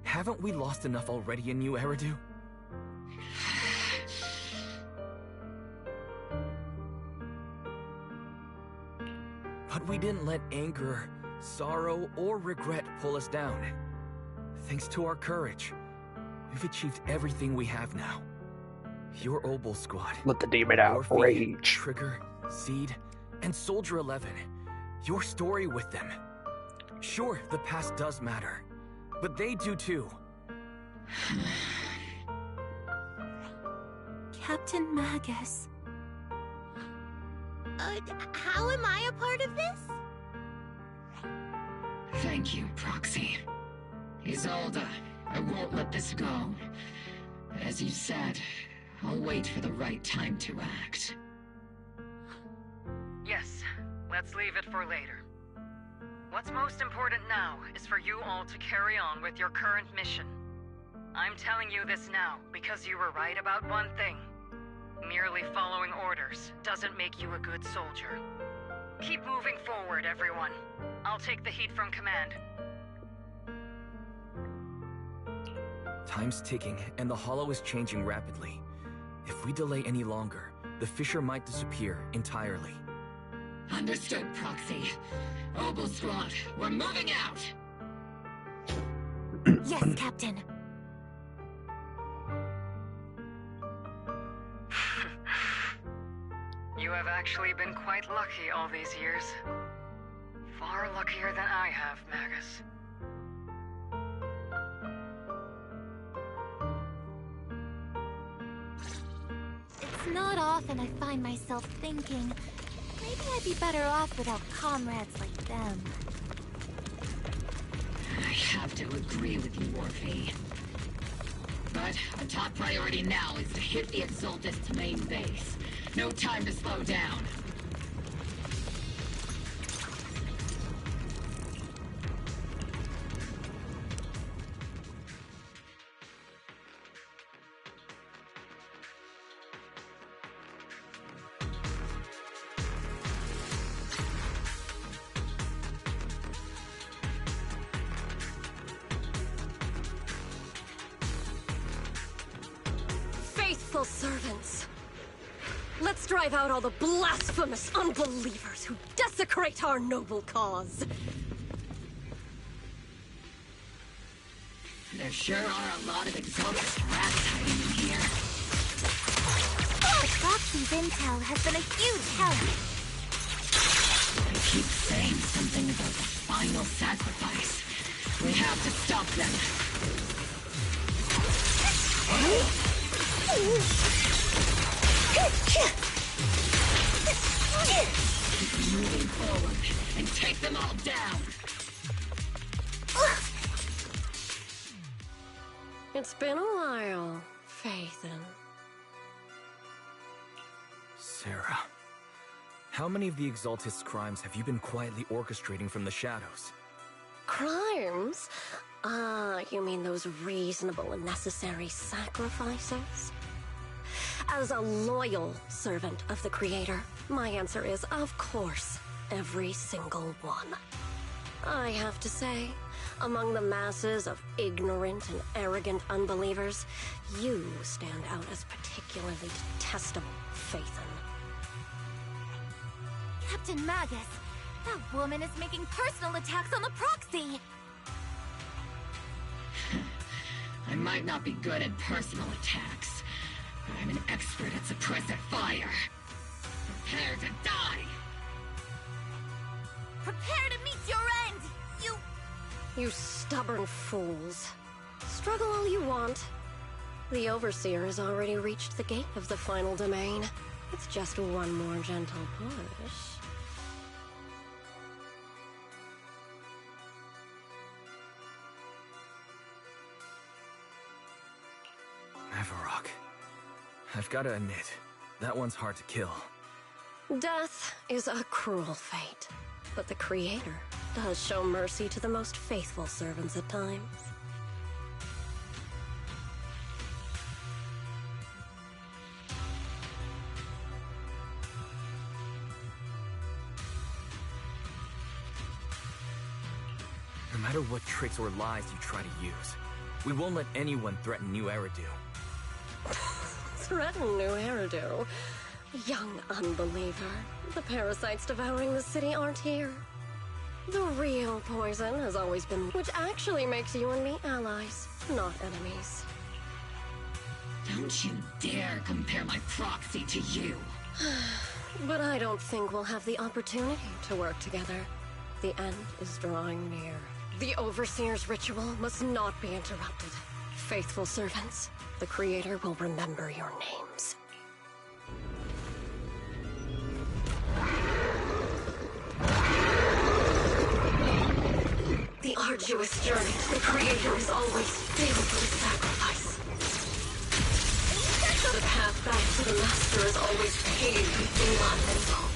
Haven't we lost enough already in New Eridu? But we didn't let anger, sorrow, or regret pull us down. Thanks to our courage, we've achieved everything we have now. Your Obol squad. Let the demon out. Morphe, Rage. Trigger, Seed, and Soldier 11. Your story with them. Sure, the past does matter, but they do too. Captain Magus. How am I a part of this? Thank you, Proxy. Isolde, I won't let this go. As you said, I'll wait for the right time to act. Yes, let's leave it for later. What's most important now is for you all to carry on with your current mission. I'm telling you this now because you were right about one thing. Merely following orders doesn't make you a good soldier. Keep moving forward, everyone. I'll take the heat from command. Time's ticking, and the Hollow is changing rapidly. If we delay any longer, the fissure might disappear entirely. Understood, Proxy. Obol Squad, we're moving out! Yes, Captain. You have actually been quite lucky all these years. Far luckier than I have, Magus. It's not often I find myself thinking, maybe I'd be better off without comrades like them. I have to agree with you, Morphe. But our top priority now is to hit the Exaltist's main base. No time to slow down. Faithful servants. Let's drive out all the blasphemous unbelievers who desecrate our noble cause. There sure are a lot of Exaltist rats hiding in here. Proxy's intel has been a huge help. They keep saying something about the final sacrifice. We have to stop them. Keep moving forward and take them all down. It's been a while, Phaethon. Sarah, how many of the Exaltist's crimes have you been quietly orchestrating from the shadows? Crimes? Ah, you mean those reasonable and necessary sacrifices? As a loyal servant of the Creator, my answer is, of course, every single one. I have to say, among the masses of ignorant and arrogant unbelievers, you stand out as particularly detestable, Phaethon. Captain Magus, that woman is making personal attacks on the Proxy! I might not be good at personal attacks, but I'm an expert at suppressive fire. Prepare to die! Prepare to meet your end, you... You stubborn fools. Struggle all you want. The Overseer has already reached the gate of the final domain. It's just one more gentle push. Avarok. I've got to admit, that one's hard to kill. Death is a cruel fate, but the Creator does show mercy to the most faithful servants at times. No matter what tricks or lies you try to use, we won't let anyone threaten New Eridu. Threaten New Eridu? Young unbeliever. The parasites devouring the city aren't here. The real poison has always been, which actually makes you and me allies, not enemies. Don't you dare compare my proxy to you. But I don't think we'll have the opportunity to work together. The end is drawing near. The Overseer's ritual must not be interrupted. Faithful servants, the Creator will remember your names. The arduous journey to the Creator is always filled with sacrifice. The path back to the Master is always paved with blood and salt.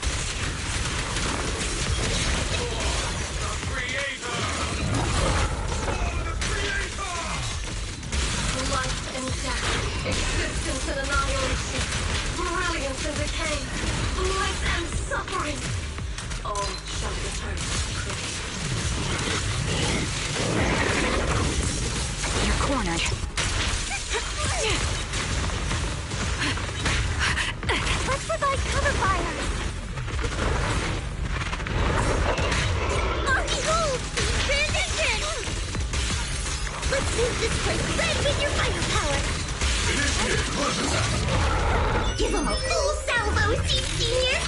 Life and death, existence and annihilation, brilliance and decay, bliss and suffering, all shall return to creation. You're cornered. Let's provide cover fire. Oh, behold! Transition! Let's use this place right with your fire power. Give him a full salvo, Senior!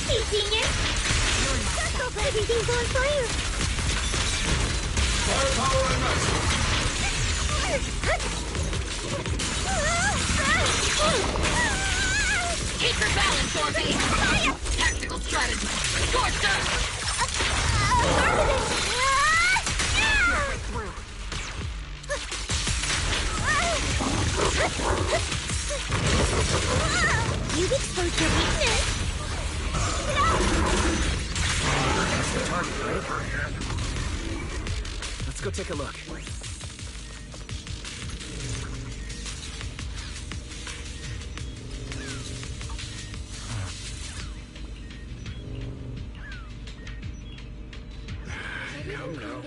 Hey, Senior! Everything's on fire! Firepower and max! Keep your balance, Orby! Tactical strategy! Scorcher! You've exposed your weakness! That's the target, right? Let's go take a look. Come now.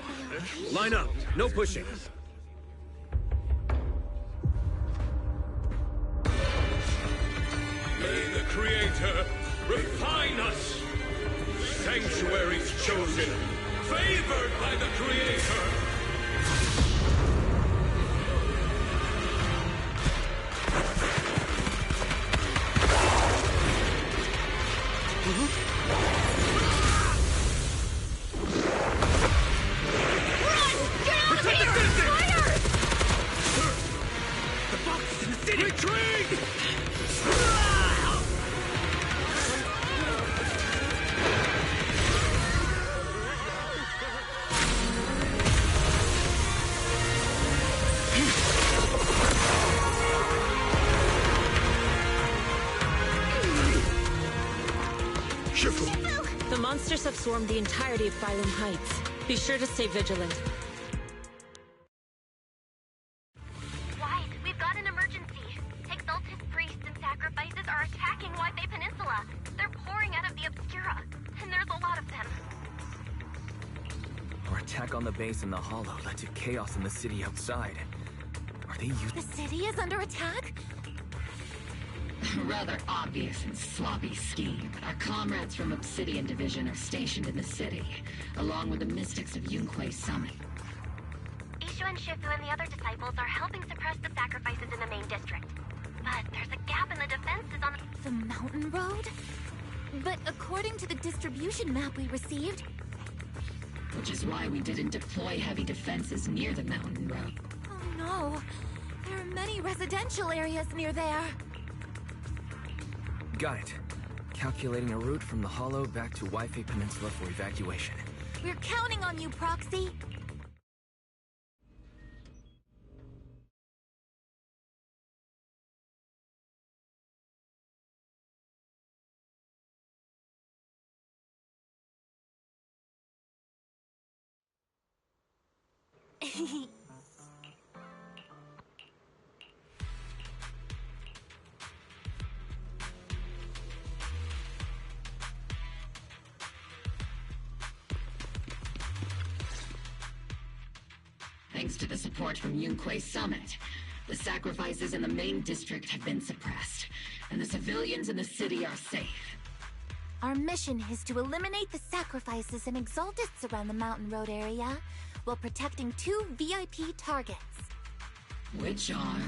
Line up. No pushing. May the Creator refine us. Sanctuaries chosen, favored by the Creator. The monsters have swarmed the entirety of Phylum Heights. Be sure to stay vigilant. Wyatt, we've got an emergency. Exalted priests and sacrifices are attacking White Bay Peninsula. They're pouring out of the Obscura, and there's a lot of them. Our attack on the base in the Hollow led to chaos in the city outside. Are they using... The city is under attack? Rather obvious and sloppy scheme. Our comrades from Obsidian Division are stationed in the city, along with the mystics of Yunquei Summit. Ishu and Shifu and the other disciples are helping suppress the sacrifices in the main district. But there's a gap in the defenses on the mountain road? But according to the distribution map we received... Which is why we didn't deploy heavy defenses near the mountain road. Oh no. There are many residential areas near there. Got it. Calculating a route from the Hollow back to Wi-Fi Peninsula for evacuation. We're counting on you, Proxy. Thanks to the support from Yunque's summit, the sacrifices in the main district have been suppressed, and the civilians in the city are safe. Our mission is to eliminate the sacrifices and exaltists around the Mountain Road area, while protecting 2 VIP targets. Which are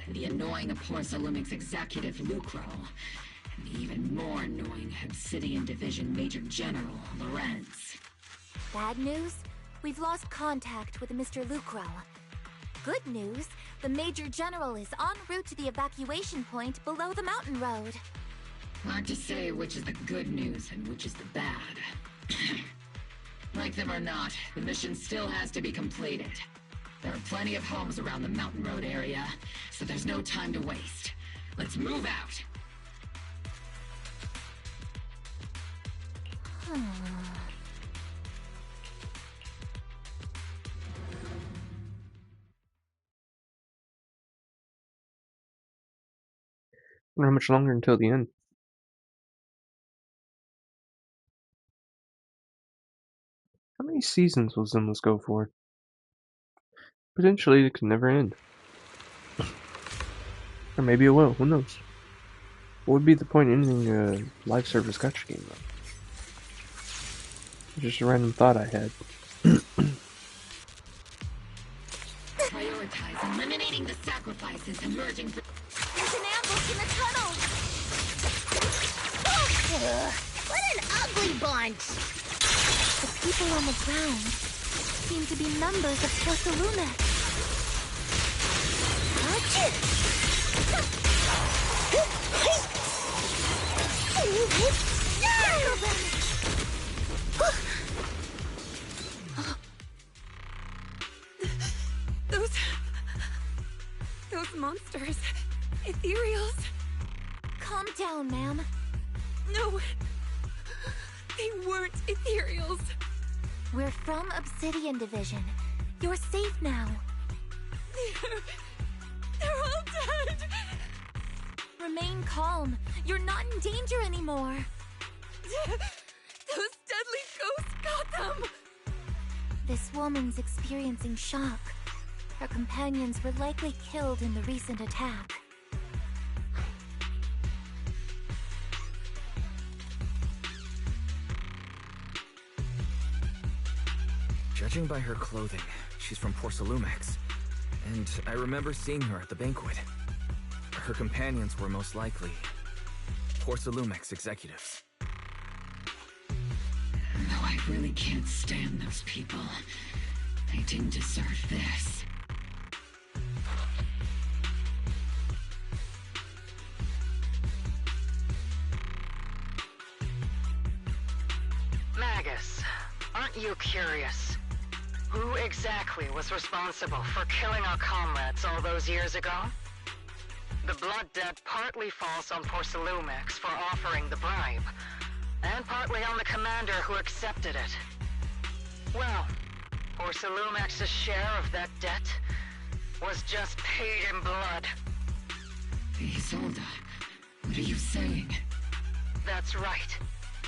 the annoying Porcelumix executive Lucro, and the even more annoying Obsidian Division Major General Lorenz. Bad news? We've lost contact with Mr. Lucro. Good news, the Major General is en route to the evacuation point below the mountain road. Hard to say which is the good news and which is the bad. Like them or not, the mission still has to be completed. There are plenty of homes around the mountain road area, so there's no time to waste. Let's move out! Not much longer until the end. How many seasons will Zimless go for? Potentially it could never end. Or maybe it will, who knows? What would be the point in ending a live service gacha game though? Just a random thought I had. Prioritize eliminating the sacrifices emerging from... There's an ambush in the tunnel! What an ugly bunch! The people on the ground seem to be members of Porcelumix. Those monsters. Ethereals. Calm down, ma'am. No. They weren't ethereals. We're from Obsidian Division. You're safe now. They're all dead. Remain calm. You're not in danger anymore. Those deadly ghosts got them. This woman's experiencing shock. Her companions were likely killed in the recent attack. Judging by her clothing, she's from Porcelumix. And I remember seeing her at the banquet. Her companions were most likely Porcelumix executives. Though I really can't stand those people, they didn't deserve this. Magus, aren't you curious? Who exactly was responsible for killing our comrades all those years ago? The blood debt partly falls on Porcelumix for offering the bribe, and partly on the commander who accepted it. Well, Porcelumix's share of that debt was just paid in blood. Isolde, what are you saying? That's right.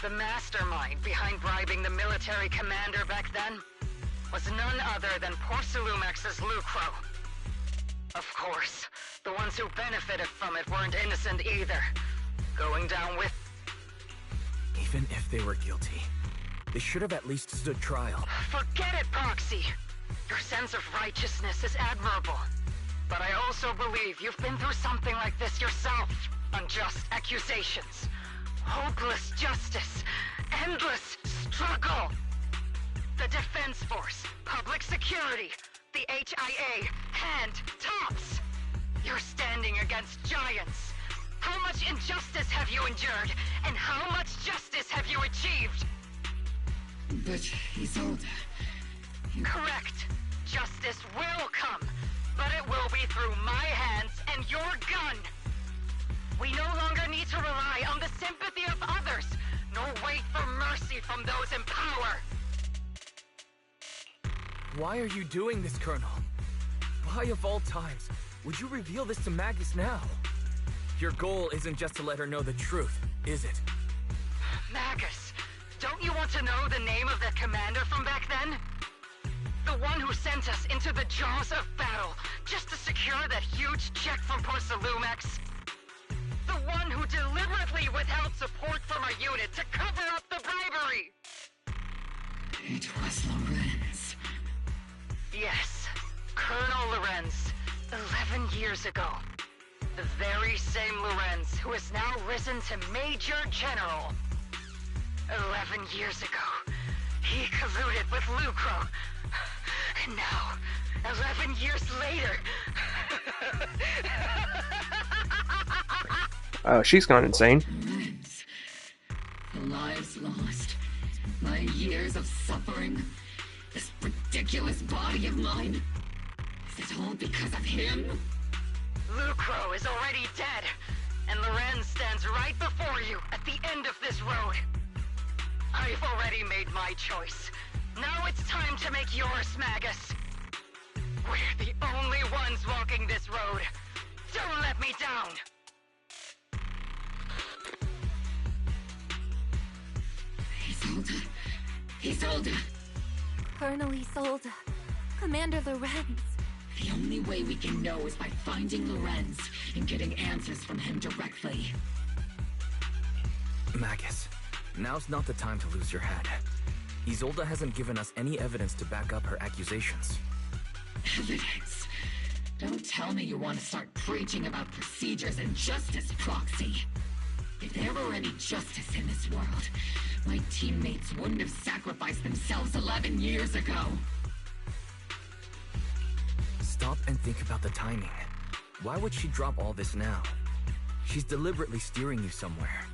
The mastermind behind bribing the military commander back then was none other than Porcelumix's Lucro. Of course, the ones who benefited from it weren't innocent either. Going down with... Even if they were guilty, they should have at least stood trial. Forget it, Proxy! Your sense of righteousness is admirable. But I also believe you've been through something like this yourself. Unjust accusations, hopeless justice, endless struggle. The Defense Force, public security, the HIA, and TOPS. You're standing against giants. How much injustice have you endured? And how much justice have you achieved? But Isolde... Correct. Justice will come. But it will be through my hands and your gun. We no longer need to rely on the sympathy of others, nor wait for mercy from those in power. Why are you doing this, Colonel? Why of all times would you reveal this to Magus now? Your goal isn't just to let her know the truth, is it? Magus, don't you want to know the name of the commander from back then? The one who sent us into the jaws of battle just to secure that huge check from Porcelumex? The one who deliberately withheld support from our unit to cover up the bribery! It was Lorenz. Yes, Colonel Lorenz, 11 years ago. The very same Lorenz who has now risen to Major General. 11 years ago, he colluded with Lucro. And now, 11 years later... She's gone insane. Lorenz. The lives lost. My years of suffering. This ridiculous body of mine. Is it all because of him? Lucro is already dead, and Lorenz stands right before you at the end of this road. I've already made my choice. Now it's time to make yours, Magus. We're the only ones walking this road. Don't let me down! Isolde! Colonel Isolde. Commander Lorenz. The only way we can know is by finding Lorenz and getting answers from him directly. Magus, now's not the time to lose your head. Isolde hasn't given us any evidence to back up her accusations. Evidence? Don't tell me you want to start preaching about procedures and justice, Proxy. If there were any justice in this world, my teammates wouldn't have sacrificed themselves 11 years ago. Stop and think about the timing. Why would she drop all this now? She's deliberately steering you somewhere.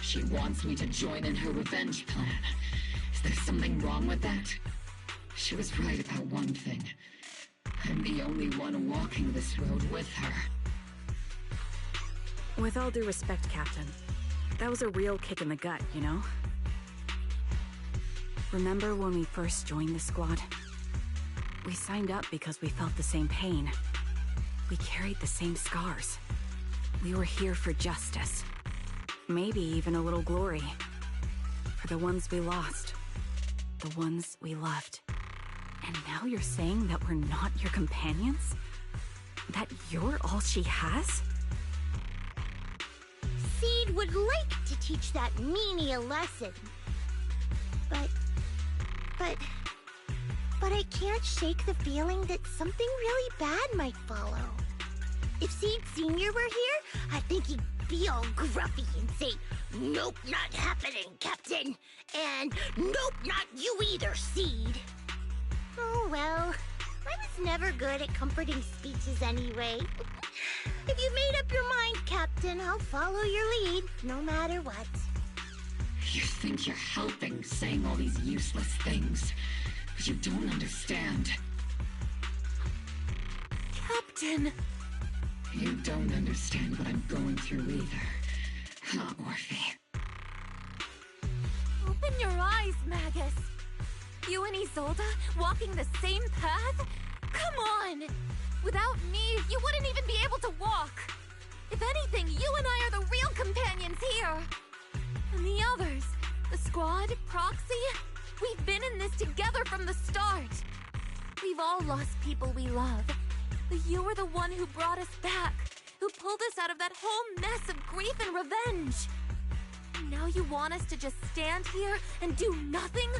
She wants me to join in her revenge plan. Is there something wrong with that? She was right about one thing. I'm the only one walking this road with her. With all due respect, Captain, that was a real kick in the gut, you know? Remember when we first joined the squad? We signed up because we felt the same pain. We carried the same scars. We were here for justice. Maybe even a little glory. For the ones we lost. The ones we loved. And now you're saying that we're not your companions? That you're all she has? Seed would like to teach that meanie a lesson. But I can't shake the feeling that something really bad might follow. If Seed Sr. were here, I think he'd be all gruffy and say, "Nope, not happening, Captain." And "Nope, not you either, Seed." Oh well, I was never good at comforting speeches anyway. If you've made up your mind, Captain, I'll follow your lead, no matter what. You think you're helping, saying all these useless things, but you don't understand. Captain! You don't understand what I'm going through either. Huh, Orphe? Open your eyes, Magus! You and Isolde walking the same path? Come on! Without me, you wouldn't even be able to walk! If anything, you and I are the real companions here! And the others, the squad, Proxy, we've been in this together from the start! We've all lost people we love, but you were the one who brought us back, who pulled us out of that whole mess of grief and revenge! And now you want us to just stand here and do nothing?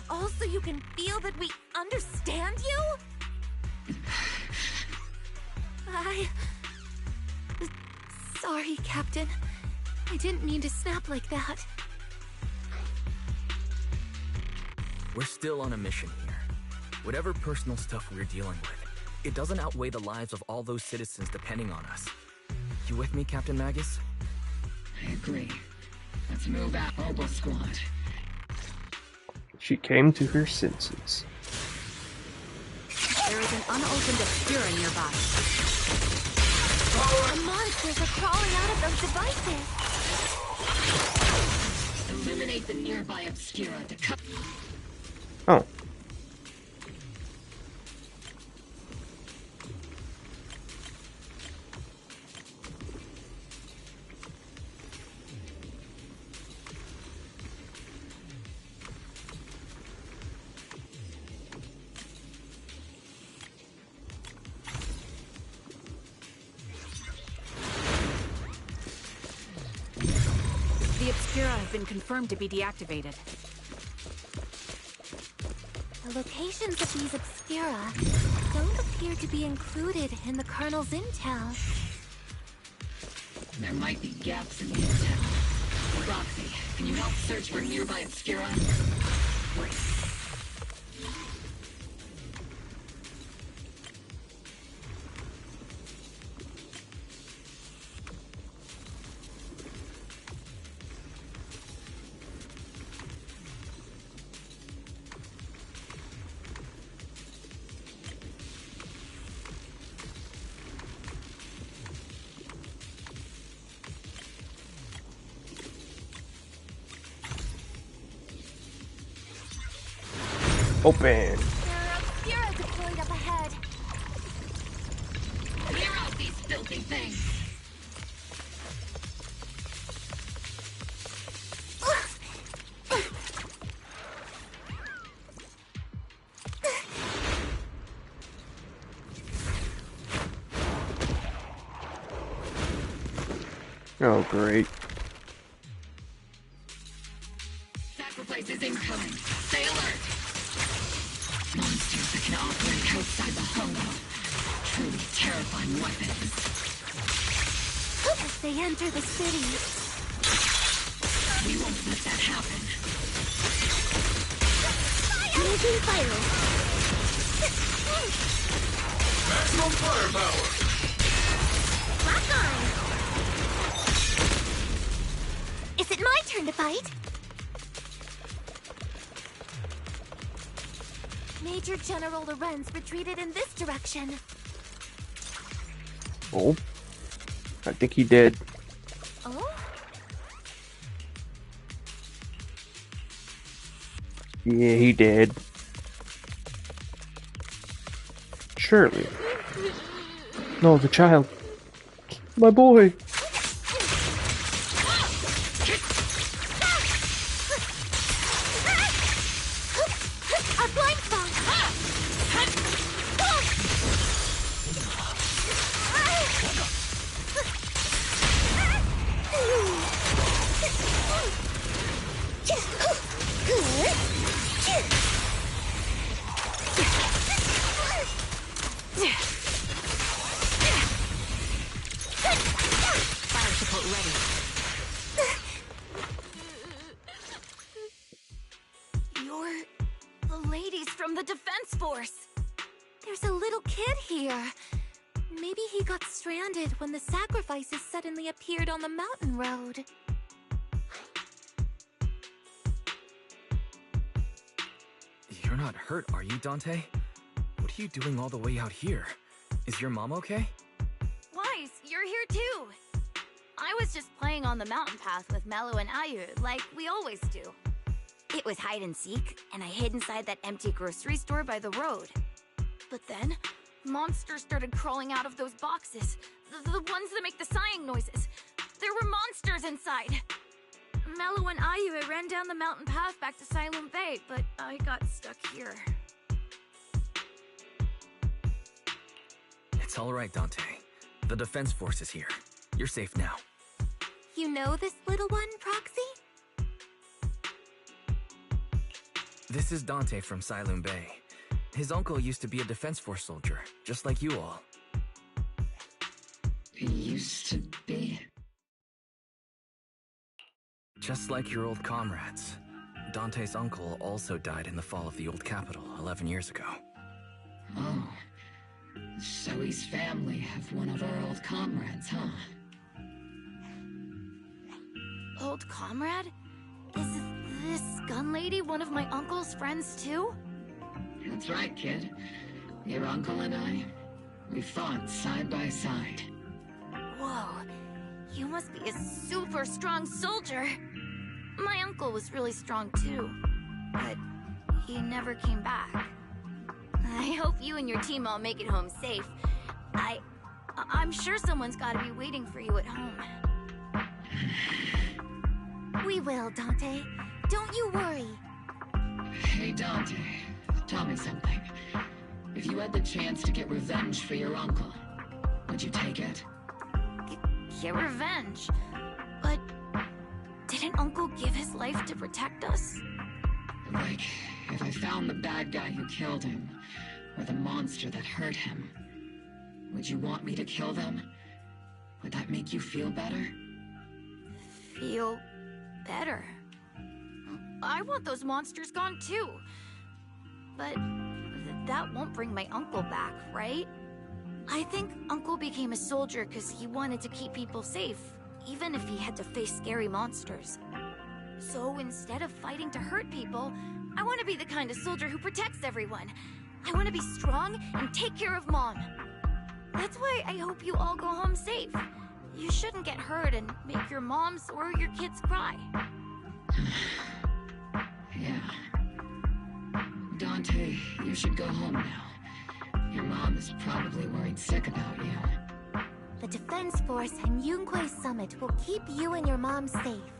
All so you can feel that we understand you? Sorry, Captain. I didn't mean to snap like that. We're still on a mission here. Whatever personal stuff we're dealing with, it doesn't outweigh the lives of all those citizens depending on us. You with me, Captain Magus? I agree. Let's move out, Mobile Squad. She came to her senses. There is an unopened Obscura nearby. The monsters are crawling out of those devices. Eliminate the nearby Obscura to cut. Oh. The Obscura have been confirmed to be deactivated. The locations of these Obscura don't appear to be included in the Colonel's intel. There might be gaps in the intel. Roxy, can you help search for nearby Obscura? Open. There are Obscura deployed up ahead. Clear out these filthy things. Oh, great. Sacrifice is incoming. Stay alert. Monsters that can operate outside the hollow. Truly terrifying weapons. As they enter the city. We won't let that happen. Using fire. Maximum firepower! Lock on. Is it my turn to fight? Major General Lorenz retreated in this direction. Oh. I think he did. Oh? Yeah, he did. Surely. No, the child. My boy. A blind spot. Fire support ready. You're the ladies from the Defense Force. There's a little kid here. Maybe he got stranded when the sacrifices suddenly appeared on the mountain road. You're not hurt, are you, Dante? What are you doing all the way out here? Is your mom okay? Weiss, you're here too. I was just playing on the mountain path with Mello and Ayu, like we always do. It was hide and seek, and I hid inside that empty grocery store by the road. But then, monsters started crawling out of those boxes. The ones that make the sighing noises. There were monsters inside. Mello and Ayu ran down the mountain path back to Silent Bay, but I got stuck here. It's all right, Dante. The Defense Force is here. You're safe now. You know this little one, Proxy? This is Dante from Silent Bay. His uncle used to be a Defense Force soldier, just like you all. He used to be. Just like your old comrades. Dante's uncle also died in the fall of the old capital 11 years ago. Oh, Zoe's family have one of our old comrades, huh? Old comrade? Is this gun lady one of my uncle's friends too? That's right, kid. Your uncle and I, we fought side by side. Whoa, you must be a super strong soldier. My uncle was really strong too, but he never came back. I hope you and your team all make it home safe. I'm sure someone's gotta be waiting for you at home. We will, Dante. Don't you worry. Hey, Dante, tell me something. If you had the chance to get revenge for your uncle, would you take it? Get revenge? But didn't Uncle give his life to protect us? Like, if I found the bad guy who killed him, or the monster that hurt him, would you want me to kill them? Would that make you feel better? Feel better? I want those monsters gone too. But that won't bring my uncle back, right? I think Uncle became a soldier because he wanted to keep people safe, even if he had to face scary monsters. So instead of fighting to hurt people, I want to be the kind of soldier who protects everyone. I want to be strong and take care of Mom. That's why I hope you all go home safe. You shouldn't get hurt and make your moms or your kids cry. Yeah. Dante, you should go home now. Your mom is probably worried sick about you. The Defense Force and Yunque Summit will keep you and your mom safe.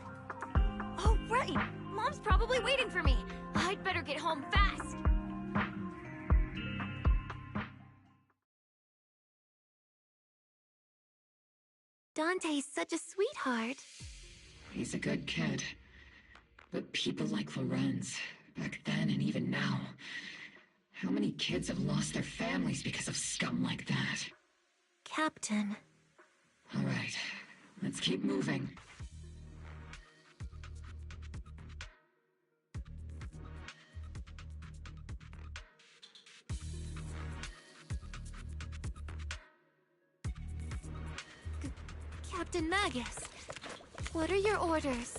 Oh, right! Mom's probably waiting for me. I'd better get home fast. Dante's such a sweetheart. He's a good kid. But people like Lorenz, back then and even now, how many kids have lost their families because of scum like that? Captain. All right, let's keep moving. Captain Magus, what are your orders?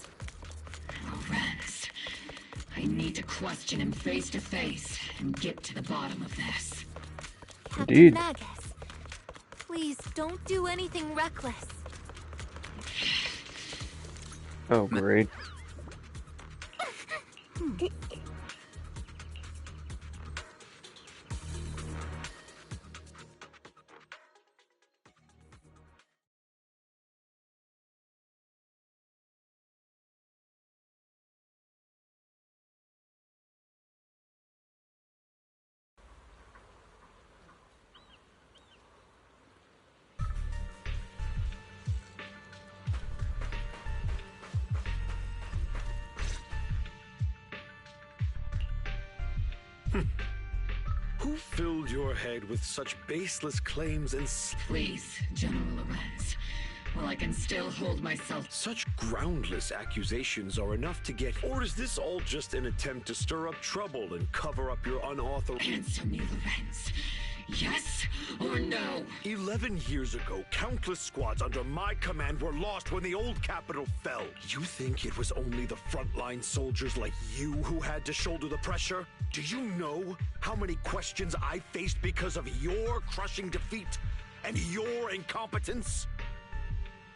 Lorenz, I need to question him face to face and get to the bottom of this. Captain Magus, please don't do anything reckless. Oh, great. Who filled your head with such baseless claims and Please, General Lorenz. Well, I can still hold myself. Such groundless accusations are enough to get... Or is this all just an attempt to stir up trouble and cover up your unauthorized... Answer me, Lorenz. Yes or no? 11 years ago, countless squads under my command were lost when the old capital fell. You think it was only the frontline soldiers like you who had to shoulder the pressure? Do you know how many questions I faced because of your crushing defeat and your incompetence?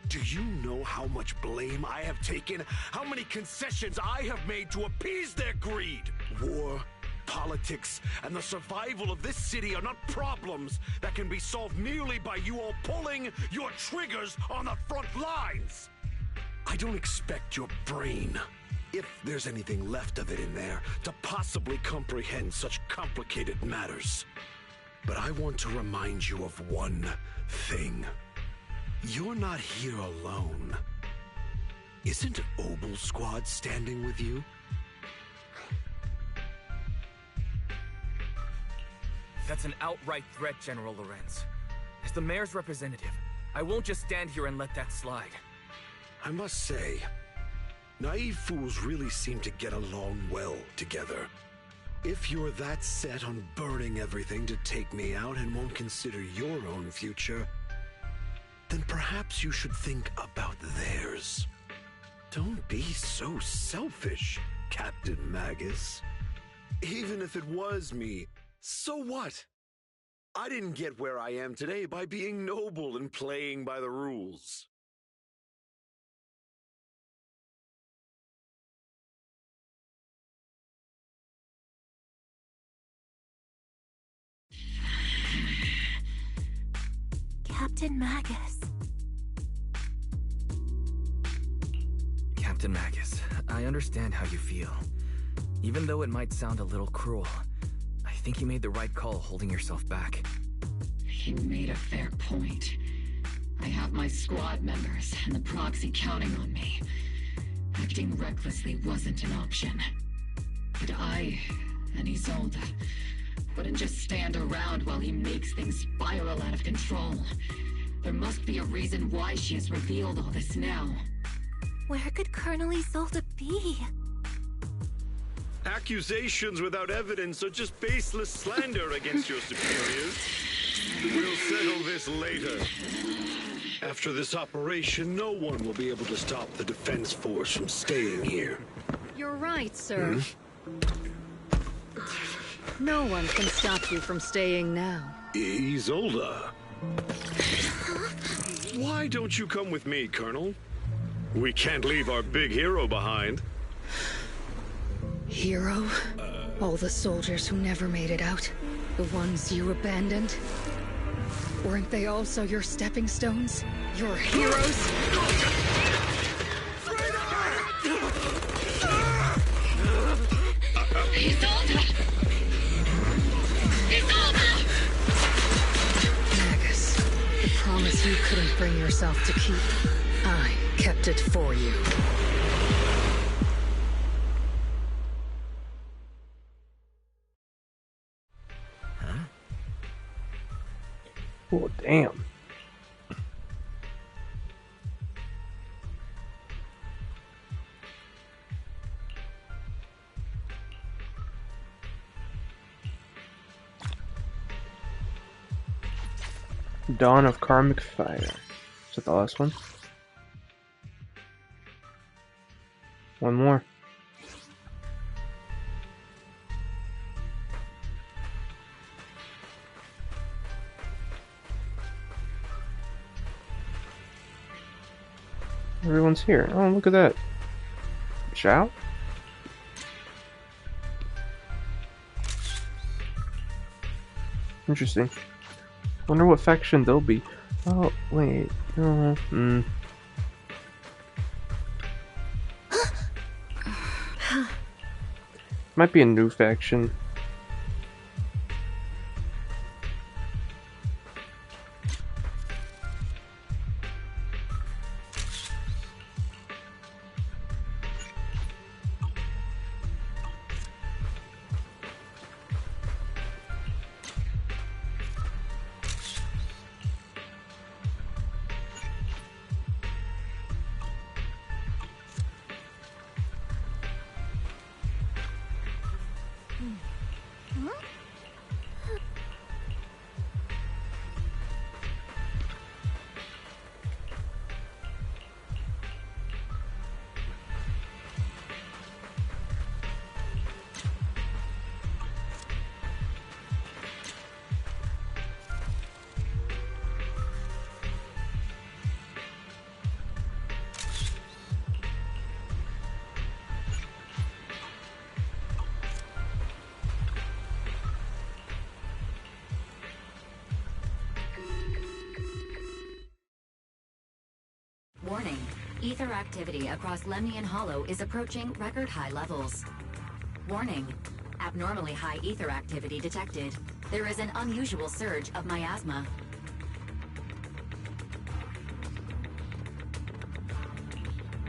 Do you know how much blame I have taken? How many concessions I have made to appease their greed? War, politics, and the survival of this city are not problems that can be solved merely by you all pulling your triggers on the front lines. I don't expect your brain, if there's anything left of it in there, to possibly comprehend such complicated matters. But I want to remind you of one thing. You're not here alone. Isn't Obel Squad standing with you? That's an outright threat, General Lorenz. As the mayor's representative, I won't just stand here and let that slide. I must say, naive fools really seem to get along well together. If you're that set on burning everything to take me out and won't consider your own future, then perhaps you should think about theirs. Don't be so selfish, Captain Magus. Even if it was me, so what? I didn't get where I am today by being noble and playing by the rules. Captain Magus. Captain Magus, I understand how you feel. Even though it might sound a little cruel, I think you made the right call holding yourself back. He made a fair point. I have my squad members and the proxy counting on me. Acting recklessly wasn't an option. But I and Isolde wouldn't just stand around while he makes things spiral out of control. There must be a reason why she has revealed all this now. Where could Colonel Isolde be? Accusations without evidence are just baseless slander against your superiors. We'll settle this later. After this operation, no one will be able to stop the defense force from staying here. You're right, sir. No one can stop you from staying now. Isolde. Why don't you come with me, Colonel? We can't leave our big hero behind. Hero? All the soldiers who never made it out? The ones you abandoned? Weren't they also your stepping stones? Your heroes? Isolde! Isolde! Magus, the promise you couldn't bring yourself to keep, I kept it for you. Oh, damn. Dawn of Karmic Fire. Is that the last one? One more. Everyone's here. Oh, look at that. Zhao? Interesting. Wonder what faction they'll be. Oh, wait. Might be a new faction. Warning. Ether activity across Lemnian Hollow is approaching record-high levels. Warning. Abnormally high ether activity detected. There is an unusual surge of miasma.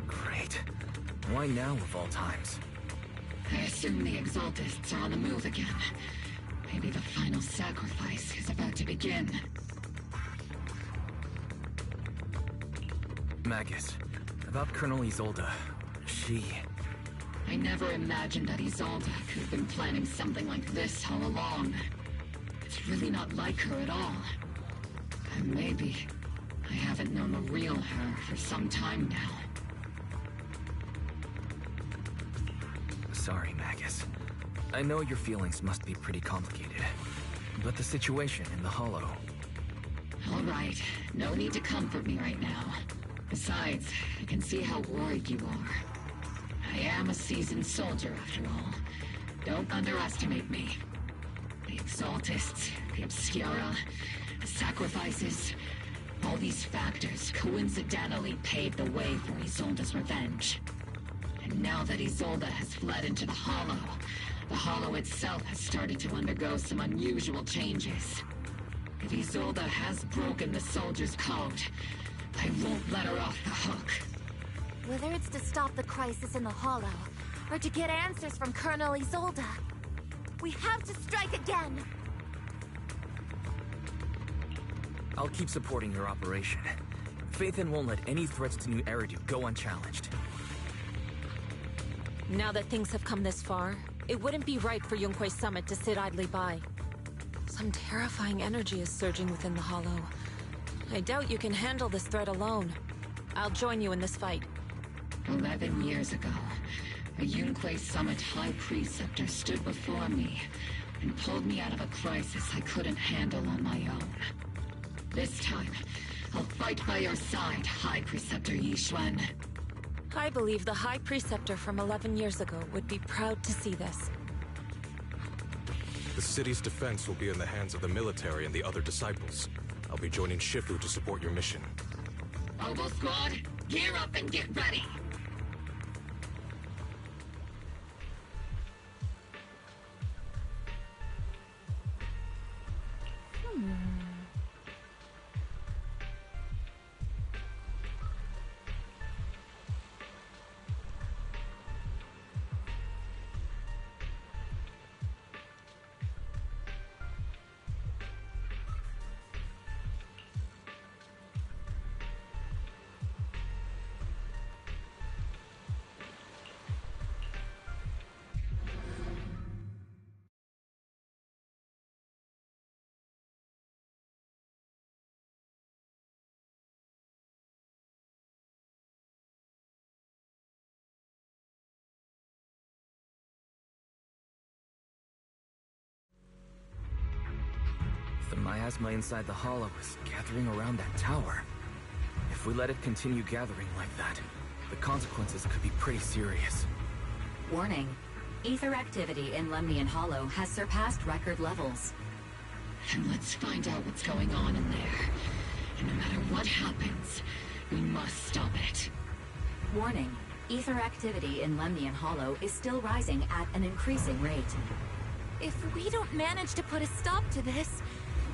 Great. Why now of all times? I assume the Exaltists are on the move again. Maybe the final sacrifice is about to begin. Magus, about Colonel Isolde. She... I never imagined that Isolde could have been planning something like this all along. It's really not like her at all. And maybe I haven't known the real her for some time now. Sorry, Magus. I know your feelings must be pretty complicated, but the situation in the Hollow... All right, no need to comfort me right now. Besides, I can see how worried you are. I am a seasoned soldier, after all. Don't underestimate me. The Exaltists, the Obscura, the sacrifices... all these factors coincidentally paved the way for Isolde's revenge. And now that Isolde has fled into the Hollow itself has started to undergo some unusual changes. If Isolde has broken the soldier's code, I won't let her off the hook. Whether it's to stop the crisis in the Hollow, or to get answers from Colonel Isolde, we have to strike again! I'll keep supporting your operation. Phaethon won't let any threats to New Eridu go unchallenged. Now that things have come this far, it wouldn't be right for Yunque's summit to sit idly by. Some terrifying energy is surging within the Hollow. I doubt you can handle this threat alone. I'll join you in this fight. 11 years ago, a Yunque Summit High Preceptor stood before me and pulled me out of a crisis I couldn't handle on my own. This time, I'll fight by your side, High Preceptor Yixuan. I believe the High Preceptor from 11 years ago would be proud to see this. The city's defense will be in the hands of the military and the other disciples. I'll be joining Shifu to support your mission. Oboe Squad, gear up and get ready! The miasma inside the Hollow is gathering around that tower. If we let it continue gathering like that, the consequences could be pretty serious. Warning. Ether activity in Lemnian Hollow has surpassed record levels. And let's find out what's going on in there. And no matter what happens, we must stop it. Warning. Ether activity in Lemnian Hollow is still rising at an increasing rate. If we don't manage to put a stop to this,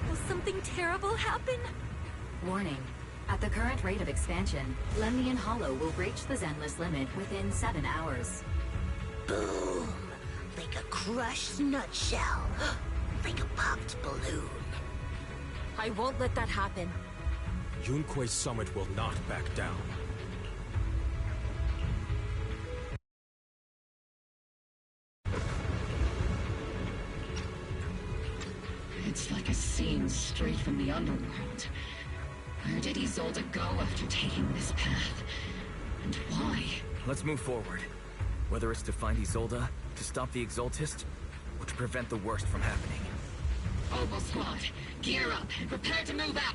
will something terrible happen? Warning. At the current rate of expansion, Lemnian Hollow will reach the Zenless limit within 7 hours. Boom! Like a crushed nutshell. Like a popped balloon. I won't let that happen. Yunque's summit will not back down. It's like a scene straight from the underworld. Where did Isolde go after taking this path? And why? Let's move forward. Whether it's to find Isolde, to stop the Exaltist, or to prevent the worst from happening. Oboe Squad, gear up and prepare to move out!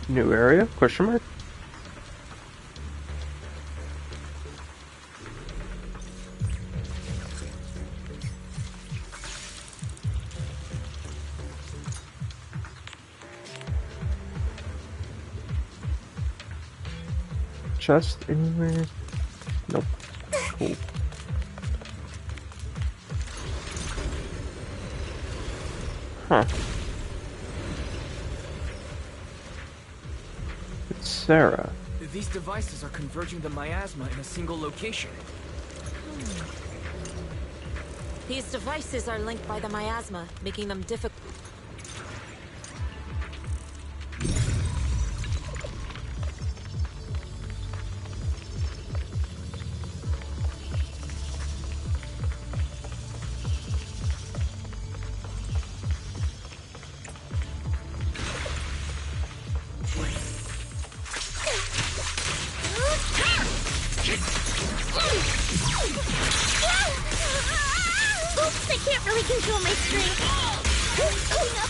New area? Question mark? Chest anywhere? Nope. Cool. Huh. It's Sarah. These devices are converging the miasma in a single location. These devices are linked by the miasma, making them difficult. I can't really control my strength. Clean up,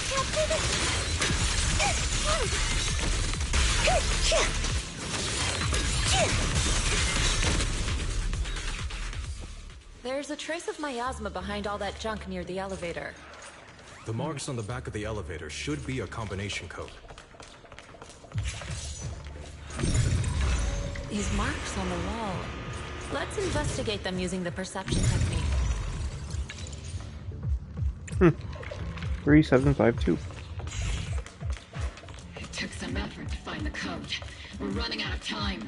There's a trace of miasma behind all that junk near the elevator. The marks on the back of the elevator should be a combination code. These marks on the wall. Let's investigate them using the perception technique. 3752. It took some effort to find the code. We're running out of time.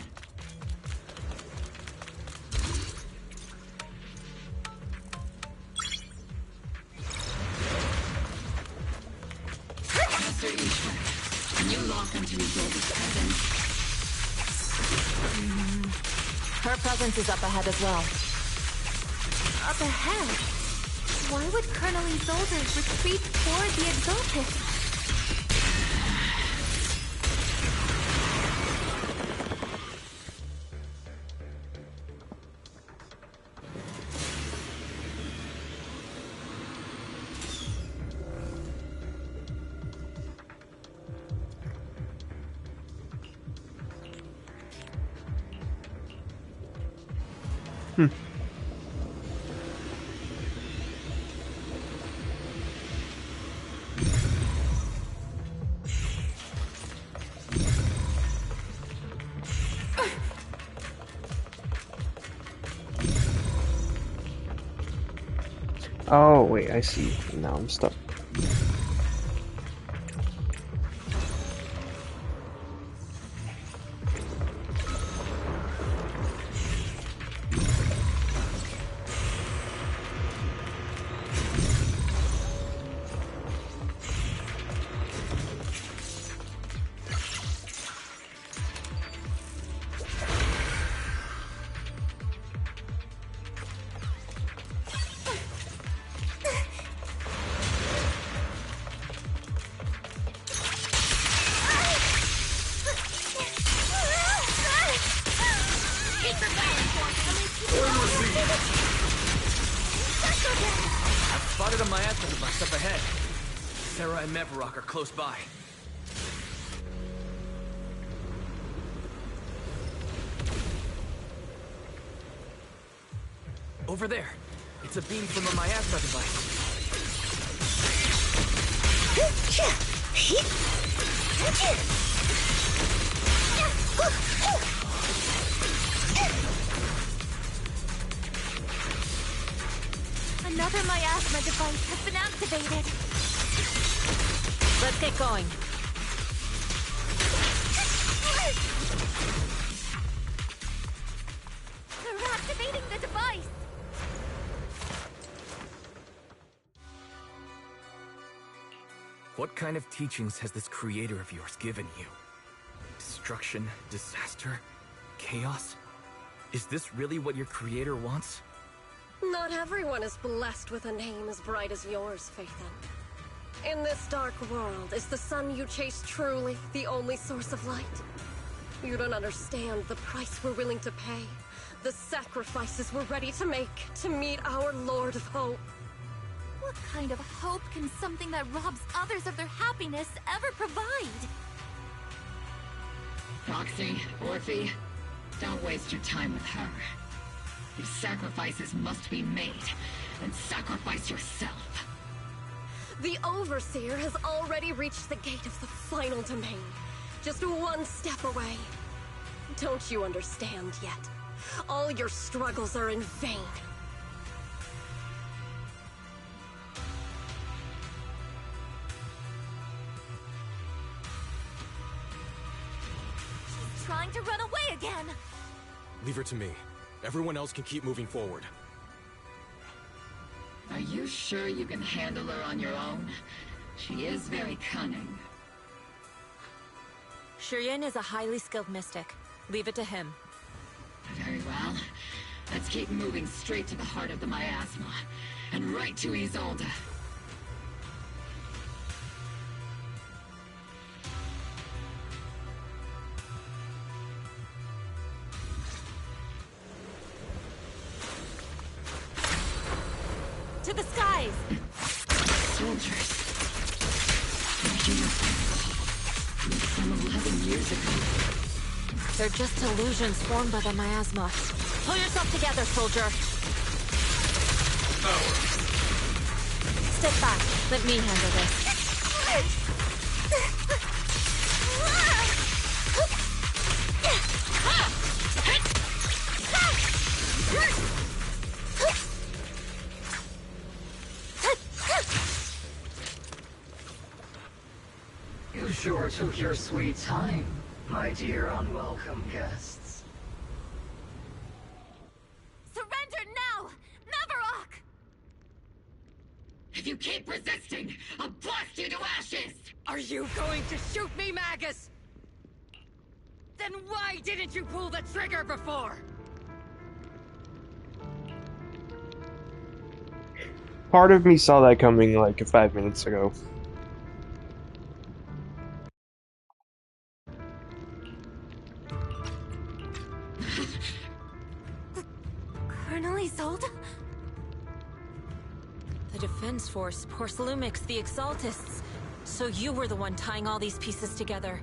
Master Ishmael, can you lock onto Isolda's presence? Her presence is up ahead as well. Up ahead? Why would Colonel Isolde retreat toward the Exalted? Oh, wait, I see. Now I'm stuck. I've spotted a miasma device up ahead. Sarah and Mevarok are close by. Over there. It's a beam from a miasma device. Another miasma device has been activated. Let's get going. They're activating the device. What kind of teachings has this creator of yours given you? Destruction, disaster, chaos? Is this really what your creator wants? Not everyone is blessed with a name as bright as yours, Phaethon. In this dark world, is the sun you chase truly the only source of light? You don't understand the price we're willing to pay, the sacrifices we're ready to make to meet our Lord of Hope. What kind of hope can something that robs others of their happiness ever provide? Roxy, Orphe, don't waste your time with her. These sacrifices must be made, and sacrifice yourself. The Overseer has already reached the gate of the final domain, just one step away. Don't you understand yet? All your struggles are in vain. She's trying to run away again. Leave her to me. Everyone else can keep moving forward. Are you sure you can handle her on your own? She is very cunning. Shiryen is a highly skilled mystic. Leave it to him. Very well. Let's keep moving straight to the heart of the miasma, and right to Isolde. To the skies! Soldiers. From 11 years ago. They're just illusions formed by the miasma. Pull yourself together, soldier. Step back. Let me handle this. You sure took your sweet time, my dear unwelcome guests. Surrender now! Mavarok! If you keep resisting, I'll blast you to ashes! Are you going to shoot me, Magus? Then why didn't you pull the trigger before? Part of me saw that coming like 5 minutes ago. Colonel Isolde? The Defense Force, Porcelumix, the Exaltists. So you were the one tying all these pieces together.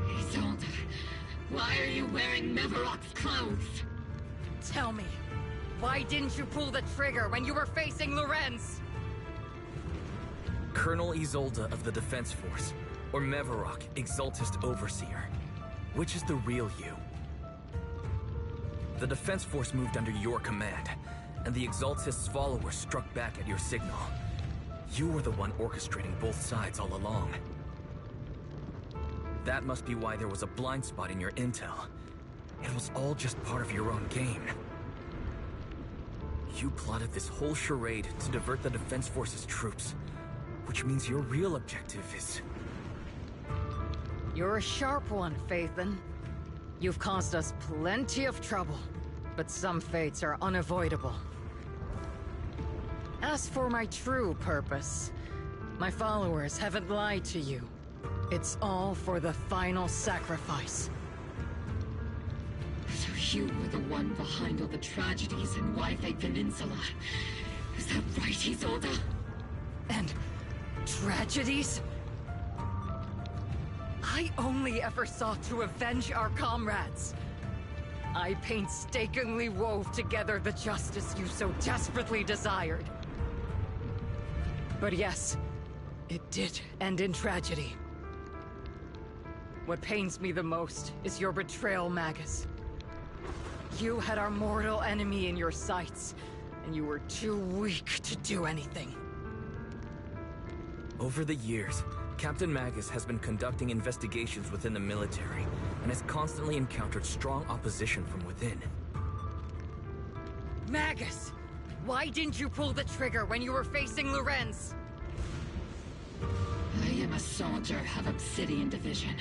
Isolde, why are you wearing Mavarok's clothes? Tell me, why didn't you pull the trigger when you were facing Lorenz? Colonel Isolde of the Defense Force, or Mavarok, Exaltist Overseer. Which is the real you? The Defense Force moved under your command, and the Exaltist's followers struck back at your signal. You were the one orchestrating both sides all along. That must be why there was a blind spot in your intel. It was all just part of your own game. You plotted this whole charade to divert the Defense Force's troops, which means your real objective is... You're a sharp one, Phaethon. You've caused us plenty of trouble, but some fates are unavoidable. As for my true purpose, my followers haven't lied to you. It's all for the final sacrifice. So you were the one behind all the tragedies in Wi-Fi Peninsula. Is that right, Isolde? And tragedies? I only ever sought to avenge our comrades. I painstakingly wove together the justice you so desperately desired. But yes, it did end in tragedy. What pains me the most is your betrayal, Magus. You had our mortal enemy in your sights, and you were too weak to do anything. Over the years, Captain Magus has been conducting investigations within the military, and has constantly encountered strong opposition from within. Magus! Why didn't you pull the trigger when you were facing Lorenz? I am a soldier of Obsidian Division.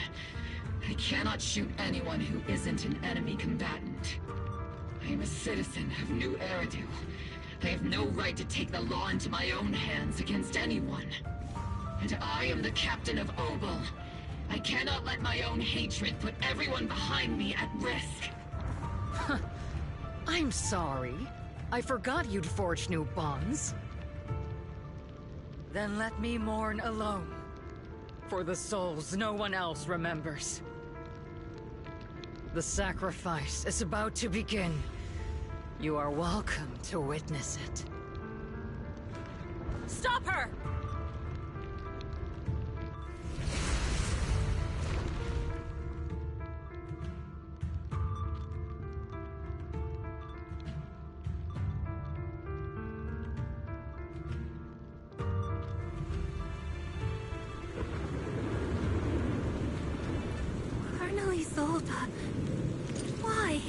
I cannot shoot anyone who isn't an enemy combatant. I am a citizen of New Eridu. I have no right to take the law into my own hands against anyone. And I am the captain of Obel. I cannot let my own hatred put everyone behind me at risk. I'm sorry. I forgot you'd forged new bonds. Then let me mourn alone. For the souls no one else remembers. The sacrifice is about to begin. You are welcome to witness it. Stop her! Colonel Isolde. Why?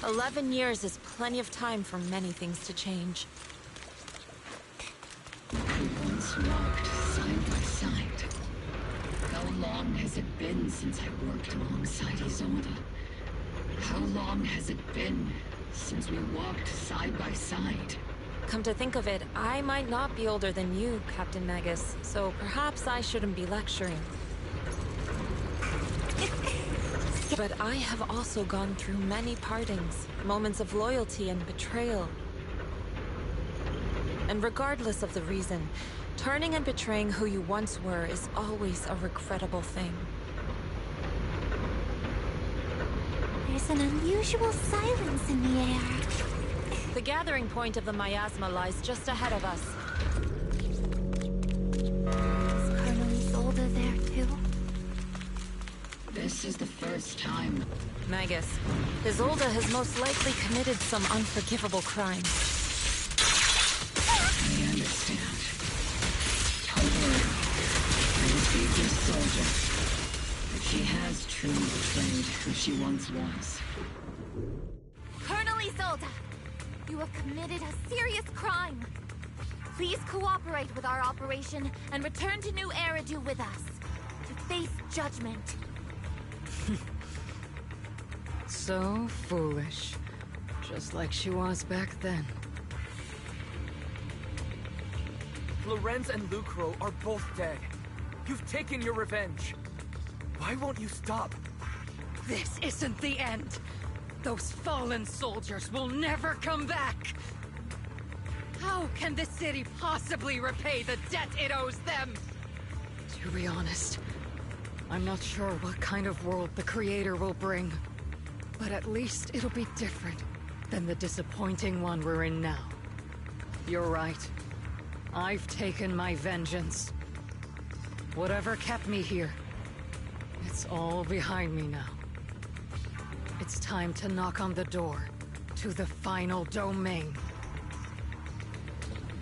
11 years is plenty of time for many things to change. We once walked side by side. How long has it been since I worked alongside Isolde? How long has it been since we walked side by side? Come to think of it, I might not be older than you, Captain Magus, so perhaps I shouldn't be lecturing. But I have also gone through many partings, moments of loyalty and betrayal. And regardless of the reason, turning and betraying who you once were is always a regrettable thing. There's an unusual silence in the air. The gathering point of the miasma lies just ahead of us. Is Colonel Isolde there too? This is the first time. Magus, Isolde has most likely committed some unforgivable crime. I understand. Don't worry. I received your soldier. But she has truly betrayed who she once was. Colonel Isolde, you have committed a serious crime. Please cooperate with our operation and return to New Eridu with us to face judgment. So foolish. Just like she was back then. Lorenz and Lucro are both dead. You've taken your revenge. Why won't you stop? This isn't the end. Those fallen soldiers will never come back. How can the city possibly repay the debt it owes them? To be honest, I'm not sure what kind of world the Creator will bring. But at least it'll be different than the disappointing one we're in now. You're right. I've taken my vengeance. Whatever kept me here, it's all behind me now. It's time to knock on the door to the final domain.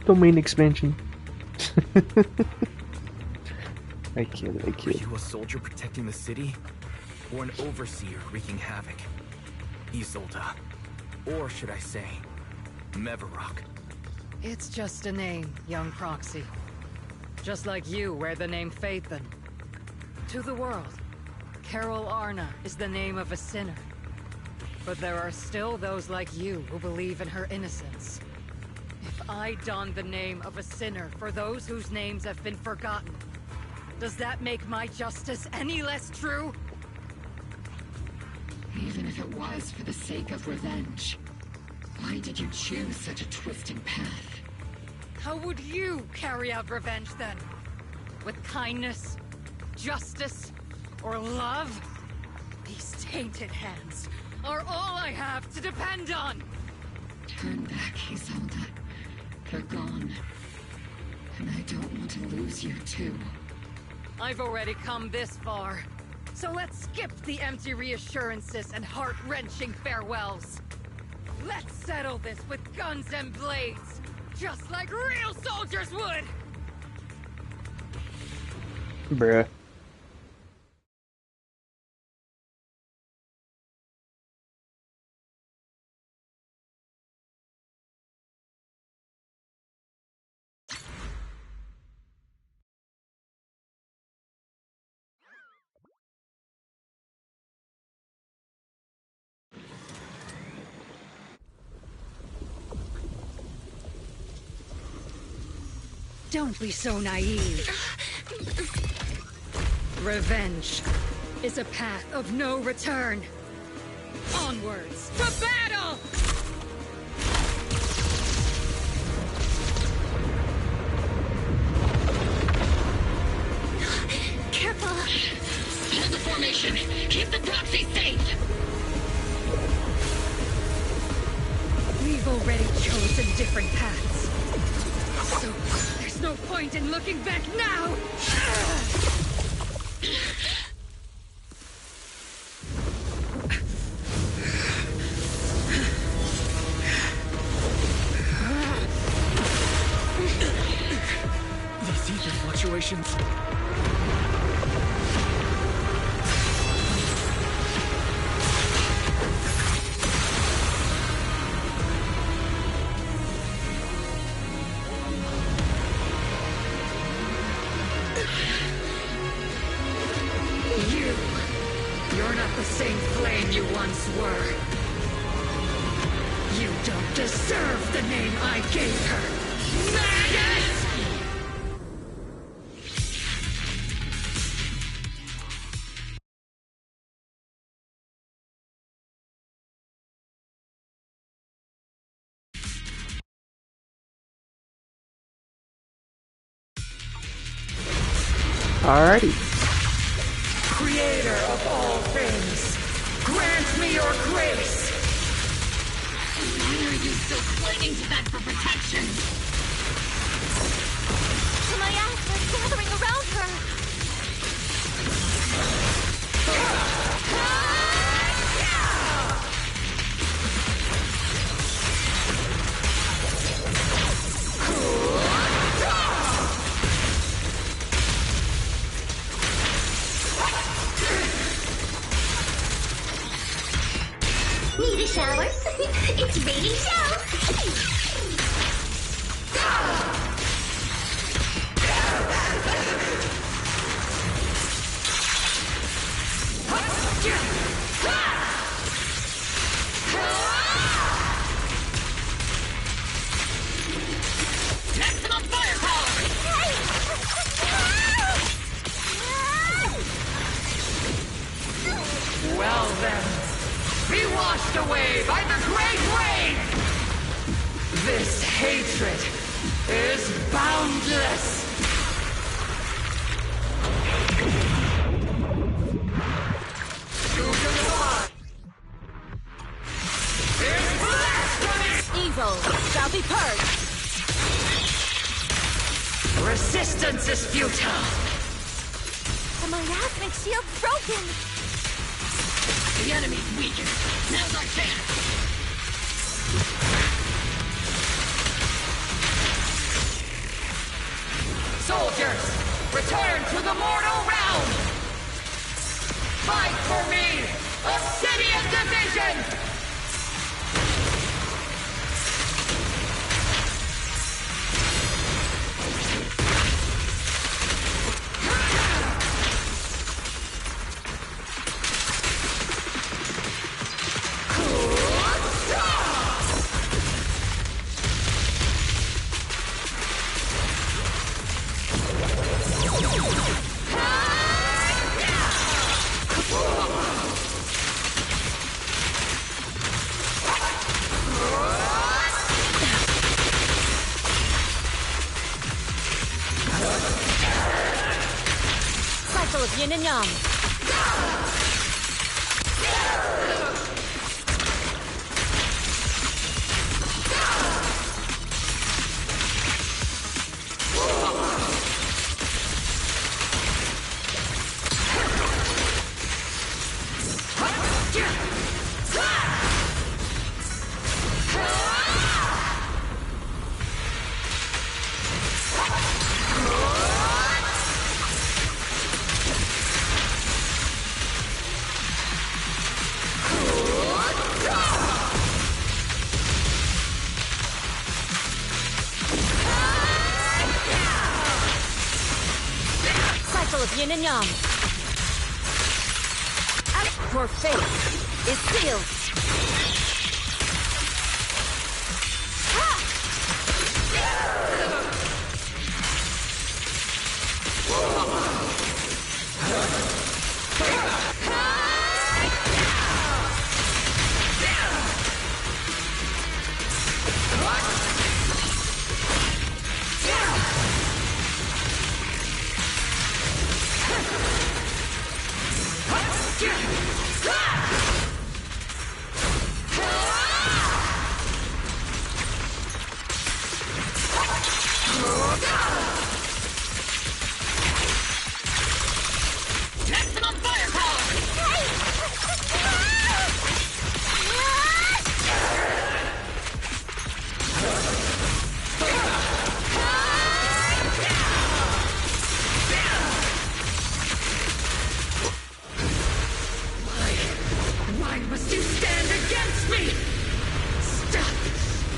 Domain expansion. I kid. Are you a soldier protecting the city? Or an overseer wreaking havoc? Isolde. Or should I say, Mevarok? It's just a name, young proxy. Just like you wear the name Phaethon. To the world, Carol Arna is the name of a sinner. But there are still those like you who believe in her innocence. If I don the name of a sinner for those whose names have been forgotten, does that make my justice any less true? Even if it was for the sake of revenge, why did you choose such a twisted path? How would you carry out revenge then? With kindness, justice, or love? These tainted hands are all I have to depend on! Turn back, Isolde. They're gone. And I don't want to lose you too. I've already come this far. So let's skip the empty reassurances and heart-wrenching farewells. Let's settle this with guns and blades, just like real soldiers would! Bruh. Don't be so naive. Revenge is a path of no return. Onwards to battle! Careful! Hold the formation! Keep the proxy safe! We've already chosen different paths. So, there's no point in looking back now! These ether fluctuations... You're not the same flame you once were. You don't deserve the name I gave her. Maggot! Alrighty. Creator of all things, grant me your grace! Why are you still clinging to that for protection? My ass was gathering around her. Need a shower? It's raining shower. Maximum firepower! Well then, be washed away by the great rain! This hatred is boundless! Evil shall be purged. Resistance is futile! The miasmic shield's broken. The enemy's weakened. Now's our chance. Soldiers, return to the mortal realm! Fight for me, Obsidian Division! Cycle of yin and yang. Cycle of yin and yang. Your fate is sealed. Maximum firepower! Why must you stand against me? Stop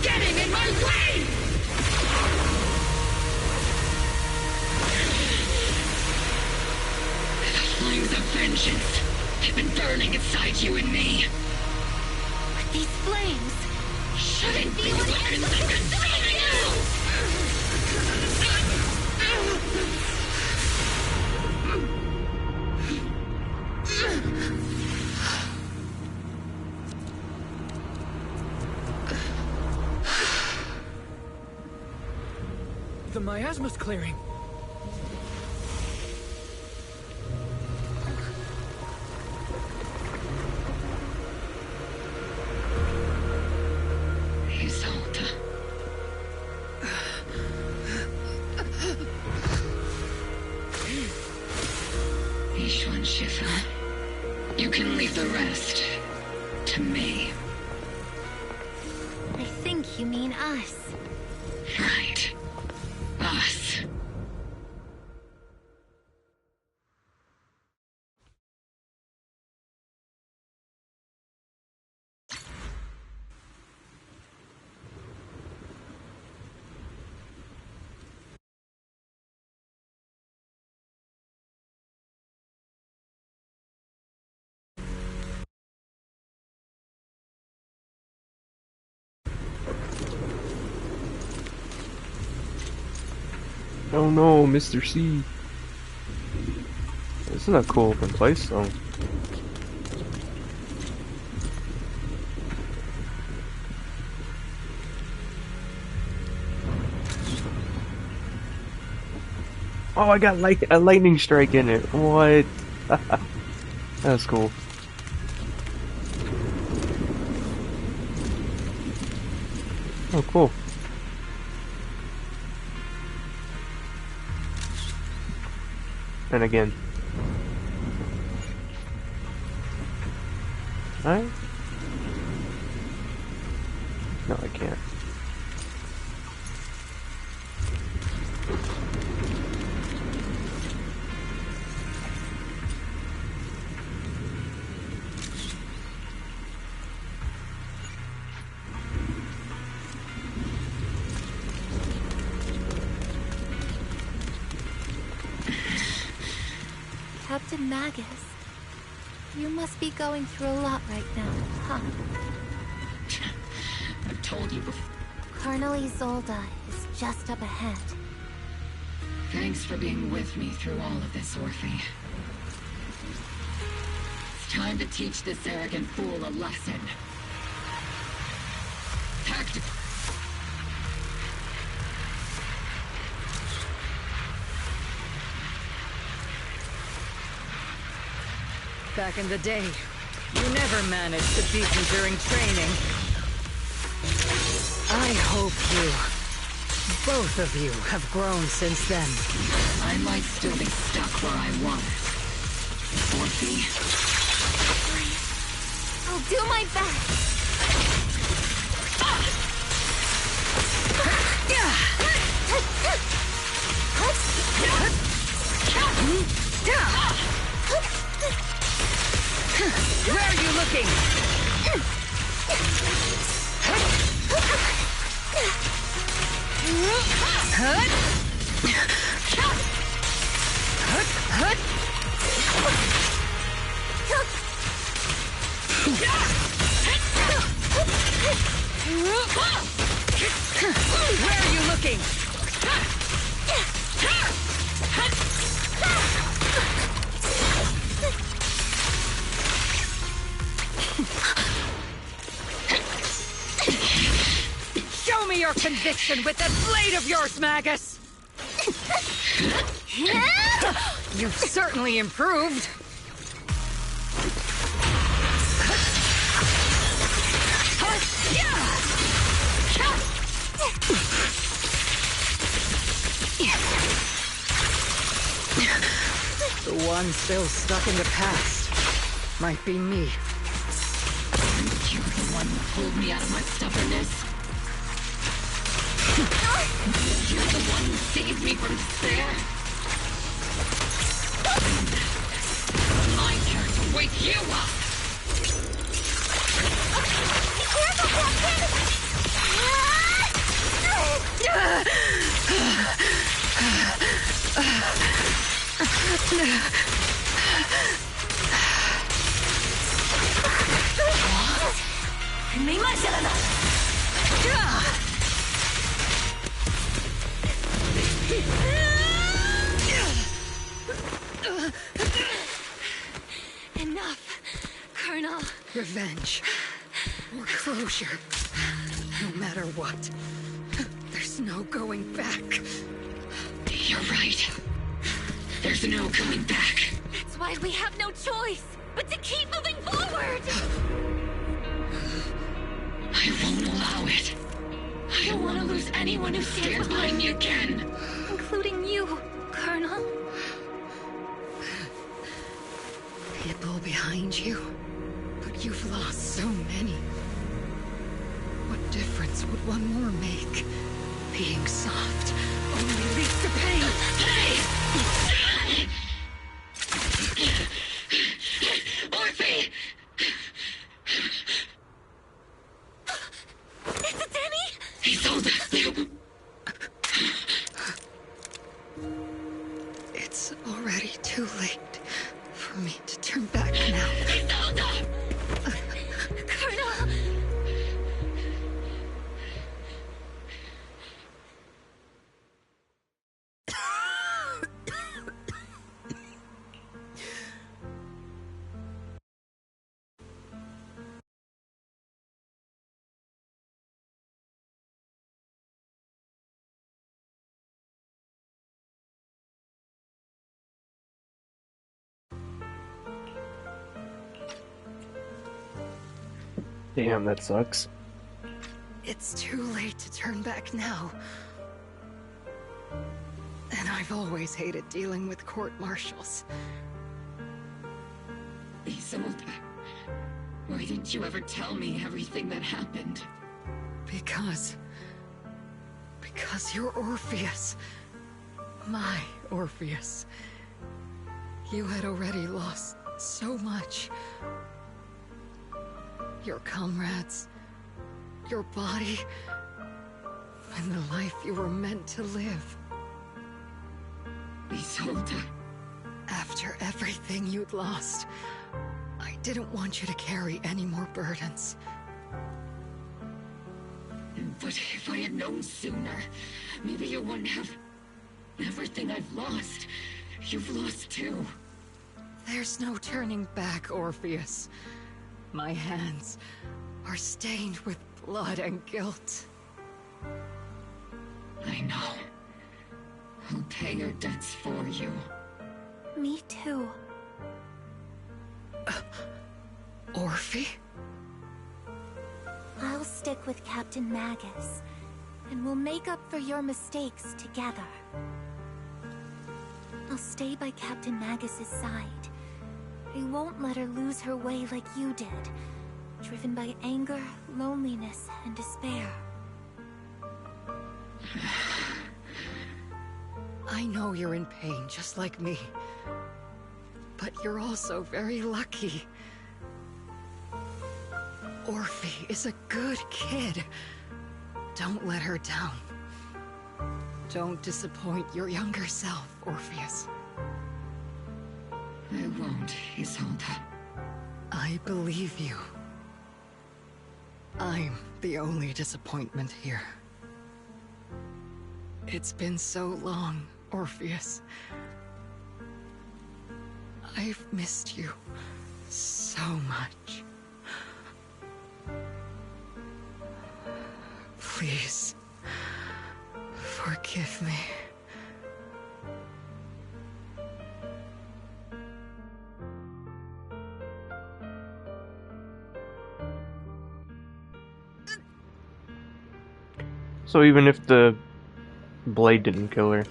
getting in my way! Flames of vengeance have been burning inside you and me. But these flames Shouldn't be weapons that control you! The miasma's clearing. Shifa. You can leave the rest to me. I think you mean us. Right. Us. Oh no, Mr. C. This is a cool open place though. Oh, I got like a lightning strike in it. What? That's cool. Oh, cool. And again. Alright. No, I can't. Captain Magus, you must be going through a lot right now, huh? I've told you before. Colonel Isolde is just up ahead. Thanks for being with me through all of this, Orphe. It's time to teach this arrogant fool a lesson. Tactical. Back in the day, you never managed to beat me during training. I hope both of you, have grown since then. I might still be stuck where I was. Orphe. I'll do my best. Where are you looking? Where are you looking? Show me your conviction with that blade of yours, Magus! You've certainly improved. The one still stuck in the past might be me. You're the one who pulled me out of my stubbornness. You're the one who saved me from despair. My turn to wake you up. Be careful, Enough, Colonel. Revenge. Or closure. No matter what. There's no going back. You're right. There's no coming back. That's why we have no choice but to keep moving forward. I won't allow it. I don't want to lose anyone who stands behind me again. Including you, Colonel. behind you, but you've lost so many. What difference would one more make? Being soft only leads to pain. Orphe! Is it Danny? He told us to. It's already too late for me to turn back now. Colonel! Damn, that sucks. It's too late to turn back now. And I've always hated dealing with court-martials. Isolde, why didn't you ever tell me everything that happened? Because you're Orpheus. My Orpheus. You had already lost so much. Your comrades, your body, and the life you were meant to live. Isolde. After everything you'd lost, I didn't want you to carry any more burdens. But if I had known sooner, maybe you wouldn't have... Everything I've lost, you've lost too. There's no turning back, Orpheus. My hands are stained with blood and guilt. I know. I'll pay your debts for you. Me too. Orphe? I'll stick with Captain Magus, and we'll make up for your mistakes together. I'll stay by Captain Magus's side. I won't let her lose her way like you did, driven by anger, loneliness, and despair. I know you're in pain, just like me. But you're also very lucky. Orphe is a good kid. Don't let her down. Don't disappoint your younger self, Orpheus. I won't, Isolde. I believe you. I'm the only disappointment here. It's been so long, Orpheus. I've missed you so much. Please, forgive me. So even if the blade didn't kill her.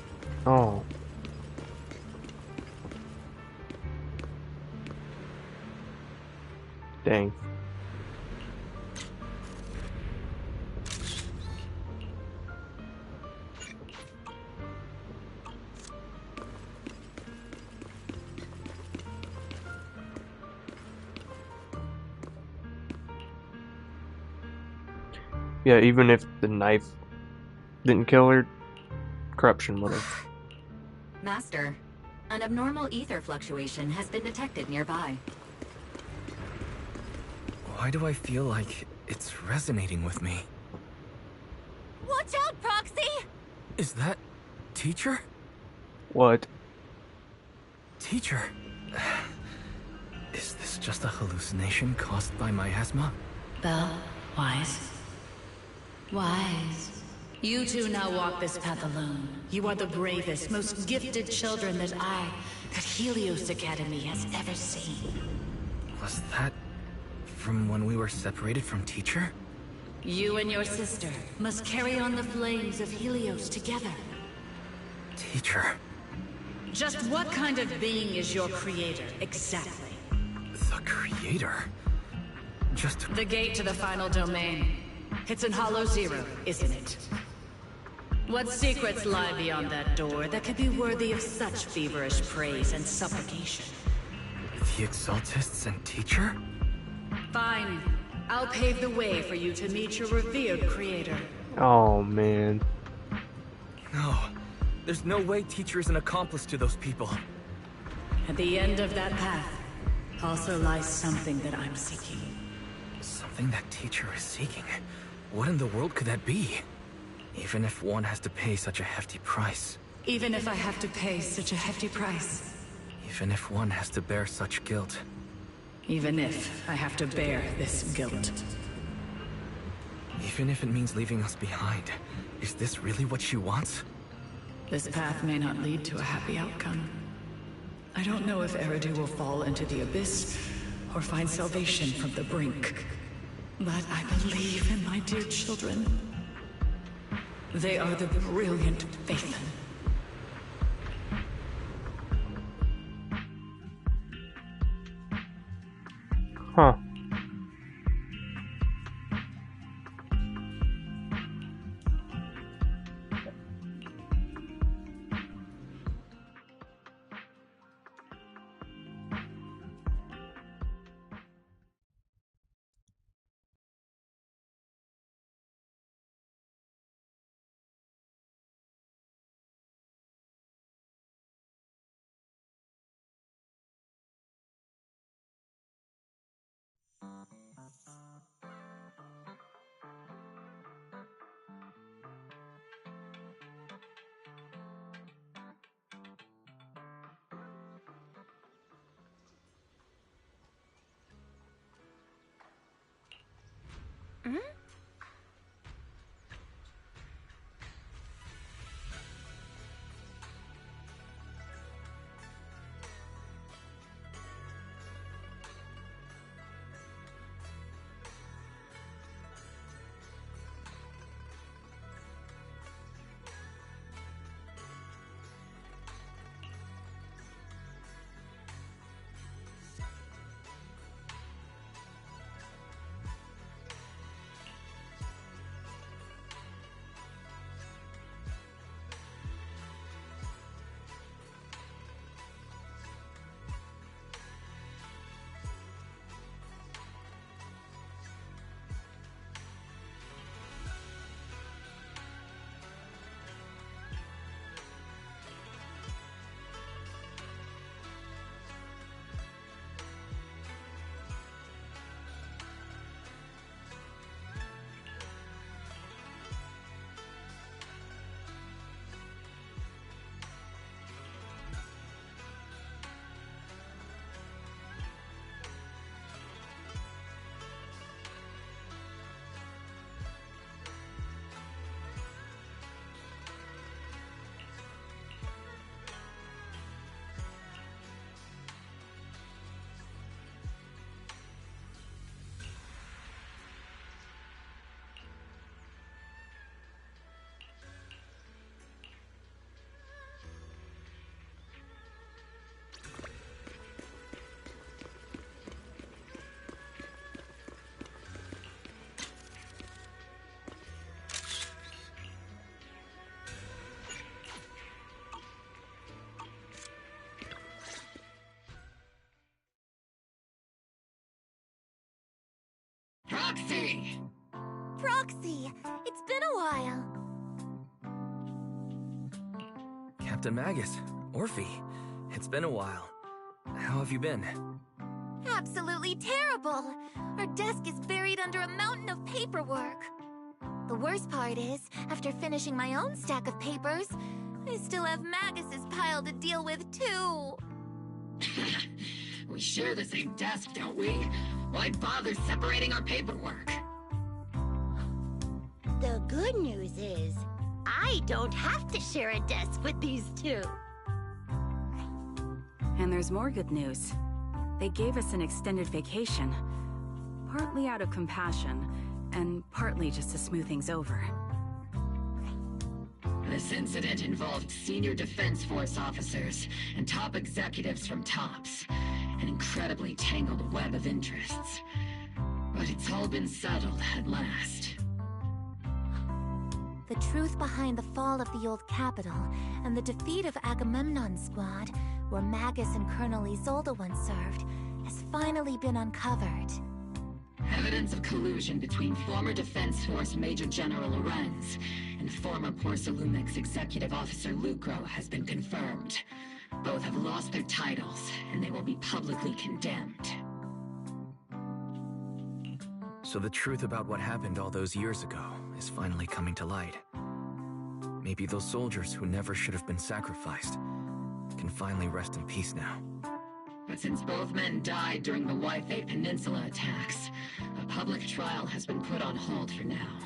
Oh. Dang. Yeah, even if the knife didn't kill her, corruption would have. Master, an abnormal ether fluctuation has been detected nearby. Why do I feel like it's resonating with me? Watch out, Proxy! Is that... Teacher? What? Teacher? Is this just a hallucination caused by miasma? Belle, Wise. Wise. You two now walk this path alone. You are the bravest, most gifted children that Helios Academy has ever seen. Was that from when we were separated from Teacher? You and your sister must carry on the flames of Helios together. Teacher. Just what kind of being is your creator, exactly? The Creator? Just... The gate to the final domain. It's in Hollow Zero, isn't it? What secrets lie beyond that door that could be worthy of such feverish praise and supplication? The Exaltists and Teacher? Fine. I'll pave the way for you to meet your revered creator. Oh, man. No. There's no way Teacher is an accomplice to those people. At the end of that path also lies something that I'm seeking. Something that Teacher is seeking? What in the world could that be? Even if one has to pay such a hefty price. Even if I have to pay such a hefty price. Even if one has to bear such guilt. Even if I have to bear this guilt. Even if it means leaving us behind. Is this really what she wants? This path may not lead to a happy outcome. I don't know if Eridu will fall into the abyss or find salvation from the brink. But I believe in my dear children. They are the brilliant Phaethon. Huh. Hmm? Proxy! Proxy! It's been a while. Captain Magus, Orphe, it's been a while. How have you been? Absolutely terrible! Our desk is buried under a mountain of paperwork. The worst part is, after finishing my own stack of papers, I still have Magus's pile to deal with too. We share the same desk, don't we? Why bother separating our paperwork? The good news is, I don't have to share a desk with these two. And there's more good news. They gave us an extended vacation. Partly out of compassion, and partly just to smooth things over. This incident involved senior Defense Force officers and top executives from TOPS. an incredibly tangled web of interests. But it's all been settled at last. The truth behind the fall of the old capital and the defeat of Agamemnon's squad, where Magus and Colonel Isolde once served, has finally been uncovered. Evidence of collusion between former Defense Force Major General Lorenz and former Porcelumex Executive Officer Lucro has been confirmed. Both have lost their titles, and they will be publicly condemned. So the truth about what happened all those years ago is finally coming to light. Maybe those soldiers who never should have been sacrificed can finally rest in peace now. But since both men died during the Waifei Peninsula attacks, a public trial has been put on hold for now.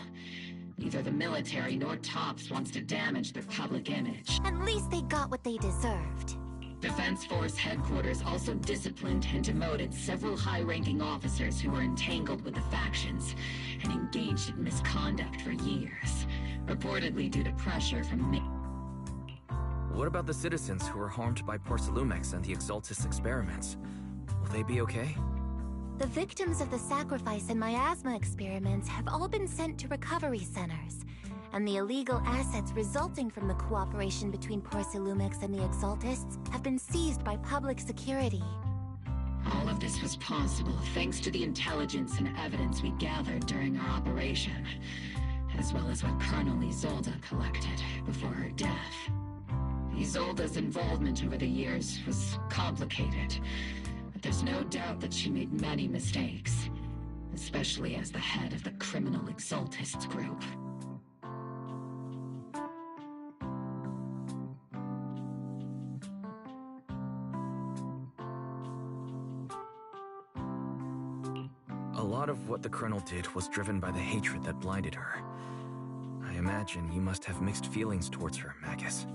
Neither the military nor TOPS wants to damage their public image. At least they got what they deserved. Defense Force headquarters also disciplined and demoted several high-ranking officers who were entangled with the factions and engaged in misconduct for years, reportedly due to pressure from What about the citizens who were harmed by Porcelumex and the Exaltis experiments? Will they be okay? The victims of the sacrifice and miasma experiments have all been sent to recovery centers, and the illegal assets resulting from the cooperation between Porcelumex and the Exaltists have been seized by public security. All of this was possible thanks to the intelligence and evidence we gathered during our operation, as well as what Colonel Isolde collected before her death. Isolde's involvement over the years was complicated, but there's no doubt that she made many mistakes, especially as the head of the criminal Exaltists group. A lot of what the Colonel did was driven by the hatred that blinded her. I imagine you must have mixed feelings towards her, Magus.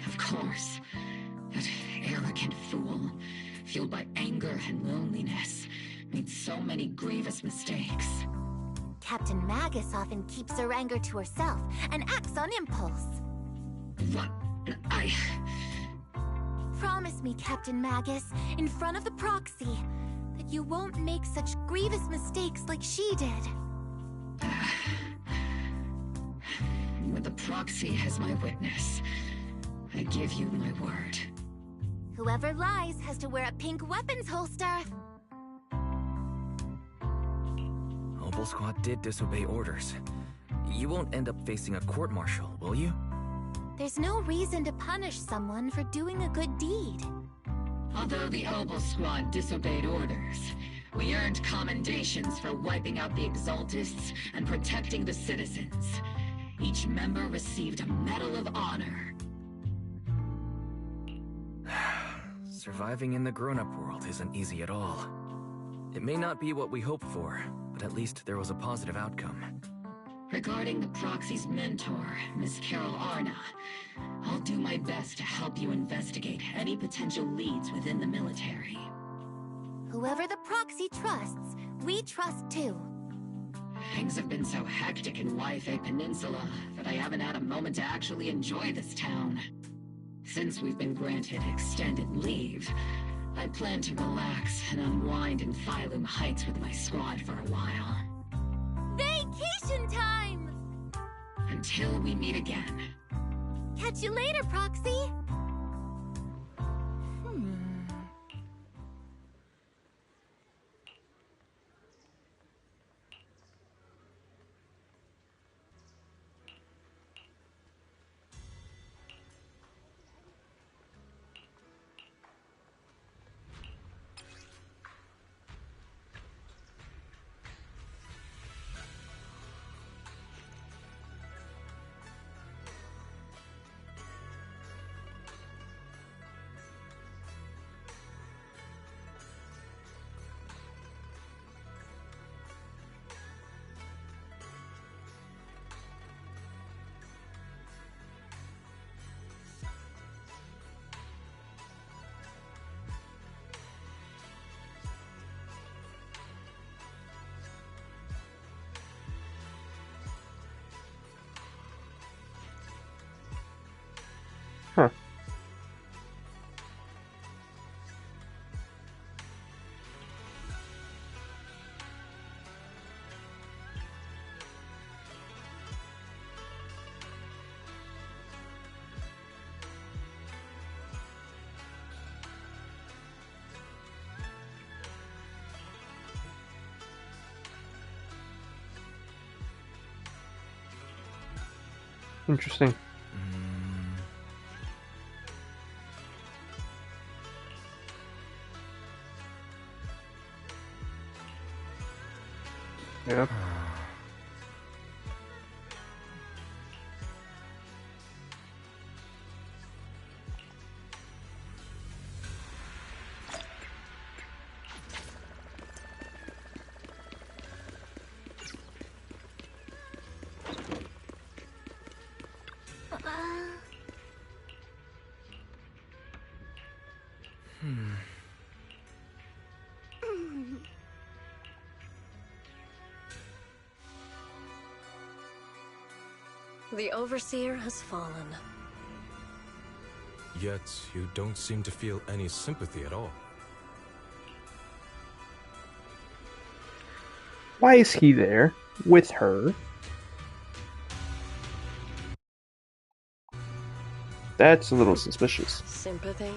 Of course. That arrogant fool, fueled by anger and loneliness, made so many grievous mistakes. Captain Magus often keeps her anger to herself and acts on impulse. What? Promise me, Captain Magus, in front of the proxy, that you won't make such grievous mistakes like she did. With the proxy as my witness, I give you my word. Whoever lies has to wear a pink weapons holster. Obel Squad did disobey orders. You won't end up facing a court-martial, will you? There's no reason to punish someone for doing a good deed. Although the Obel Squad disobeyed orders, we earned commendations for wiping out the Exaltists and protecting the citizens. Each member received a Medal of Honor. Surviving in the grown-up world isn't easy at all. It may not be what we hoped for, but at least there was a positive outcome. Regarding the proxy's mentor, Miss Carol Arna, I'll do my best to help you investigate any potential leads within the military. Whoever the proxy trusts, we trust too. Things have been so hectic in Waifei Peninsula that I haven't had a moment to actually enjoy this town. Since we've been granted extended leave, I plan to relax and unwind in Phylum Heights with my squad for a while. Vacation time! Until we meet again. Catch you later, Proxy! Interesting. Yep. The Overseer has fallen. Yet, you don't seem to feel any sympathy at all. Why is he there with her? That's a little suspicious. Sympathy?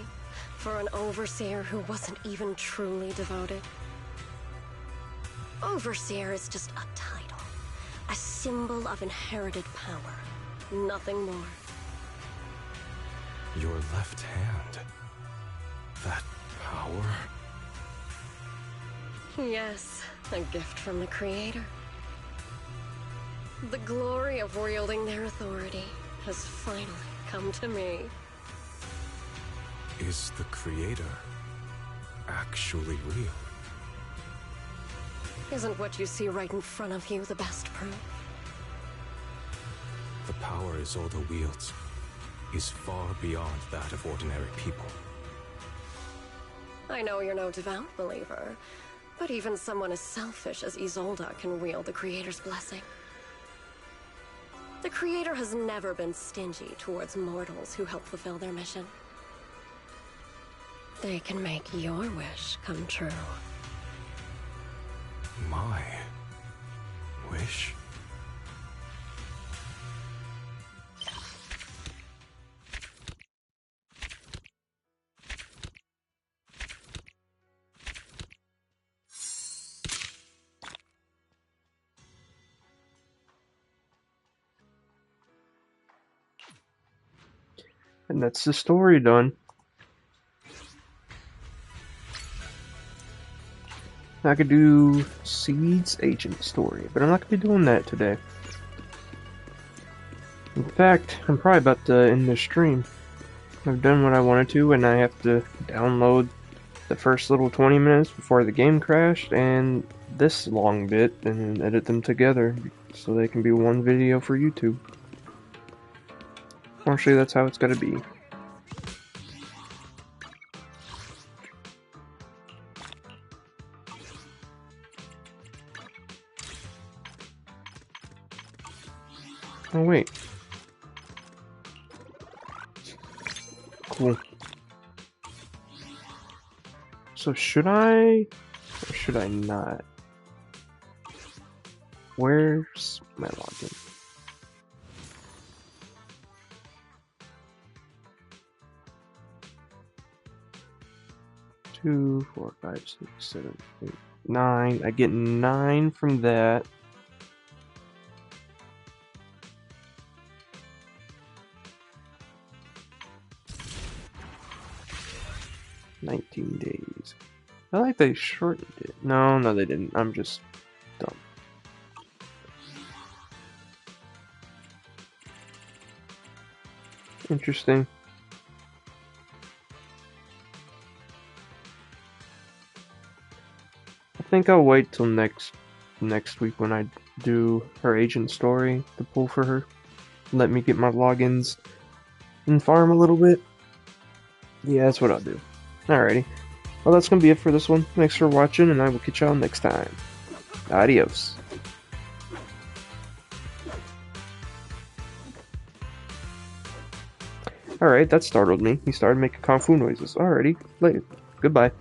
For an Overseer who wasn't even truly devoted? Overseer is just a title. A symbol of inherited power. Nothing more. Your left hand. That power? Yes, a gift from the Creator. The glory of wielding their authority has finally come to me. Is the Creator actually real? Isn't what you see right in front of you the best proof? The power Isolde wields is far beyond that of ordinary people. I know you're no devout believer, but even someone as selfish as Isolde can wield the Creator's blessing. The Creator has never been stingy towards mortals who help fulfill their mission. They can make your wish come true. My wish? And that's the story done. I could do Seed's agent story, but I'm not going to be doing that today. In fact, I'm probably about to end the stream. I've done what I wanted to, and I have to download the first little 20 minutes before the game crashed, and this long bit, and edit them together, so they can be one video for YouTube. Unfortunately, that's how it's got to be. Oh wait. Cool. So should I, or should I not? Where's my login? Two, 4, 5, 6, 7, 8, 9. I get 9 from that. $19 days. I like they shortened it. No, they didn't. I'm just dumb. Interesting. I think I'll wait till next week when I do her agent story to pull for her. Let me get my logins and farm a little bit. Yeah, that's what I'll do. Alrighty. Well, that's going to be it for this one. Thanks for watching, and I will catch y'all next time. Adios. Alright, that startled me. He started making kung fu noises. Alrighty. Later. Goodbye.